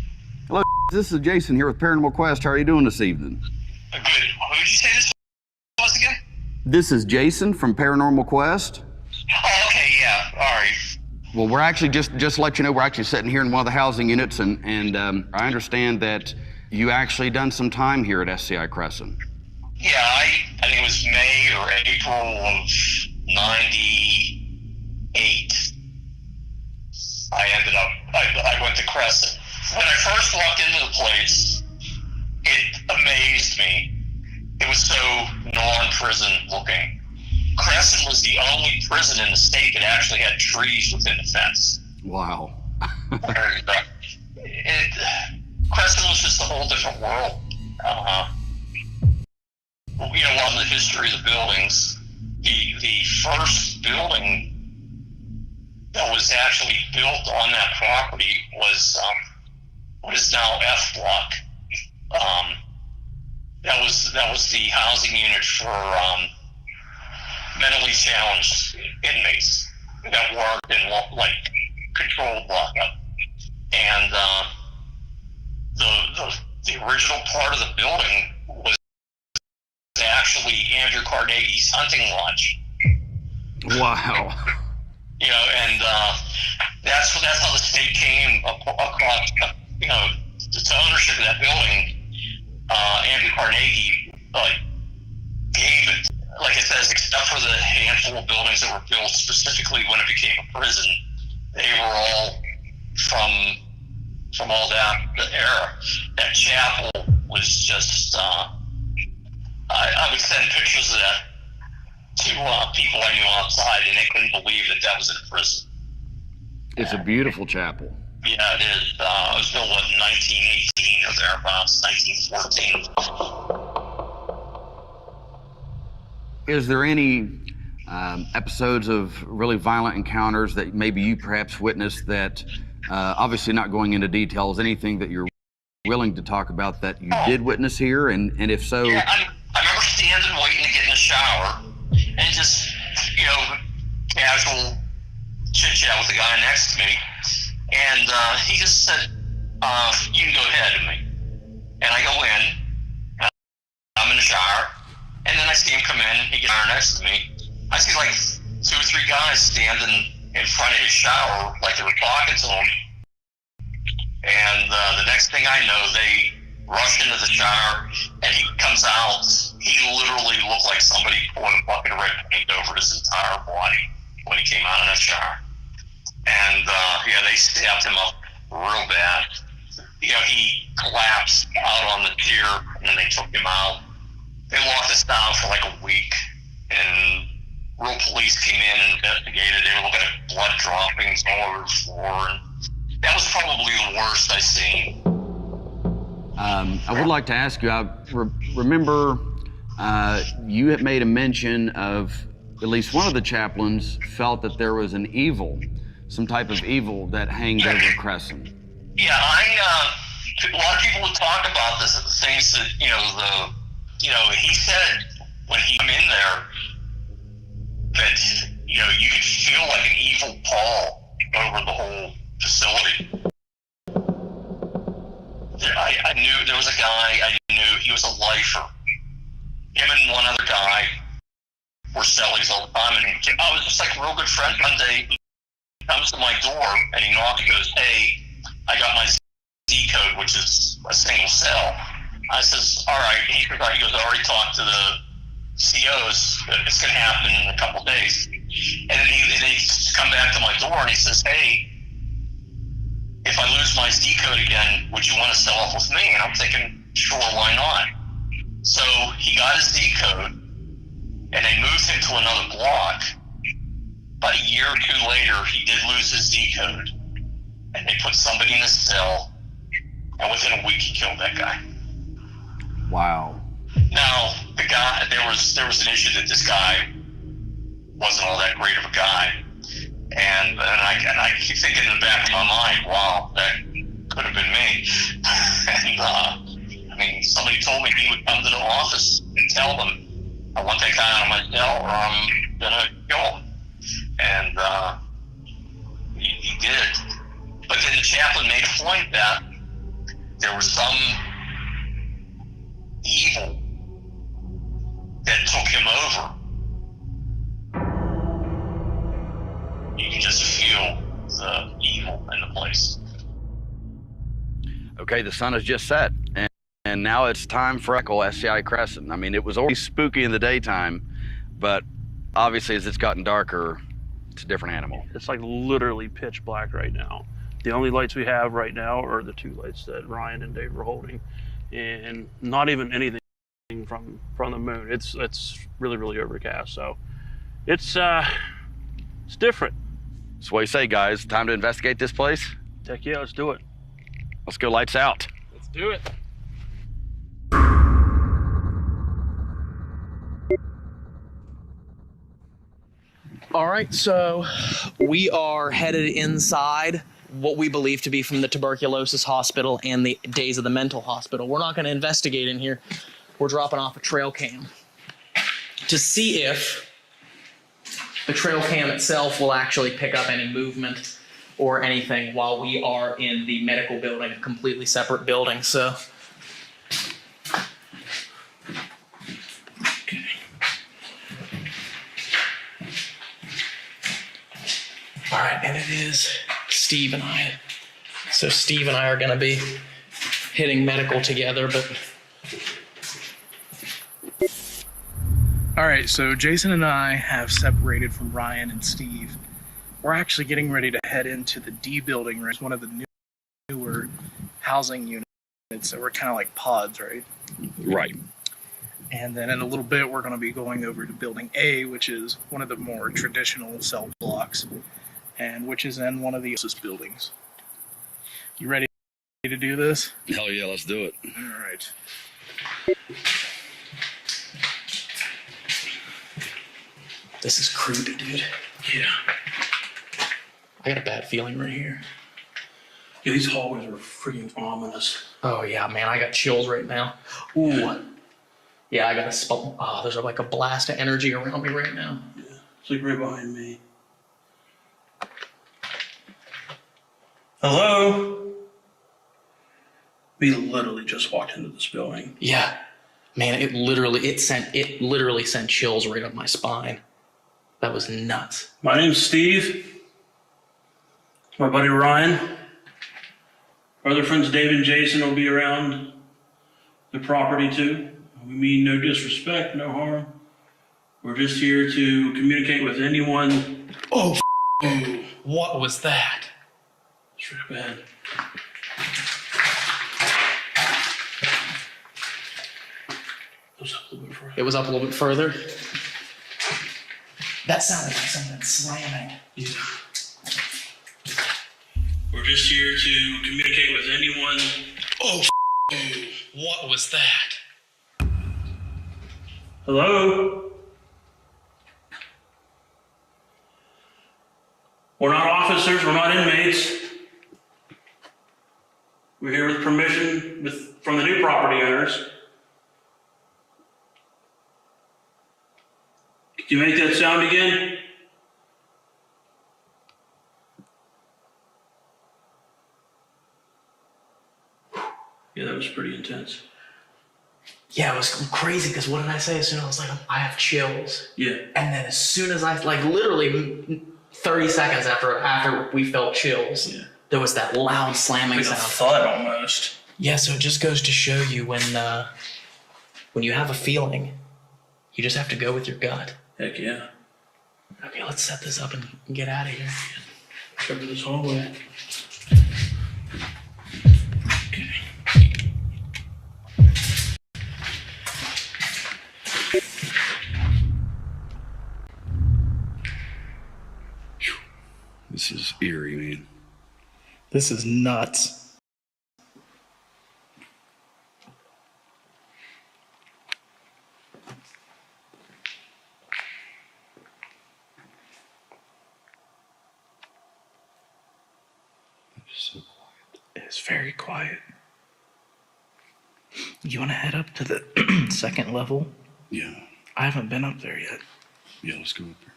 Hello. This is Jason here with Paranormal Quest. How are you doing this evening? Good. Who did you say this was again? This is Jason from Paranormal Quest. Oh, okay, yeah. All right. Well, we're actually just to let you know, we're actually sitting here in one of the housing units, and I understand that you actually done some time here at SCI Crescent. Yeah, I think it was May or April of '98. I went to Crescent. When I first walked into the place, it amazed me. It was so non-prison looking. Crescent was the only prison in the state that actually had trees within the fence. Wow. Crescent was just a whole different world. You know, on the history of the buildings, the first building that was actually built on that property was what is now F Block. That was the housing unit for mentally challenged inmates that worked in like controlled lockup. And the original part of the building was actually Andrew Carnegie's hunting lodge. Wow. You know, and that's how the state came across, you know, to ownership of that building. Andrew Carnegie gave it, like it says, except for the handful of buildings that were built specifically when it became a prison, they were all from all that era. That chapel was just, I would send pictures of that to people I knew outside, and they couldn't believe that was in a prison. It's a beautiful chapel. Yeah, it is. It was built in 1918 or thereabouts, 1914. Is there any episodes of really violent encounters that maybe you perhaps witnessed that, obviously not going into details, anything that you're willing to talk about that you did witness here, and if so? Yeah, I remember standing waiting to get in the shower, and just, you know, casual chit-chat with the guy next to me, and he just said, you can go ahead of me. And I go in, I'm in the shower, and then I see him come in, he gets in the shower next to me, I see like 2 or 3 guys standing in front of his shower, like they were talking to him. And the next thing I know, they rush into the shower, and he comes out. He literally looked like somebody poured a bucket of red paint over his entire body when he came out of that shower. And yeah, they stabbed him up real bad. You know, he collapsed out on the pier, and then they took him out. They locked us down for like a week, and real police came in and investigated. They were looking at blood droppings all over the floor, and that was probably the worst I've seen. I would like to ask you, I remember you had made a mention of at least one of the chaplains felt that there was an evil, some type of evil that hanged over Crescent. Yeah, a lot of people would talk about this, things that, he said when he came in there that, you could feel like an evil pall over the whole facility. I knew there was a guy, he was a lifer. Him and one other guy were cellies all the time, and I was just like real good friends. One day, he comes to my door, and he knocks and goes, "Hey, I got my Z code, which is a single cell." I says, "All right." He goes, "I already talked to the COs. It's going to happen in a couple days." And then they come back to my door, and he says, "Hey, if I lose my Z code again, would you want to sell off with me?" And I'm thinking, sure, why not? So he got his Z code, and they moved him to another block. About a year or 2 later, he did lose his Z code, and they put somebody in his cell, and within a week, he killed that guy. Wow. Now, the guy, there was an issue that this guy wasn't all that great of a guy. And I keep thinking in the back of my mind, wow, that could have been me. And somebody told me he would come to the office and tell them, "I want that guy out of my cell, or I'm gonna kill him." And he did. But then the chaplain made a point that there was some evil that took him over. You can just feel the evil in the place. Okay, the sun has just set, and now it's time for Echo SCI Crescent. I mean, it was already spooky in the daytime, but obviously as it's gotten darker, it's a different animal. It's like literally pitch black right now. The only lights we have right now are the 2 lights that Ryan and Dave were holding, and not even anything from the moon. It's really, really overcast, so it's different. So what do you say, guys? Time to investigate this place? Heck yeah, let's do it. Let's go lights out. Let's do it. All right, so we are headed inside what we believe to be from the tuberculosis hospital and the Days of the Mental Hospital. We're not going to investigate in here. We're dropping off a trail cam to see if the trail cam itself will actually pick up any movement or anything while we are in the medical building, a completely separate building. So, okay. All right, and it is Steve and I. So Steve and I are going to be hitting medical together, but... All right, so Jason and I have separated from Ryan and Steve. We're actually getting ready to head into the D building, right? One of the newer housing units. So we're kind of like pods, right? Right. And then in a little bit, we're going to be going over to building A, which is one of the more traditional cell blocks, and which is in one of the closest buildings. You ready to do this? Hell yeah, let's do it. All right. This is creepy, dude. Yeah. I got a bad feeling right here. Yeah, these hallways are freaking ominous. Oh yeah, man, I got chills right now. Ooh. Yeah, I got a oh, there's like a blast of energy around me right now. Yeah, it's like right behind me. Hello? We literally just walked into this building. Yeah. Man, it literally sent chills right up my spine. That was nuts. My name's Steve. My buddy Ryan. Our other friends Dave and Jason will be around the property too. We mean no disrespect, no harm. We're just here to communicate with anyone. Oh, what was that? It's really bad. It was up a little bit further. That sounded like something slamming. Yeah. We're just here to communicate with anyone. Oh, what was that? Hello? We're not officers, we're not inmates. We're here with permission from the new property owners. Could you make that sound again? Yeah, that was pretty intense. Yeah, it was crazy because what did I say as soon as I was like, I have chills. Yeah. And then as soon as I, like literally 30 seconds after we felt chills, there was that loud slamming Like sound. a thud almost. Yeah, so it just goes to show you when you have a feeling, you just have to go with your gut. Heck yeah. Okay, let's set this up and get out of here. Cover this hallway. This is eerie, man. This is nuts. It's so quiet. It's very quiet. You want to head up to the second level? Yeah. I haven't been up there yet. Yeah, let's go up there.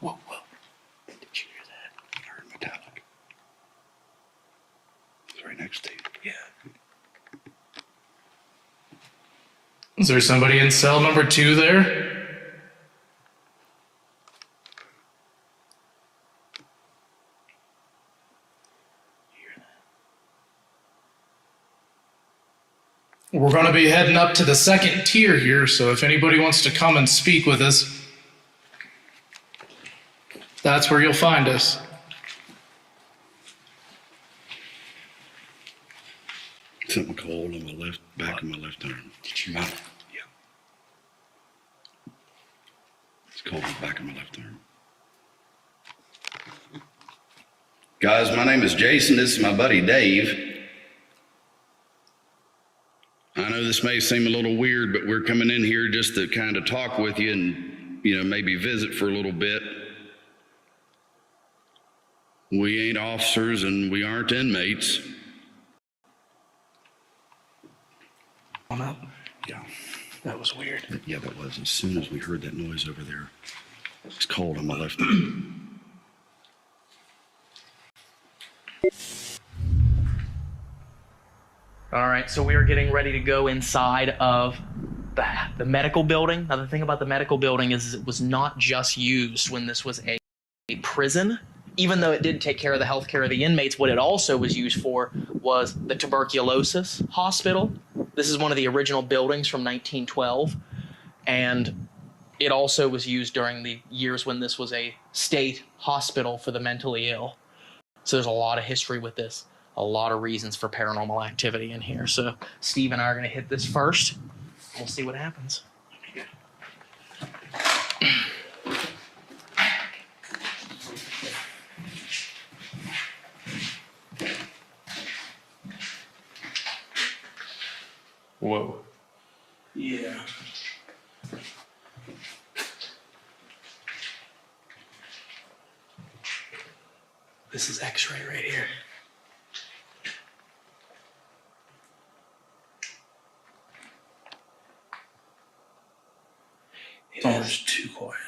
Whoa. Did you hear that? I heard metallic. It's right next to you. Yeah. Is there somebody in cell number 2 there? We're going to be heading up to the second tier here, so if anybody wants to come and speak with us, that's where you'll find us. Something cold on my left, back of my left arm. Did you Yeah. It's cold on the back of my left arm. Guys, my name is Jason. This is my buddy Dave. I know this may seem a little weird, but we're coming in here just to kind of talk with you and, maybe visit for a little bit. We ain't officers and we aren't inmates. On up. Yeah. That was weird. Yeah, that was. As soon as we heard that noise over there, it's cold on my left arm. All right, so we are getting ready to go inside of the medical building. Now, the thing about the medical building is it was not just used when this was a prison. Even though it did take care of the health care of the inmates, what it also was used for was the tuberculosis hospital. This is one of the original buildings from 1912, and it also was used during the years when this was a state hospital for the mentally ill. So there's a lot of history with this. A lot of reasons for paranormal activity in here. So Steve and I are going to hit this first. We'll see what happens. Whoa. Yeah. This is X-ray right here. It's almost too quiet.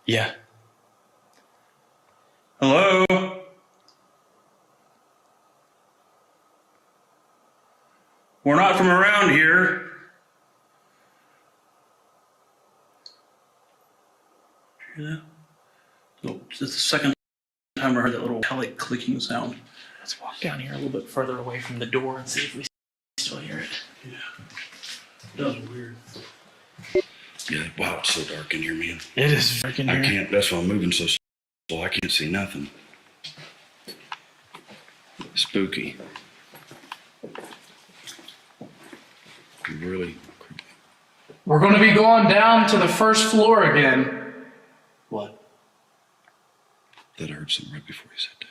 Yeah. Hello? We're not from around here. Hear that? No, it's the second time I heard that little like clicking sound. Let's walk down here a little bit further away from the door and see if we still hear it. Yeah. That was weird. Yeah, wow, it's so dark in here, man. It is freaking I can't, that's why I'm moving so slow. I can't see nothing. Spooky. Really. We're going to be going down to the first floor again. What? That I heard something right before you said that.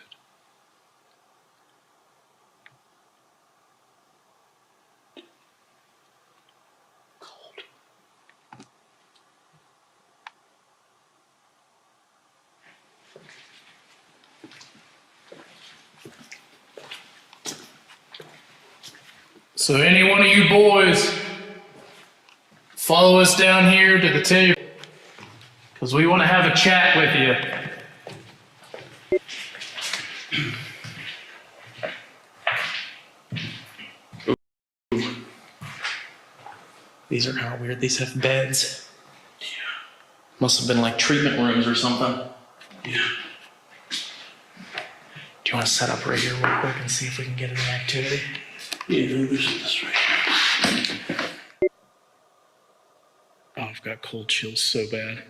So any one of you boys, follow us down here to the table, because we want to have a chat with you. These are kind of weird. These have beds. Yeah. Must have been like treatment rooms or something. Yeah. Do you want to set up right here real quick and see if we can get any activity? Yeah, there's this right here. Oh, I've got cold chills so bad.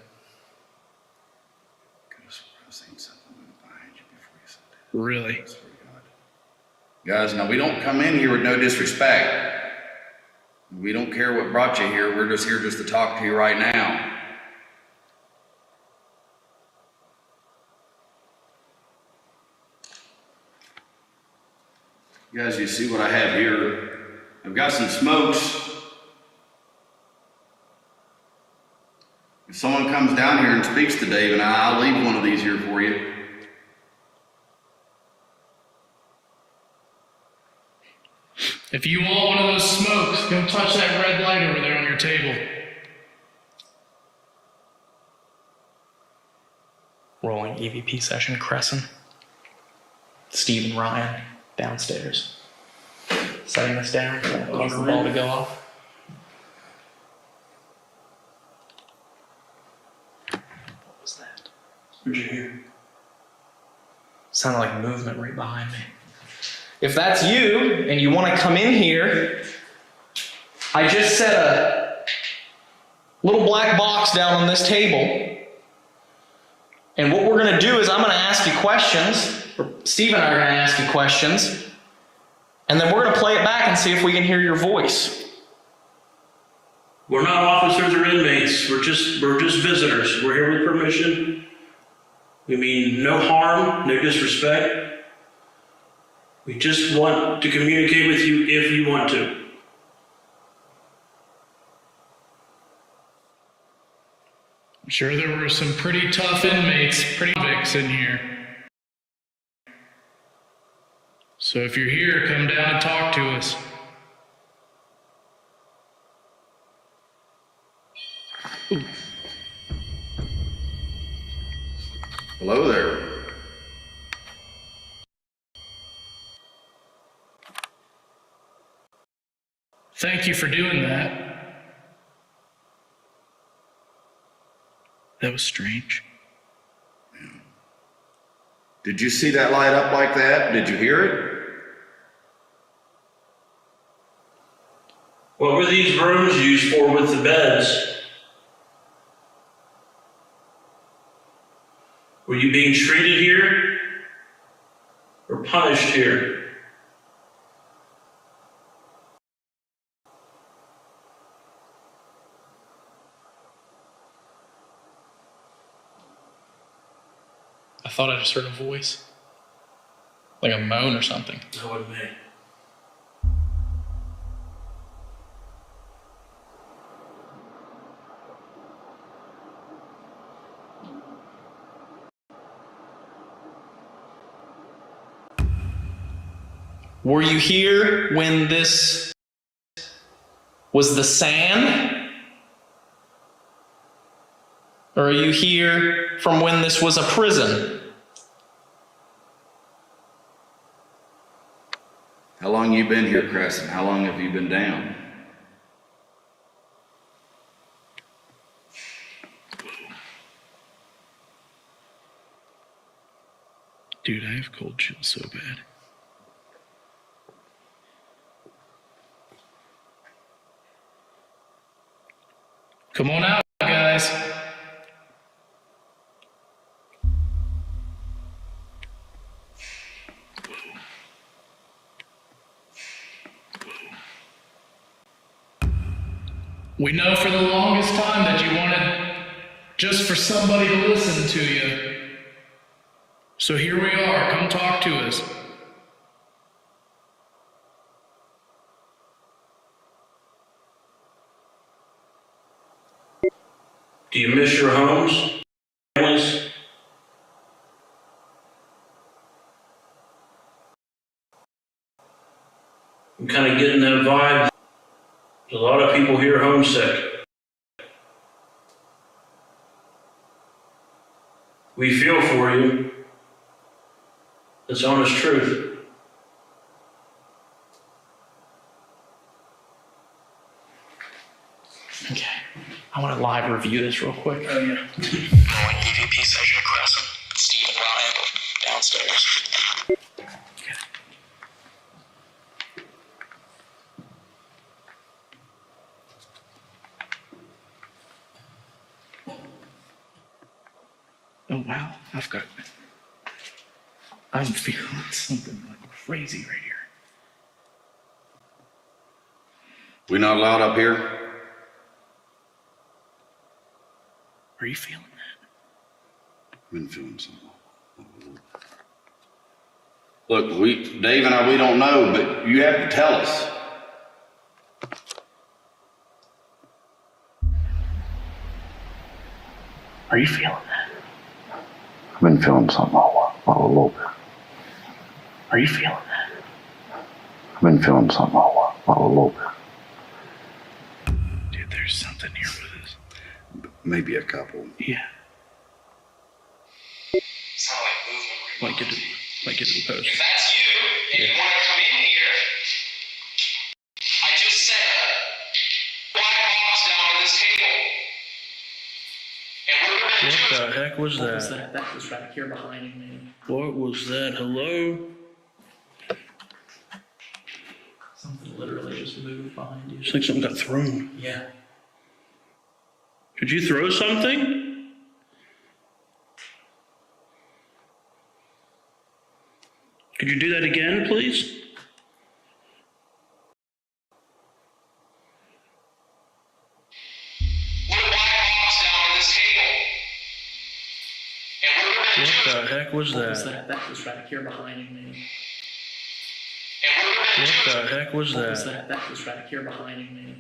Really? Guys, now we don't come in here with no disrespect. We don't care what brought you here. We're just here just to talk to you right now. Guys, you see what I have here? I've got some smokes. If someone comes down here and speaks to Dave and I'll leave one of these here for you. If you want one of those smokes, go touch that red light over there on your table. Rolling EVP session, Crescent. Steve and Ryan downstairs. Setting this down for that buzzer ball to go off. What was that? What'd you hear? Sounded like movement right behind me. If that's you and you want to come in here, I just set a little black box down on this table. And what we're going to do is I'm going to ask you questions, or Steve and I are going to ask you questions, and then we're going to play it back and see if we can hear your voice. We're not officers or inmates. We're just visitors. We're here with permission. We mean no harm, no disrespect. We just want to communicate with you if you want to. I'm sure there were some pretty tough inmates, pretty convicts in here. So if you're here, come down and talk to us. Ooh. Hello there. Thank you for doing that. That was strange. Did you see that light up like that? Did you hear it? What were these rooms used for with the beds? Were you being treated here or punished here? I thought I just heard a voice. Like a moan or something. That wasn't me. Were you here when this was the sand? Or are you here from when this was a prison? How long you been here, Crescent? How long have you been down? Dude, I have cold chills so bad. Come on out, guys. We know for the longest time that you wanted just for somebody to listen to you. So here we are. Come talk to us. Do you miss your homes? Families? I'm kind of getting that vibe. There's a lot of people here homesick. We feel for you. It's honest truth. Okay. I want to live review this real quick. Oh, yeah. Going EVP session Crescent. Steve and Ryan downstairs. Oh, wow. I'm feeling something like crazy right here. We not allowed up here? Are you feeling that? I've been feeling something. Look, Dave and I, we don't know, but you have to tell us. Are you feeling that? I've been feeling something a little bit. Are you feeling that? I've been feeling something a little bit. Dude, there's something here with us. Maybe a couple. Yeah. Sound like movement. Might get to the post. If that's you and you want to come in here, I just set a black box down on this table. And we're going to do What the heck was What was that? that? That was right here behind me. What was that? Hello? Something literally just moved behind you. It's like something got thrown. Yeah. Did you throw something? Could you do that again, please? put a black box down on this table. And we're going to do What the heck was What was that? that? That was right here behind me. and we're going to What do the heck was What was that? that? That was right here behind me.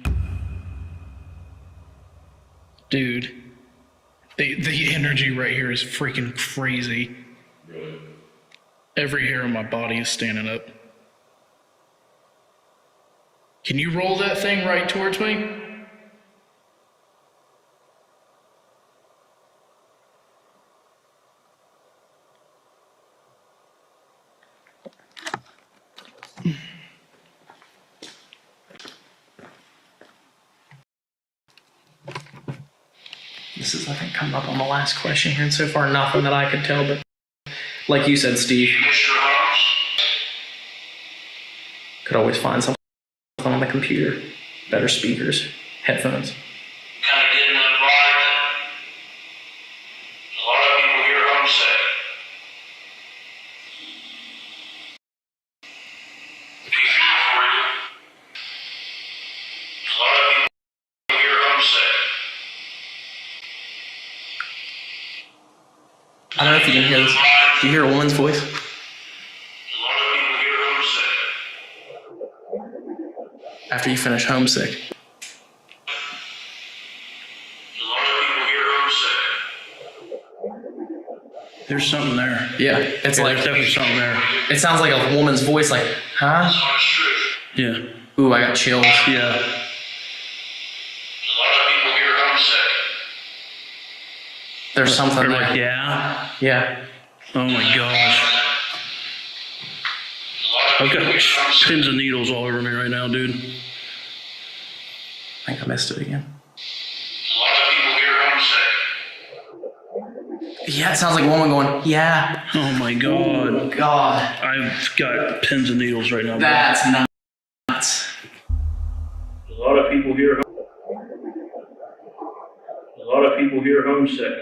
Dude, the energy right here is freaking crazy. Every hair on my body is standing up. Can you roll that thing right towards me? This is, I think, coming up on the last question here, and so far nothing that I could tell, but like you said, Steve, could always find something on the computer, better speakers, headphones. kind of getting that vibe that a lot of people here are homesick. We feel for you. A lot of people here are homesick. I don't know if you can hear this. Do you hear a woman's voice? A lot of people here are homesick. After you finish Homesick. A lot of people here are homesick. There's something there. Yeah, it's like, there's definitely something there. it sounds like a woman's voice, like, huh? It's honest truth. Yeah. Ooh, I got chills. Yeah. A lot of people here are homesick. There's something They're there. like, yeah. Yeah. Oh my gosh. I've got pins and needles all over me right now, dude. I think I missed it again. A lot of people here are homesick. Yeah, it sounds like a woman going, yeah. Oh my God. Oh God. I've got pins and needles right now. That's nuts. A lot of people here. A lot of people here homesick.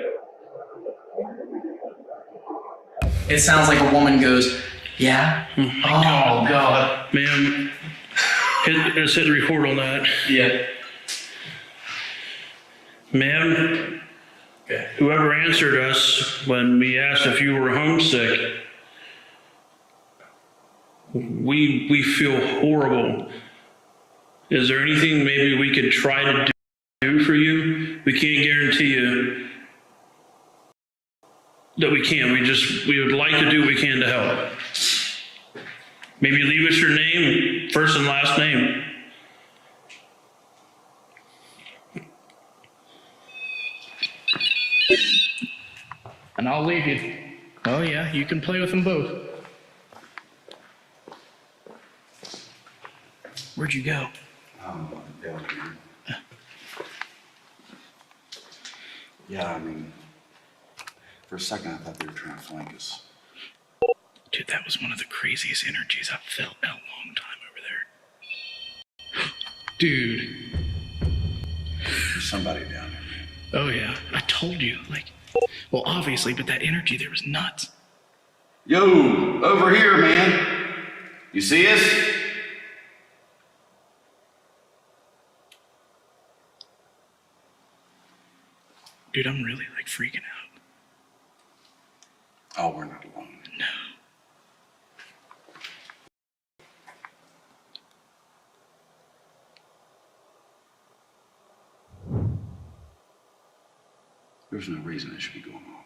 It sounds like a woman goes, yeah. Oh God. Ma'am, let's hit record on that. Yeah. Ma'am, whoever answered us when we asked if you were homesick, we feel horrible. Is there anything maybe we could try to do for you? We can't guarantee you that we can. We would like to do what we can to help. Maybe leave us your name, first and last name. And I'll leave you. Oh yeah, you can play with them both. Where'd you go? Down here. Yeah, I mean, for a second I thought they were trying to flank us. Dude, that was one of the craziest energies I've felt in a long time over there. Dude. There's somebody down there, man. Oh yeah, I told you. Well, obviously, but that energy there was nuts. Yo, over here, man. You see us? Dude, I'm really freaking out. Oh, we're not alone. No. There's no reason it should be going off.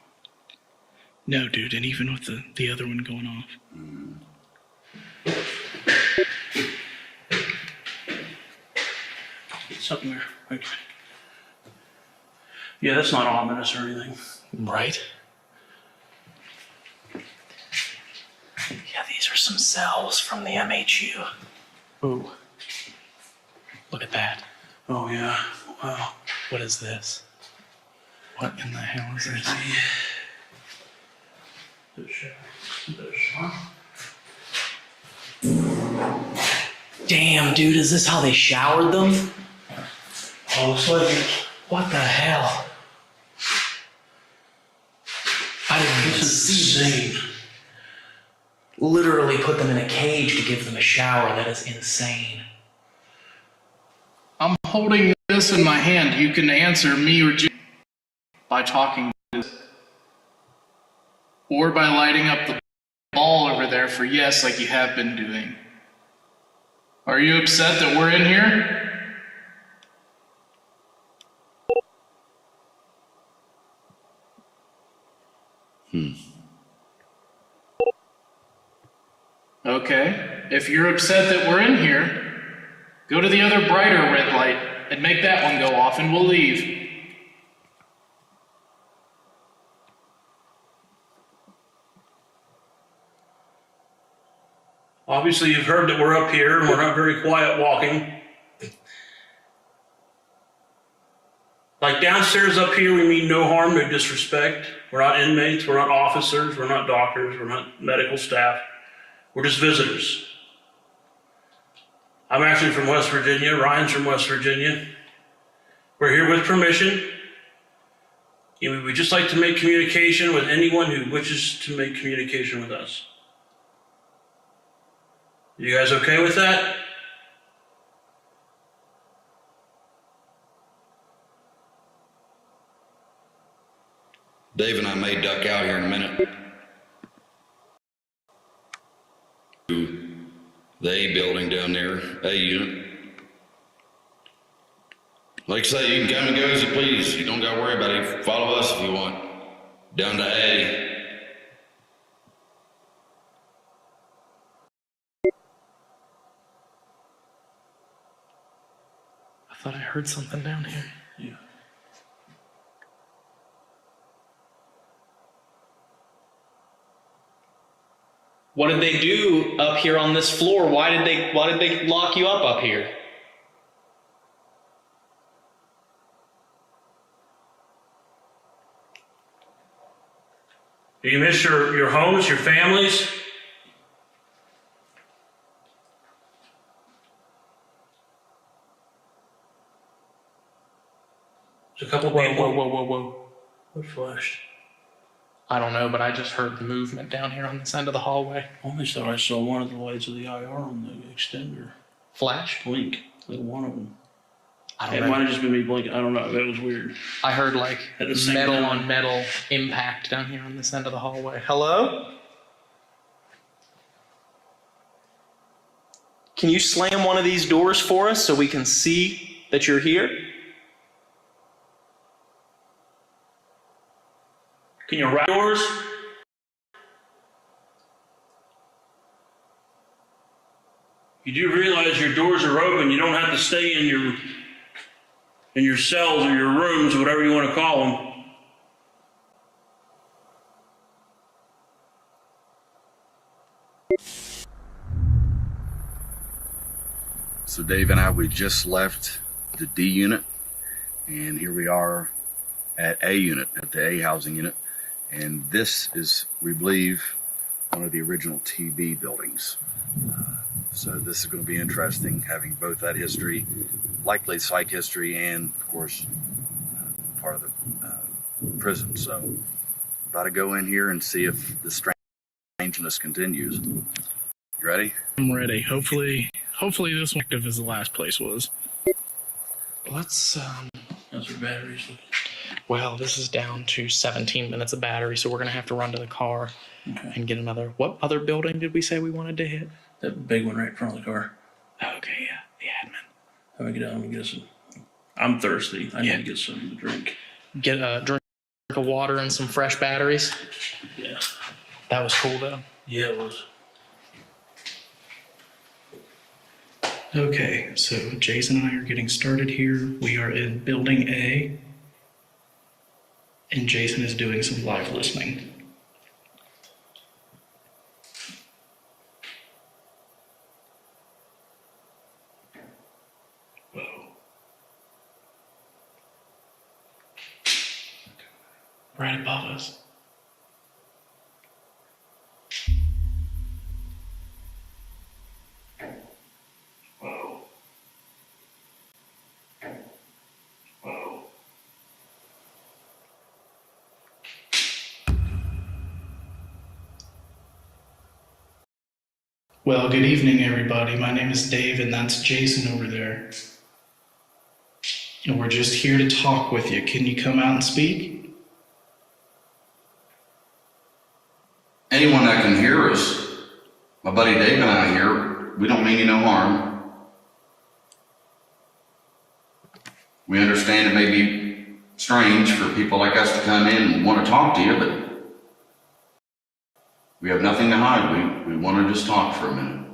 No, dude, and even with the other one going off. Something there. Okay. Yeah, that's not ominous or anything. Right? Yeah, these are some cells from the MHU. Ooh. Look at that. Oh yeah. Wow. What is this? What in the hell is this? Damn, dude, is this how they showered them? Oh, looks like it. What the hell? I didn't even see insane. Literally put them in a cage to give them a shower. That is insane. I'm holding this in my hand. You can answer me or Jim by talking to this. Or by lighting up the ball over there for yes, like you have been doing. Are you upset that we're in here? Okay, if you're upset that we're in here, go to the other brighter red light and make that one go off and we'll leave. Obviously, you've heard that we're up here and we're not very quiet walking. Like downstairs up here, we mean no harm, no disrespect. We're not inmates, we're not officers, we're not doctors, we're not medical staff. We're just visitors. I'm actually from West Virginia. Ryan's from West Virginia. We're here with permission. And we would just like to make communication with anyone who wishes to make communication with us. You guys okay with that? Dave and I may duck out here in a minute. The A building down there, A unit. Like I say, you can come and go as you please. You don't gotta worry about it. Follow us if you want. Down to A. I thought I heard something down here. Yeah. What did they do up here on this floor? Why did they lock you up here? Do you miss your homes, your families? There's a couple people. Whoa. What flashed? I don't know, but I just heard movement down here on this end of the hallway. I always thought I saw one of the lights of the IR on the extender. Flash? Blink. Like one of them. I don't It know. might have just been me blinking. I don't know. That was weird. I heard like At the same metal time. on metal impact down here on this end of the hallway. Hello? Can you slam one of these doors for us so we can see that you're here? Can you write doors? You do realize your doors are open. You don't have to stay in your cells or your rooms, whatever you want to call them. So Dave and I, we just left the D unit, and here we are at A unit, at the A housing unit. And this is, we believe, one of the original TB buildings. So this is going to be interesting, having both that history, likely psych history, and of course, part of the prison. So about to go in here and see if the strangeness continues. You ready? I'm ready. Hopefully this one active as the last place was. Let's Those are batteries. well, this is down to 17 minutes of battery, so we're gonna have to run to the car and get another. What other building did we say we wanted to hit? That big one right in front of the car. Okay, yeah, the admin. Let me get out. Let me get some. I'm thirsty. I need to get something to drink. Get a drink of water and some fresh batteries. Yeah. That was cool though. Yeah, it was. Okay, so Jason and I are getting started here. We are in building A, and Jason is doing some live listening. Whoa. Right above us. Whoa. Whoa. Well, good evening, everybody. My name is Dave, and that's Jason over there. And we're just here to talk with you. Can you come out and speak? Anyone that can hear us, my buddy Dave and I here, we don't mean you no harm. We understand it may be strange for people like us to come in and want to talk to you, but we have nothing to hide. We want to just talk for a minute.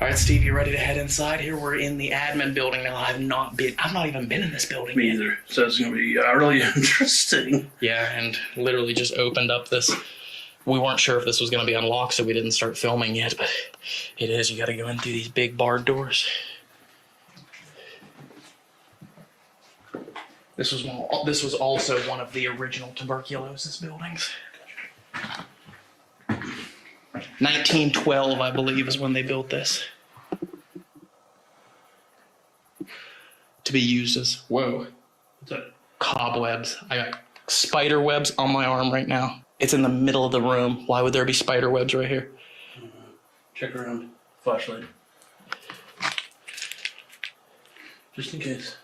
All right, Steve, you ready to head inside here? We're in the admin building now. I've not even been in this building Me yet. either. So it's going to be really interesting. Yeah, and literally just opened up this. We weren't sure if this was going to be unlocked, so we didn't start filming yet, but it is. You got to go in through these big barred doors. This was also one of the original tuberculosis buildings. 1912, I believe, is when they built this. To be used as, whoa, What's that? cobwebs. I got spider webs on my arm right now. It's in the middle of the room. Why would there be spider webs right here? Check around. Flashlight. Just in case.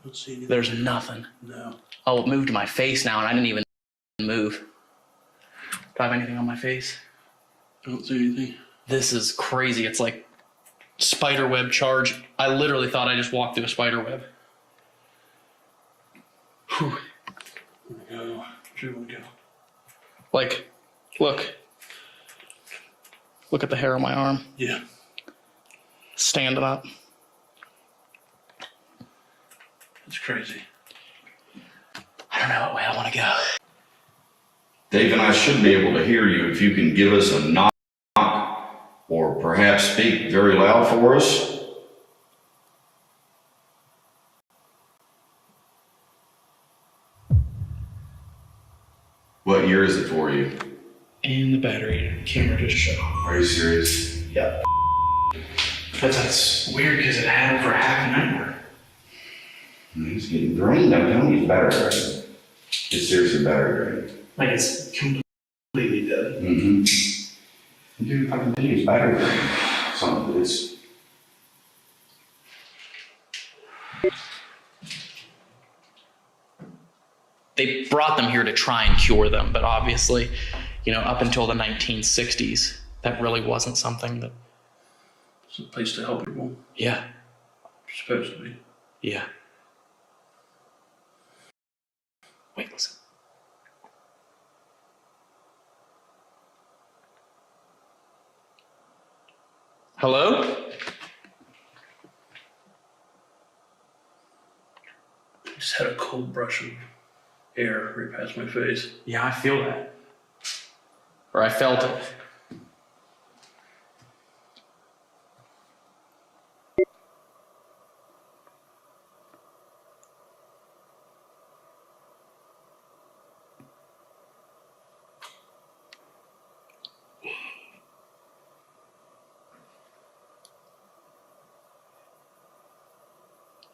Don't see anything. There's nothing. No. Oh, it moved to my face now, and I didn't even move. Do I have anything on my face? I don't see anything. This is crazy. It's like spider web charge. I literally thought I just walked through a spider web. Whew. There we go. Where we go? Like, look. Look at the hair on my arm. Yeah. Standing up. It's crazy. I don't know what way I want to go. Dave and I should be able to hear you if you can give us a knock or perhaps speak very loud for us? What year is it for you? And the battery camera just shut off. Are you serious? Yep. But that's weird because it had over half an hour. It's getting drained. I'm telling you, it's battery drained. It's seriously battery drained. Like it's completely dead. Mm-hmm. Dude, I can tell you it's battery drained. Something it's. They brought them here to try and cure them, but obviously, up until the 1960s, that really wasn't something that... It's a place to help people. Yeah. It's supposed to be. Yeah. Wait, listen. Hello? I just had a cold brush of air right past my face. Yeah, I feel that. Or I felt it.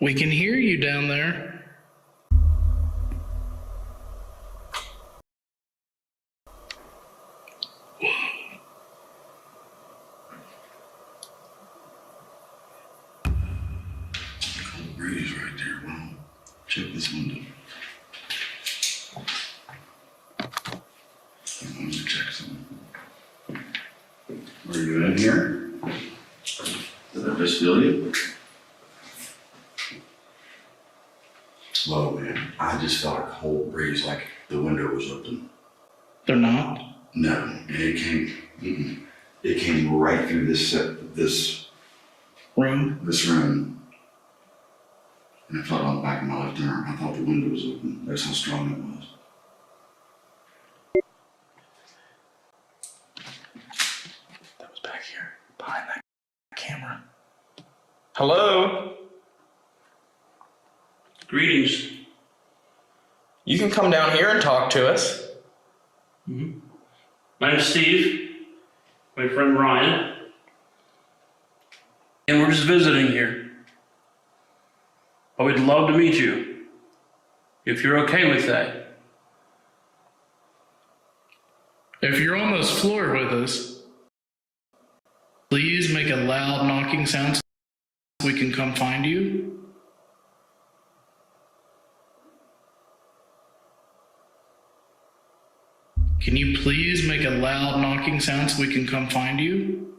We can hear you down there. Cold breeze right there. Wow. Check this window. I'm going to check something. Are you in here? Did I just feel you? Whoa, man. I just felt a cold breeze like the window was open. They're not? No. And it came, it came right through this room. And I felt it on the back of my left arm. I thought the window was open. That's how strong it was. That was back here, behind that camera. Hello? Greetings. You can come down here and talk to us. Mm-hmm. My name's Steve. My friend Ryan. And we're just visiting here. I would love to meet you, if you're okay with that. If you're on this floor with us, please make a loud knocking sound so we can come find you. Can you please make a loud knocking sound so we can come find you?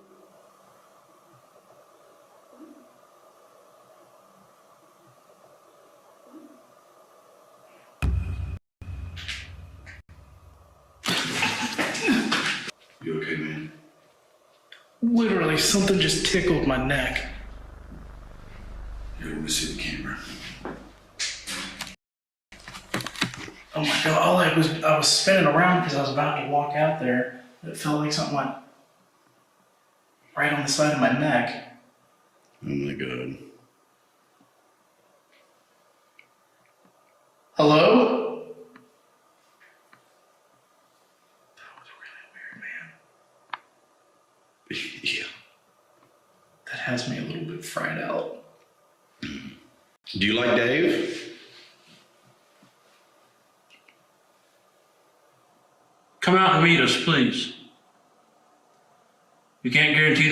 You okay, man? Literally, something just tickled my neck. Here, let me see the camera. Oh my god, I was spinning around because I was about to walk out there. It felt like something went right on the side of my neck. Oh my god. Hello? That was really weird, man. Yeah. That has me a little bit fried out. Do you like Dave? Come out and meet us, please. We can't guarantee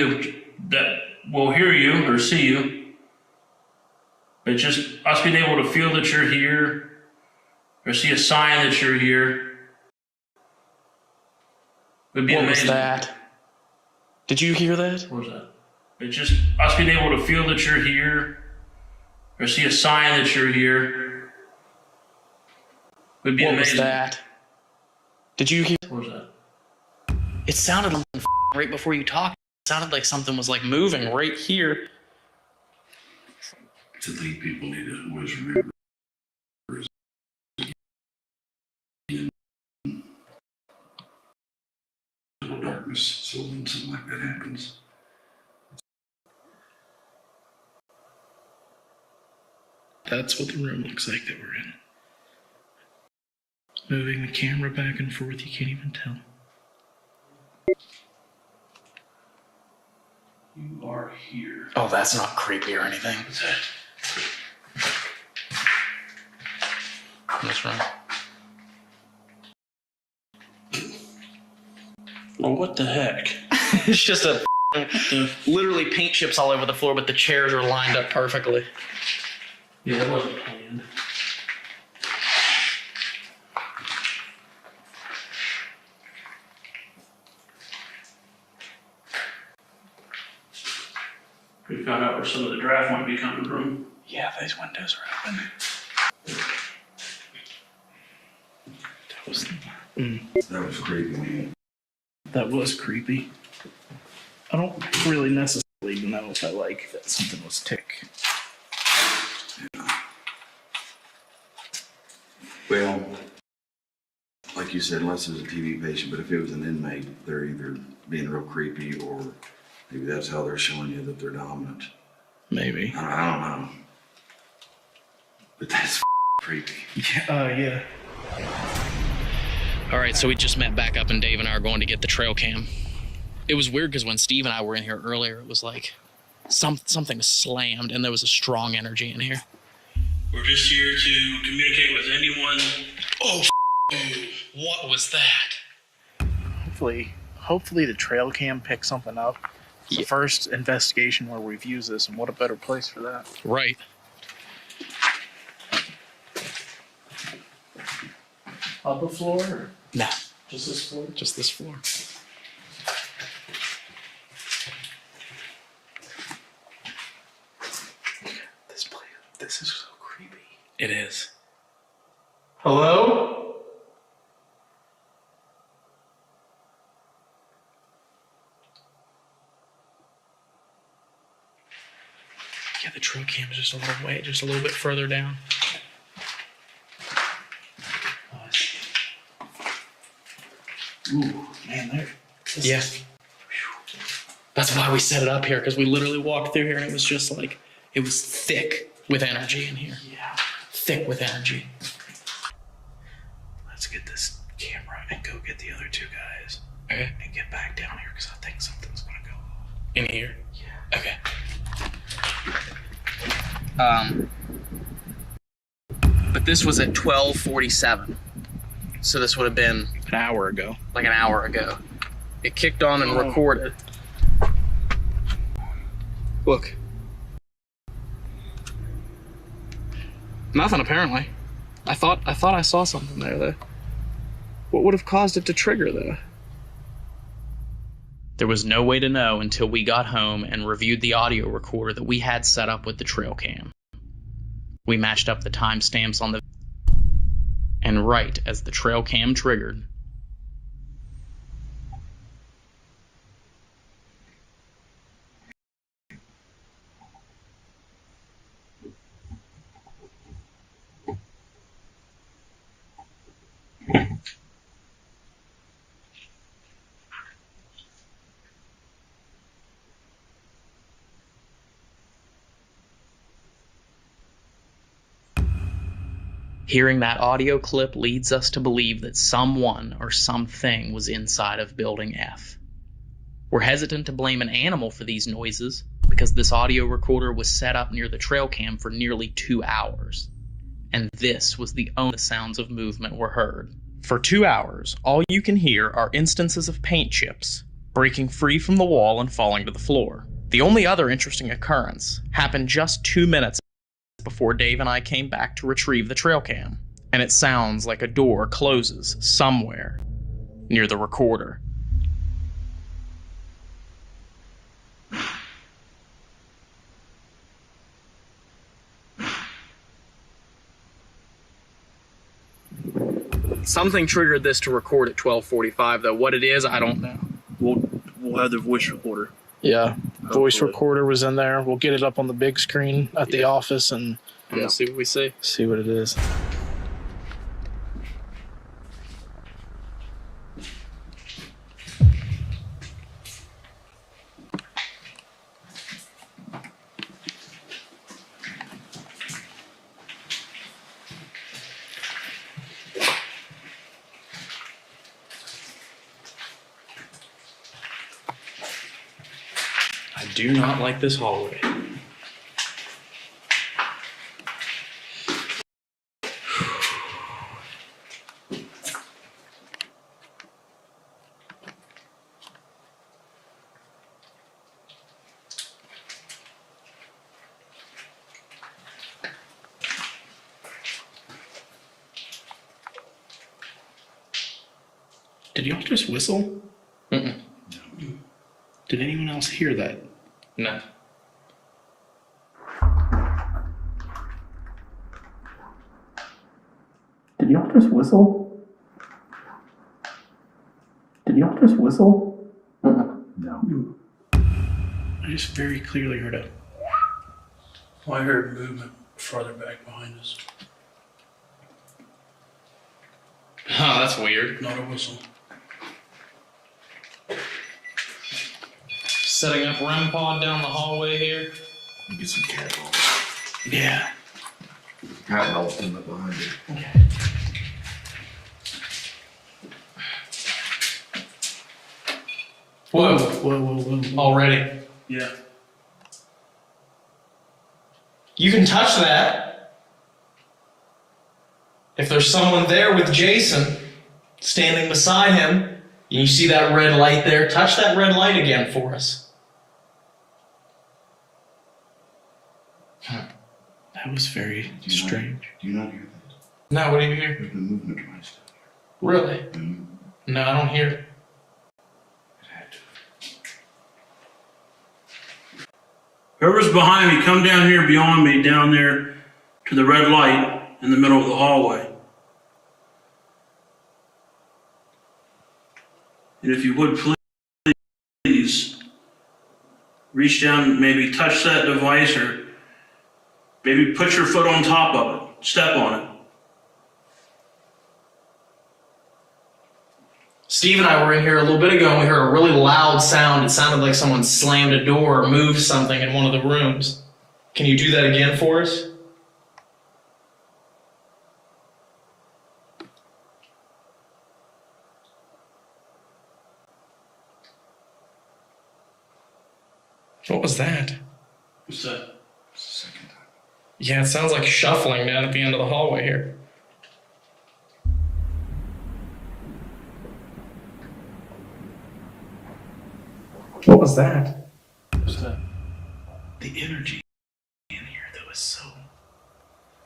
that we'll hear you or see you. It's just us being able to feel that you're here or see a sign that you're here would be amazing. What was that? Did you hear that? What was that? It's just us being able to feel that you're here or see a sign that you're here would be amazing. What was that? Did you hear? What was that? It sounded like right before you talked. It sounded like something was like moving right here. To think people need to always remember is in darkness. So when something like that happens, That's what the room looks like that we're in. Moving the camera back and forth, you can't even tell. You are here. Oh, that's not creepy or anything. What's that? What's wrong? Well, what the heck? It's just literally paint chips all over the floor, but the chairs are lined up perfectly. Yeah, that wasn't planned. We found out where some of the draft might be coming from. Yeah, these windows are open. That was creepy, man. That was creepy. I don't really necessarily know if I like that something was tick. Well, like you said, unless it was a TV patient, but if it was an inmate, they're either being real creepy or maybe that's how they're showing you that they're dominant. Maybe. I don't know. But that's creepy. Yeah. All right, so we just met back up, and Dave and I are going to get the trail cam. It was weird because when Steve and I were in here earlier, it was like something slammed, and there was a strong energy in here. We're just here to communicate with anyone. Oh, what was that? Hopefully the trail cam picks something up. It's the first investigation where we've used this, and what a better place for that. Right. Upper floor? Or nah. Just this floor? Just this floor. This place, this is so creepy. It is. Hello? Yeah, the trail cam is just a little way, just a little bit further down. Ooh, man, there. Yeah. That's why we set it up here, because we literally walked through here and it was just like, it was thick with energy in here. Yeah. Thick with energy. Let's get this camera and go get the other two guys. Okay. And get back down here, because I think something's going to go off. In here? Yeah. Okay. But this was at 12:47. So this would have been an hour ago. Like an hour ago. It kicked on and recorded. Look. Nothing apparently. I thought I saw something there though. What would have caused it to trigger though? There was no way to know until we got home and reviewed the audio recorder that we had set up with the trail cam. We matched up the timestamps on the and right as the trail cam triggered, hearing that audio clip leads us to believe that someone or something was inside of Building F. We're hesitant to blame an animal for these noises because this audio recorder was set up near the trail cam for nearly 2 hours. And this was the only sounds of movement were heard. For 2 hours, all you can hear are instances of paint chips breaking free from the wall and falling to the floor. The only other interesting occurrence happened just 2 minutes before Dave and I came back to retrieve the trail cam, and it sounds like a door closes somewhere near the recorder. Something triggered this to record at 12:45 though. What it is, I don't know. We'll have the voice recorder. Yeah, voice recorder was in there. We'll get it up on the big screen at the office and we'll see what we see. See what it is. I do not like this hallway. Did y'all just whistle? Mm-mm. Did anyone else hear that? No. Did y'all just whistle? Did y'all just whistle? No. I just very clearly heard a... Well, I heard movement farther back behind us. Oh, that's weird. Not a whistle. Setting up REM pod down the hallway here. Get some cat balls. Yeah. Cat balls in the behind it. Okay. Whoa. Already. Yeah. You can touch that. If there's someone there with Jason standing beside him, and you see that red light there, touch that red light again for us. That was very strange. Do you not hear that? No, what do you hear? There's been movement twice. Really? Mm-hmm. No, I don't hear it. Whoever's behind me, come down here beyond me, down there to the red light in the middle of the hallway. And if you would please reach down, maybe touch that device, or maybe put your foot on top of it, step on it. Steve and I were in here a little bit ago and we heard a really loud sound. It sounded like someone slammed a door or moved something in one of the rooms. Can you do that again for us? What was that? What's that? Second time. Yeah, it sounds like shuffling down at the end of the hallway here. What was that? What's that? The energy in here that was so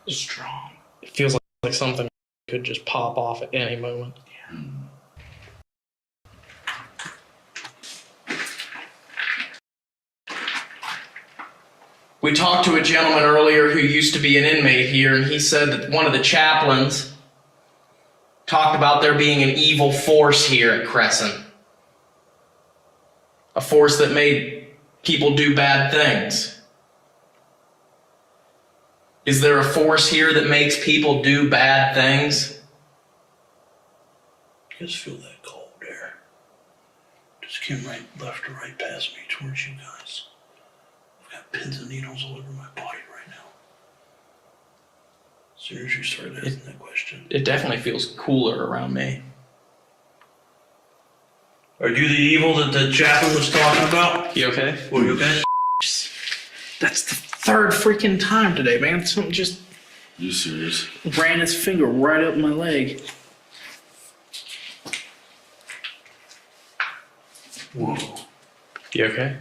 strong. It feels like something could just pop off at any moment. Yeah. We talked to a gentleman earlier who used to be an inmate here, and he said that one of the chaplains talked about there being an evil force here at Crescent. A force that made people do bad things. Is there a force here that makes people do bad things? You guys feel that cold air? Just came left to right past me towards you guys. I've got pins and needles all over my body right now. As soon as you started asking that question. It definitely feels cooler around me. Are you the evil that the chaplain was talking about? You okay? Well, you okay? That's the third freaking time today, man. Something just You serious? ran its finger right up my leg. Whoa. You okay?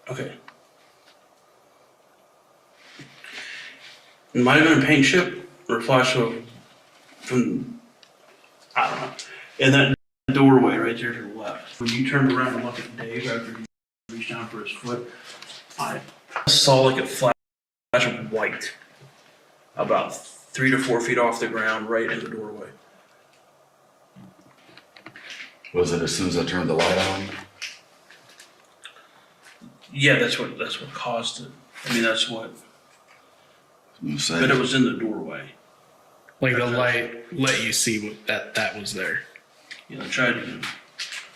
Okay. It might have been a paint chip or a flash from, I don't know, in that doorway right there to the left. When you turned around and looked at Dave after he reached down for his foot, I saw like a flash of white about 3 to 4 feet off the ground right in the doorway. Was it as soon as I turned the light on? Yeah, that's what caused it. I mean, that's what. You say? But it was in the doorway. Like the light let you see what that was there. Yeah, I tried to.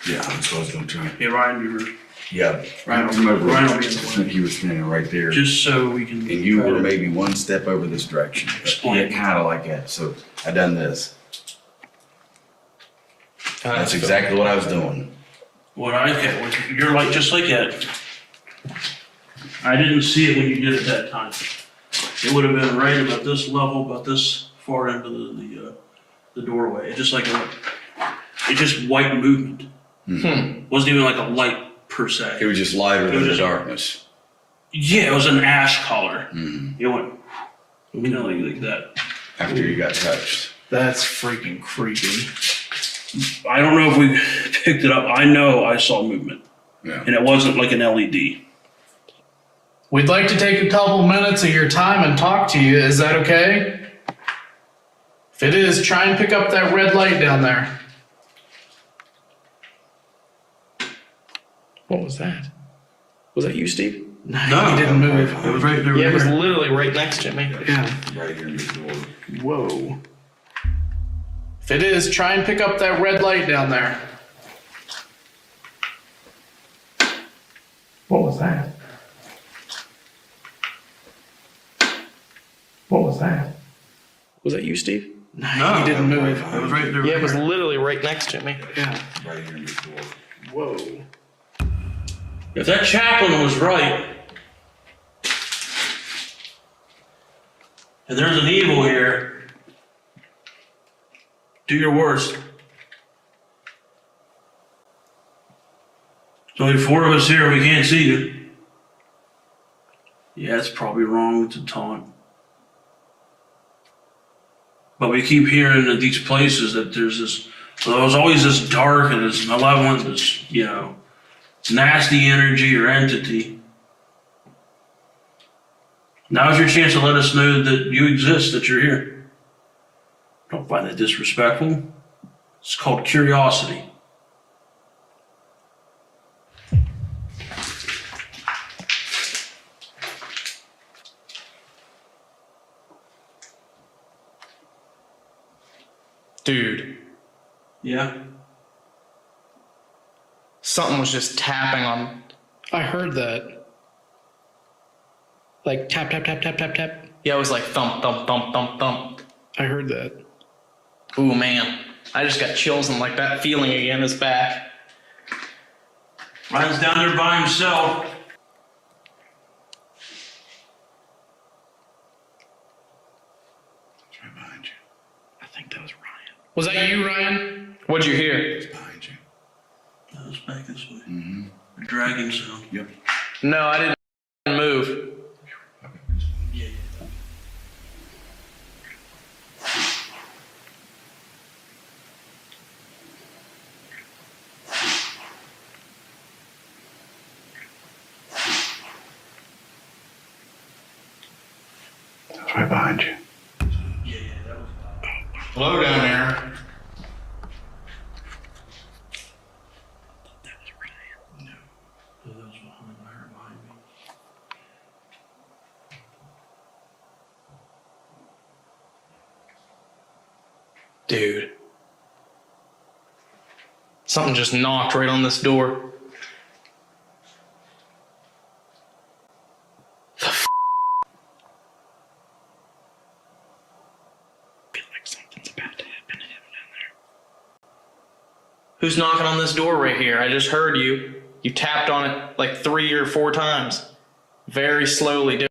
Yeah, that's what I was gonna try. Hey, Ryan, you were. Yeah, Ryan, I remember. Ryan I will be in the think you were standing right there. Just so we can. And you try were to maybe one step over this direction. Explain. Yeah, kind of like that. So I done this. That's exactly what I was doing. What I get with your light, just like that. I didn't see it when you did it that time. It would have been right about this level, about this far into the doorway. It just white movement. Wasn't even like a light per se. It was just lighter than the darkness. Yeah, it was an ash color. It went, like that. After you got touched. That's freaking creepy. I don't know if we picked it up. I know I saw movement. Yeah. And it wasn't like an LED. We'd like to take a couple minutes of your time and talk to you. Is that okay? If it is, try and pick up that red light down there. What was that? Was that you, Steve? No, he didn't move. It was right there. Yeah, it was literally right next to me. Yeah. Right here in the door. Whoa. If it is, try and pick up that red light down there. What was that? What was that? Was that you, Steve? No, he didn't move. It was right there. Yeah, it was literally right next to me. Yeah. Right here in the door. Whoa. If that chaplain was right, and there's an evil here, do your worst. There's only 4 of us here, we can't see you. Yeah, it's probably wrong to taunt. But we keep hearing at these places that there's always this dark and this malevolent, this, nasty energy or entity. Now's your chance to let us know that you exist, that you're here. Don't find that disrespectful. It's called curiosity. Dude. Yeah? Something was just tapping on. I heard that. Like tap, tap, tap, tap, tap, tap. Yeah, it was like thump, thump, thump, thump, thump. I heard that. Ooh, man. I just got chills and like that feeling again is back. Ryan's down there by himself. It's right behind you. I think that was Ryan. Was that you, Ryan? What'd you hear? It's behind you. That was back this way. A dragging sound. Yep. No, I didn't move. Yeah. It's right behind you. Yeah, that was. Hello down there. That was Ryan. No. That was behind me. Dude. Something just knocked right on this door. The f***? I feel like something's about to happen to him down there. Who's knocking on this door right here? I just heard you. You tapped on it like 3 or 4 times. Very slowly,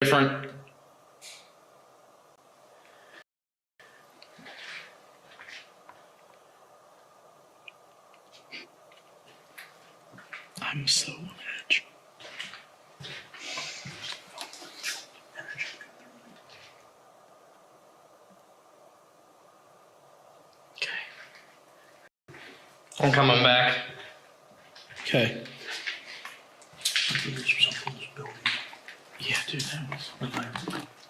different. I'm so on edge. Okay. I'm coming back. Okay. Something was building. Yeah, dude, that was.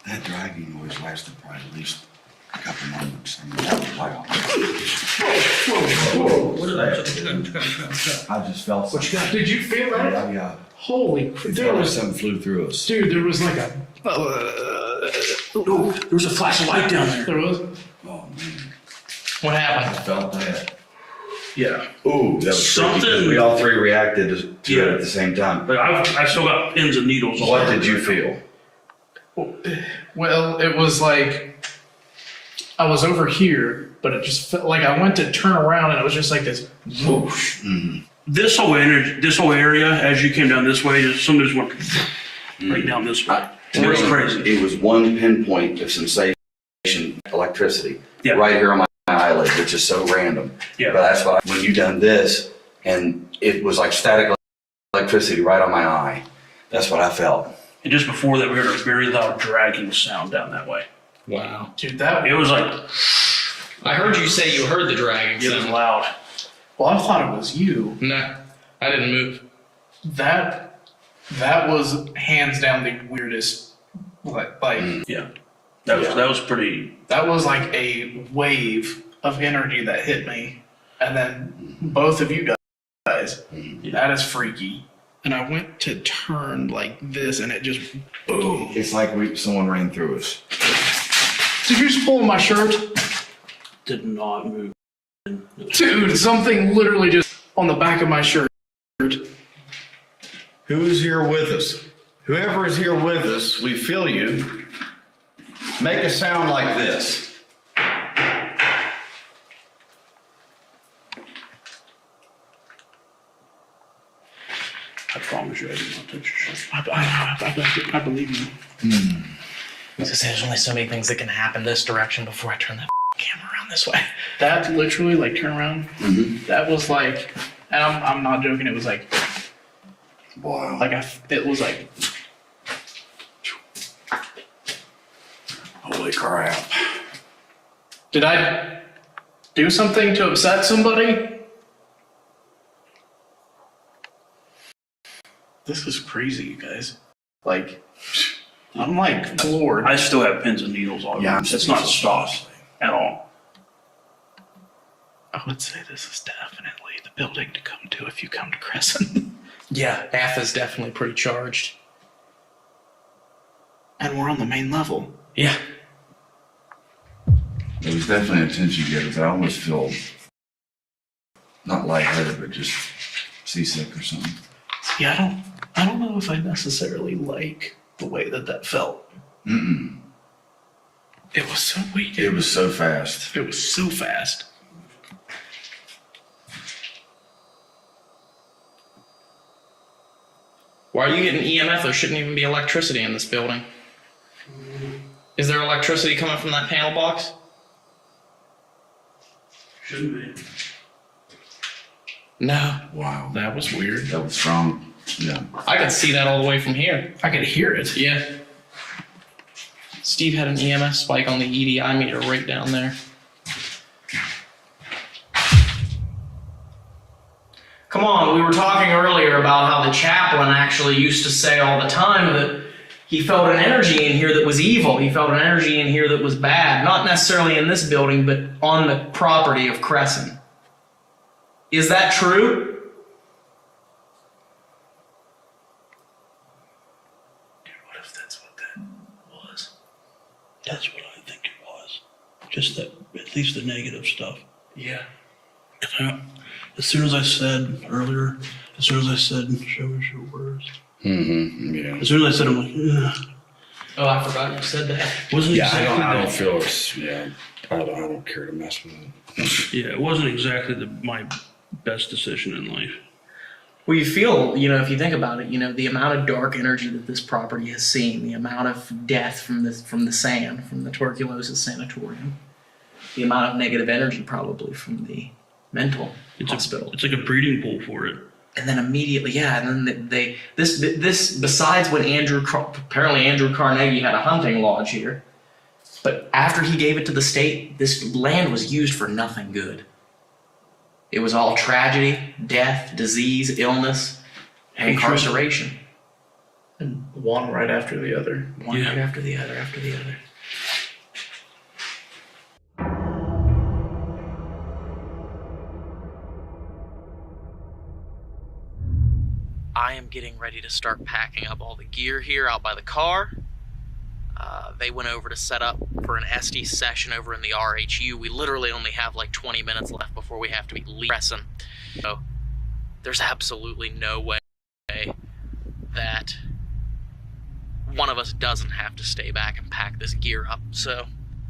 That dragging noise lasted probably at least a couple moments. I mean, that was wow. What did I just felt What you got? Did you feel that? Yeah, yeah. Holy crap. It There felt like was, something flew through us. dude, there was like a. No, there was a flash of light down there. There was? Oh, man. What I happened? felt that. Yeah. Ooh, that was freaky, 'cause Something. we all 3 reacted to it at the same time. But I still got pins and needles. all What over did you there. feel? Well, it was like I was over here, but it just felt like I went to turn around and it was just like this whoosh. Mm-hmm. this whole area, as you came down this way, somebody just went right down this way. It was crazy. It was one pinpoint of sensation, electricity, right here on my eyelid, which is so random. Yeah. But that's what when you done this, and it was like static electricity right on my eye. That's what I felt. And just before that, we heard a very loud dragging sound down that way. Wow. Dude, It was like... I heard you say you heard the dragging sound. It was loud. Well, I thought it was you. No, I didn't move. That was hands down the weirdest. Yeah. That was pretty... That was like a wave of energy that hit me. And then both of you guys. That is freaky. And I went to turn like this and it just boom. It's like someone ran through us. Did you just pull my shirt? Did not move. Dude, something literally just on the back of my shirt. Who's here with us? Whoever is here with us, we feel you. Make a sound like this. I promise you I did not touch your shirt. I believe you. Because there's only so many things that can happen this direction before I turn that camera around this way. That literally, like, turn around. That was like, and I'm not joking. It was like, wow. Like it was like, holy crap! Did I do something to upset somebody? This is crazy, you guys. Like, I'm like floored. I still have pins and needles on. Yeah, it's not stopped at all. I would say this is definitely the building to come to if you come to Crescent. Yeah, F is definitely pretty charged. And we're on the main level. Yeah. It was definitely an attention getter, but I almost feel not lightheaded, but just seasick or something. Yeah, I don't know if I necessarily like the way that felt. Mm-mm. It was so weird. It was so fast. It was so fast. Why are you getting EMF? There shouldn't even be electricity in this building. Is there electricity coming from that panel box? Shouldn't be. No. Wow. That was weird. That was strong. Yeah. I could see that all the way from here. I could hear it. Yeah. Steve had an EMF spike on the EDI meter right down there. Come on, we were talking earlier about how the chaplain actually used to say all the time that he felt an energy in here that was evil. He felt an energy in here that was bad. Not necessarily in this building, but on the property of Crescent. Is that true? Dude, what if that's what that was? That's what I think it was. Just that, at least the negative stuff. Yeah. As soon as I said earlier, show us your words. Mm-hmm. Yeah. As soon as I said, I'm like, ugh. Oh, I forgot you said that. Wasn't Yeah, exactly I don't that. feel it's. Yeah. I don't care to mess with it. Yeah, it wasn't exactly my best decision in life. Well, you feel, if you think about it, the amount of dark energy that this property has seen, the amount of death from the SAN, from the tuberculosis sanatorium, the amount of negative energy probably from the mental hospital. It's like a breeding pool for it. And then immediately, and then this besides when apparently Andrew Carnegie had a hunting lodge here, but after he gave it to the state, this land was used for nothing good. It was all tragedy, death, disease, illness, and incarceration. And one right after the other. One right after the other, after the other. I am getting ready to start packing up all the gear here out by the car. They went over to set up for an SD session over in the RHU. We literally only have like 20 minutes left before we have to be leaving. So there's absolutely no way that one of us doesn't have to stay back and pack this gear up. So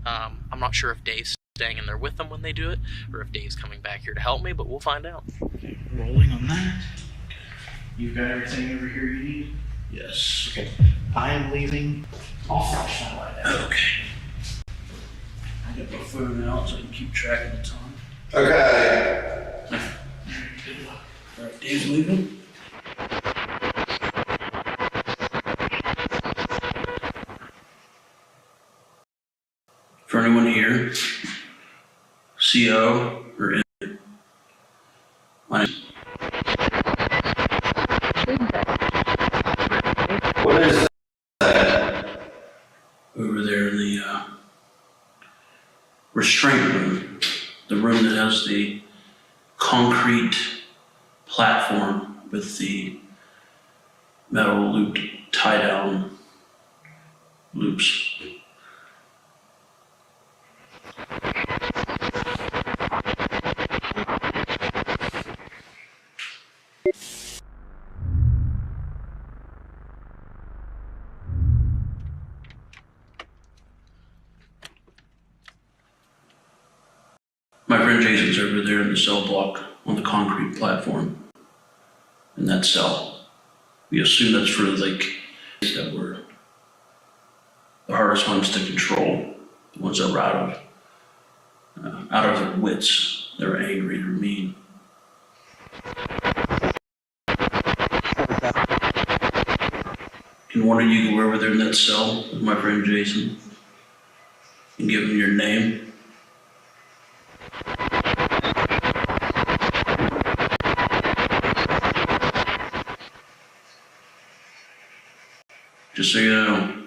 I'm not sure if Dave's staying in there with them when they do it, or if Dave's coming back here to help me, but we'll find out. Okay, rolling on that. You've got everything over here you need? Yes. Okay. I am leaving. I'll flash my light out. Okay. I got my phone out so I can keep track of the time. Okay. All right, Dave's leaving. For anyone here, CO or in, my name. What is that? Over there in the restraint room, the room that has the concrete platform with the metal looped tie down loops. My friend Jason's over there in the cell block on the concrete platform in that cell. We assume that's for like that were the hardest ones to control, the ones that were out of their wits. They were angry or mean. Can one of you go over there in that cell with my friend Jason and give him your name? Just so you know,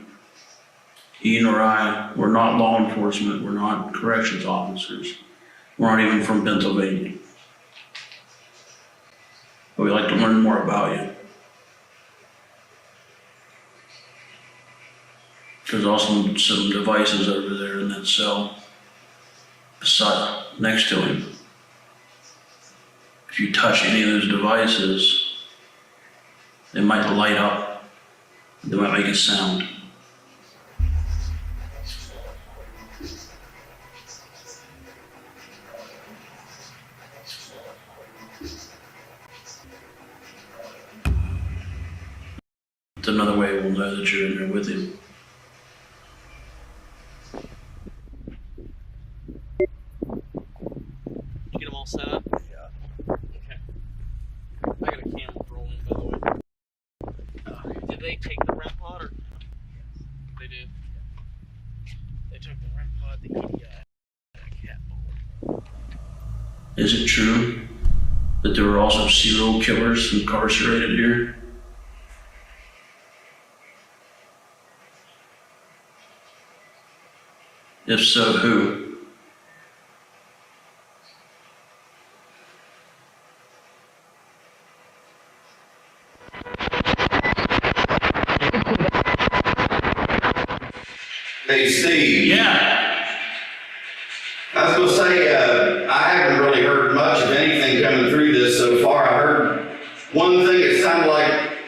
he nor I, we're not law enforcement, we're not corrections officers, we're not even from Pennsylvania. But we like to learn more about you. There's also some devices over there in that cell, next to him. If you touch any of those devices, they might light up. They might make a sound. It's another way we'll know that you're in there with him. You get them all set up? Yeah. Okay. I got a camera rolling, by the way. Did they take the REM pod or? Yes. They did. They took the REM pod, the EDI, and a cat ball. Is it true that there were also serial killers incarcerated here? If so, who? Hey, Steve. Yeah. I was going to say, I haven't really heard much of anything coming through this so far. I heard one thing, it sounded like,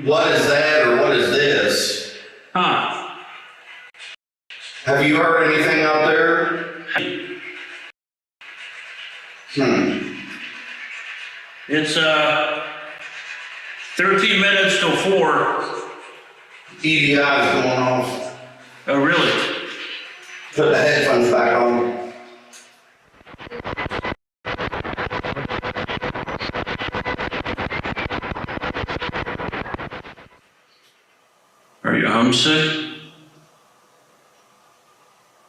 what is that or what is this? Huh. Have you heard anything out there? It's 13 minutes till 4. EDI is going off. Oh, really? Put the headphones back on. Are you homesick?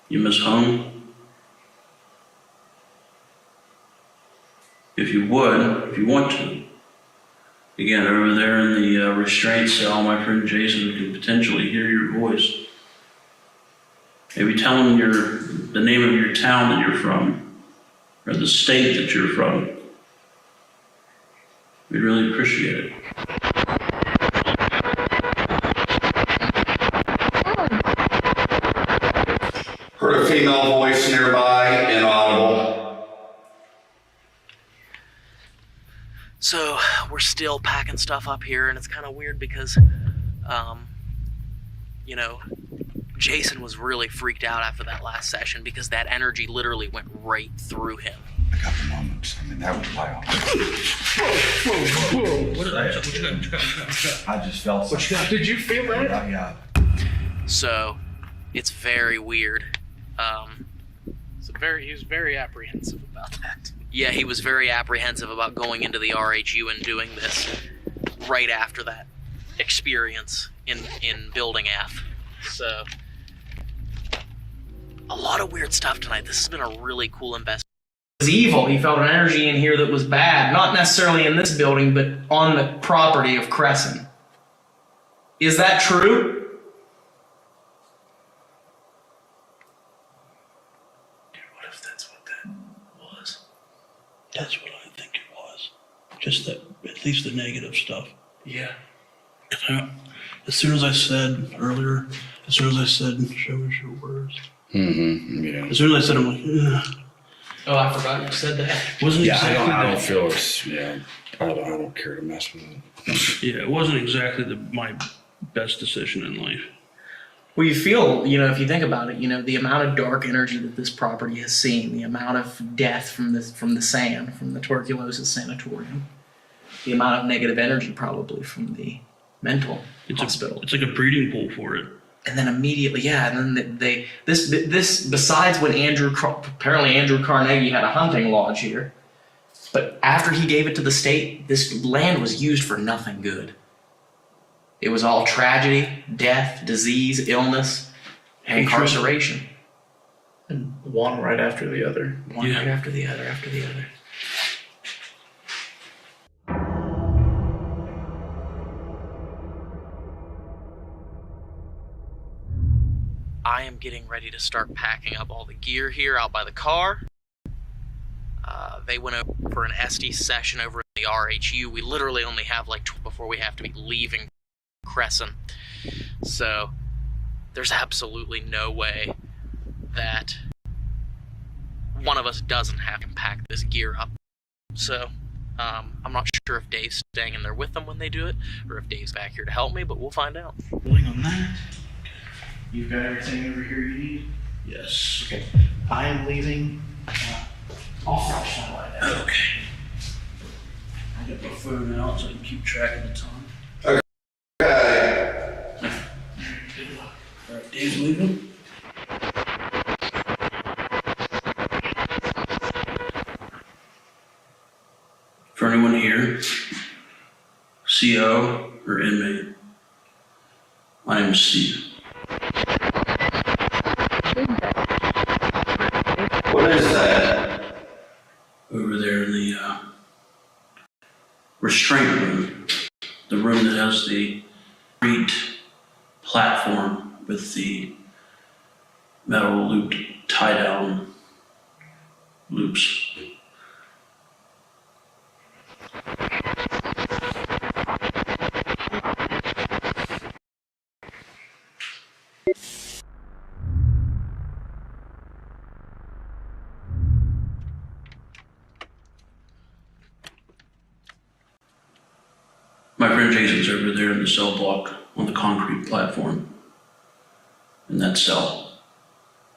You miss home? If you would, if you want to. Again, over there in the restraint cell, my friend Jason can potentially hear your voice. Maybe tell him the name of your town that you're from, or the state that you're from. We'd really appreciate it. Heard a female voice nearby, inaudible. So we're still packing stuff up here, and it's kind of weird because, you know, Jason was really freaked out after that last session because that energy literally went right through him. A couple moments. I mean, that was wild. Whoa. What you got? I just felt What you got? Did you feel that? Yeah. So, it's very weird. He was very apprehensive about that. Yeah, he was very apprehensive about going into the RHU and doing this right after that experience in Building F. So, a lot of weird stuff tonight. This has been a really cool investigation. It was evil. He felt an energy in here that was bad. Not necessarily in this building, but on the property of Crescent. Is that true? What if that's what that was? That's what I think it was. Just that, at least the negative stuff. Yeah. As soon as I said earlier, show us your words. Mm-hmm. Yeah. As soon as I said, I'm like, ugh. Oh, I forgot you said that. Wasn't Yeah, exactly I don't feel it's, yeah, I don't care to mess with it. Yeah, it wasn't exactly my best decision in life. Well, you feel, if you think about it, the amount of dark energy that this property has seen, the amount of death from the SAN, from the tuberculosis sanatorium, the amount of negative energy probably from the mental hospital. It's like a breeding pool for it. And then immediately, and then this besides when apparently Andrew Carnegie had a hunting lodge here, but after he gave it to the state, this land was used for nothing good. It was all tragedy, death, disease, illness, and incarceration. And one right after the other. One right after the other, after the other. I am getting ready to start packing up all the gear here out by the car. They went over for an SD session over in the RHU. We literally only have like before we have to be leaving Crescent. So there's absolutely no way that one of us doesn't have to pack this gear up. So I'm not sure if Dave's staying in there with them when they do it, or if Dave's back here to help me, but we'll find out. Rolling on that. You've got everything over here you need? Yes. Okay. I am leaving. I'll flash my light out. Okay. I got my phone out so I can keep track of the time. Okay. All right, Dave's leaving. For anyone here, CO or inmate, my name is Steve. What is that? Over there in the restraint room, the room that has the concrete platform with the metal looped tie-down loops. My friend Jason's over there in the cell block on the concrete platform. In that cell.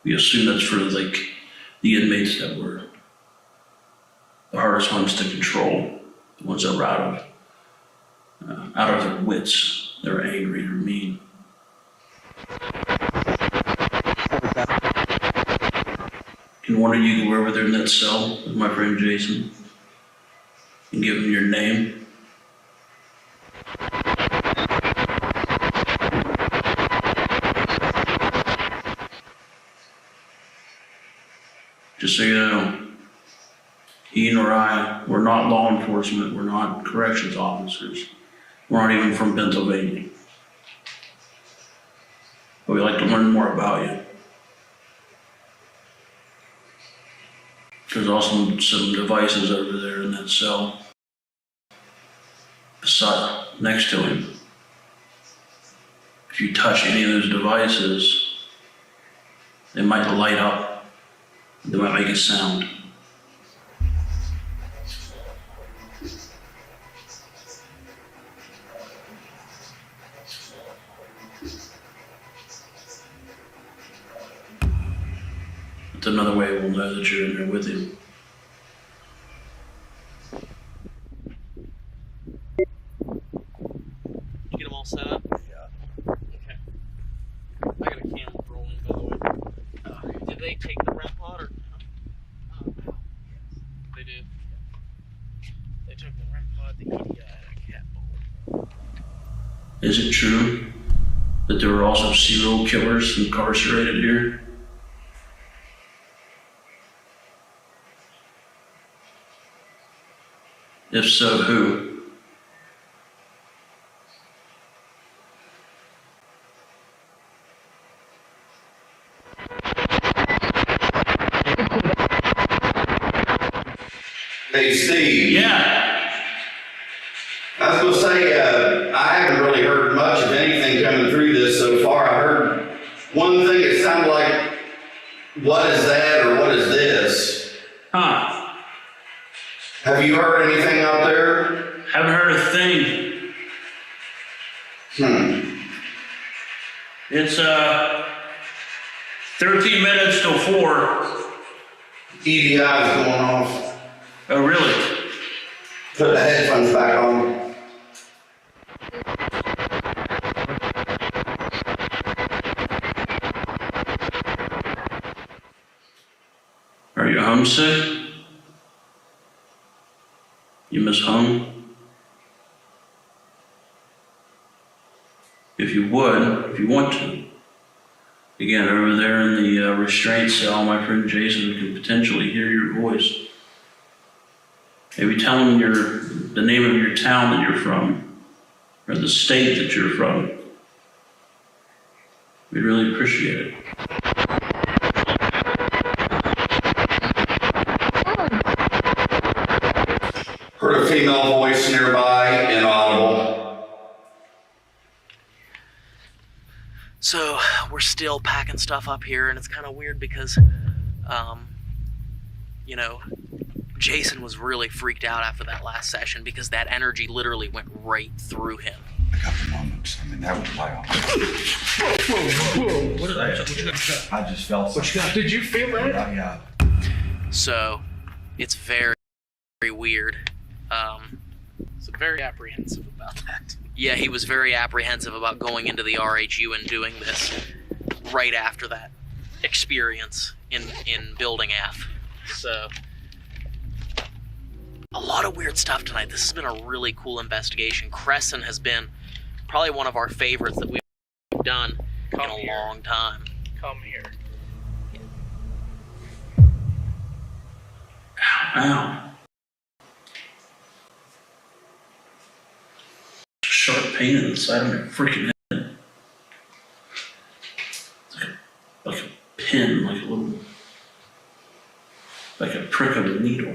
We assume that's for like the inmates that were the hardest ones to control, the ones that were out of their wits. They were angry or mean. Can one of you go over there in that cell with my friend Jason and give him your name? Just so you know, he nor I, we're not law enforcement, we're not corrections officers, we're not even from Pennsylvania. But we'd like to learn more about you. There's also some devices over there in that cell, next to him. If you touch any of those devices, they might light up. They might make a sound. another way we'll know that you're in there with him. Did you get them all set up? Yeah. Okay. I got a camera rolling, by the way. Did they take the REM pod or? Yes, they did. They took the REM pod, the EDI, and a cat ball. Is it true that there were also serial killers incarcerated here? If so, who? Hey, Steve. Yeah. I was gonna say, I haven't really heard much of anything coming through this so far. I heard one thing that sounded like, what is that or what is this? Huh. Have you heard anything out there? Haven't heard a thing. It's 13 minutes till 4. EDI is going off. Oh, really? Put the headphones back on. Are you homesick? You miss home? If you would, if you want to. Again, over there in the restraint cell, my friend Jason can potentially hear your voice. Maybe tell him the name of your town that you're from, or the state that you're from. We'd really appreciate it. Heard a female voice nearby, inaudible. So we're still packing stuff up here, and it's kind of weird because, you know, Jason was really freaked out after that last session because that energy literally went right through him. A couple moments. I mean, that was wild. Whoa. What you got? I just felt What you got? Did you feel that? Yeah. So it's very, very weird. So very apprehensive about that. Yeah, he was very apprehensive about going into the RHU and doing this right after that experience in Building F. So, a lot of weird stuff tonight. This has been a really cool investigation. Crescent has been probably one of our favorites that we've done in a long time. Come here. Ow. Sharp pain in the side of my freaking head. It's like a pin, like a prick of a needle.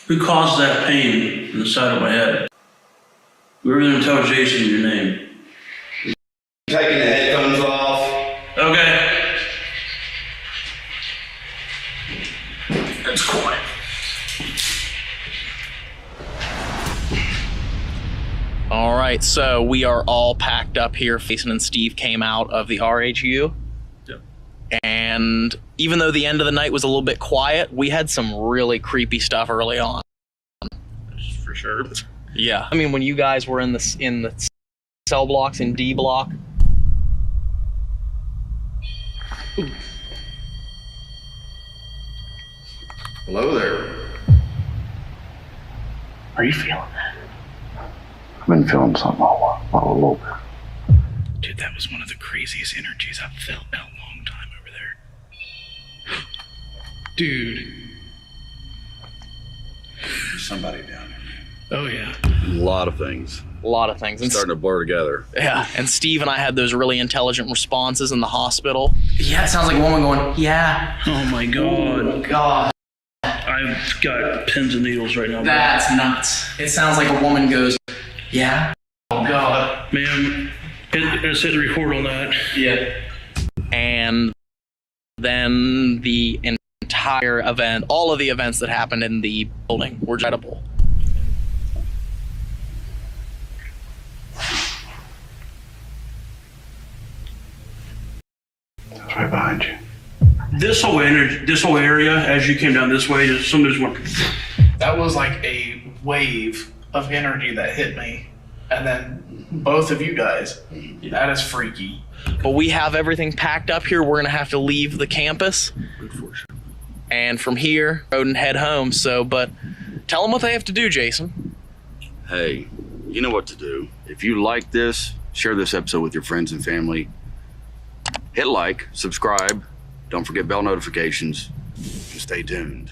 Who caused that pain in the side of my head? We're going to tell Jason your name. Taking the headphones off. Okay. It's quiet. All right, so we are all packed up here. Jason and Steve came out of the RHU. Yep. And even though the end of the night was a little bit quiet, we had some really creepy stuff early on. For sure. Yeah. I mean, when you guys were in the cell blocks in D block. Ooh. Hello there. Are you feeling that? I've been feeling something all a little bit. Dude, that was one of the craziest energies I've felt in a long time over there. Dude. There's somebody down there. Oh, yeah. A lot of things. A lot of things. And Starting to blur together. yeah, and Steve and I had those really intelligent responses in the hospital. Yeah, it sounds like a woman going, yeah. Oh my God. Oh, God. I've got pins and needles right now. That's nuts. It sounds like a woman goes, yeah. Oh, God. Man, let's hit record on that. Yeah. And then the entire event, all of the events that happened in the building were incredible. Right behind you. This whole area, as you came down this way, just somebody just went. That was like a wave of energy that hit me. And then both of you guys. That is freaky. But we have everything packed up here. We're going to have to leave the campus. And from here, road and head home. So, but tell them what they have to do, Jason. Hey, you know what to do. If you like this, share this episode with your friends and family. Hit like, subscribe, don't forget bell notifications, and stay tuned.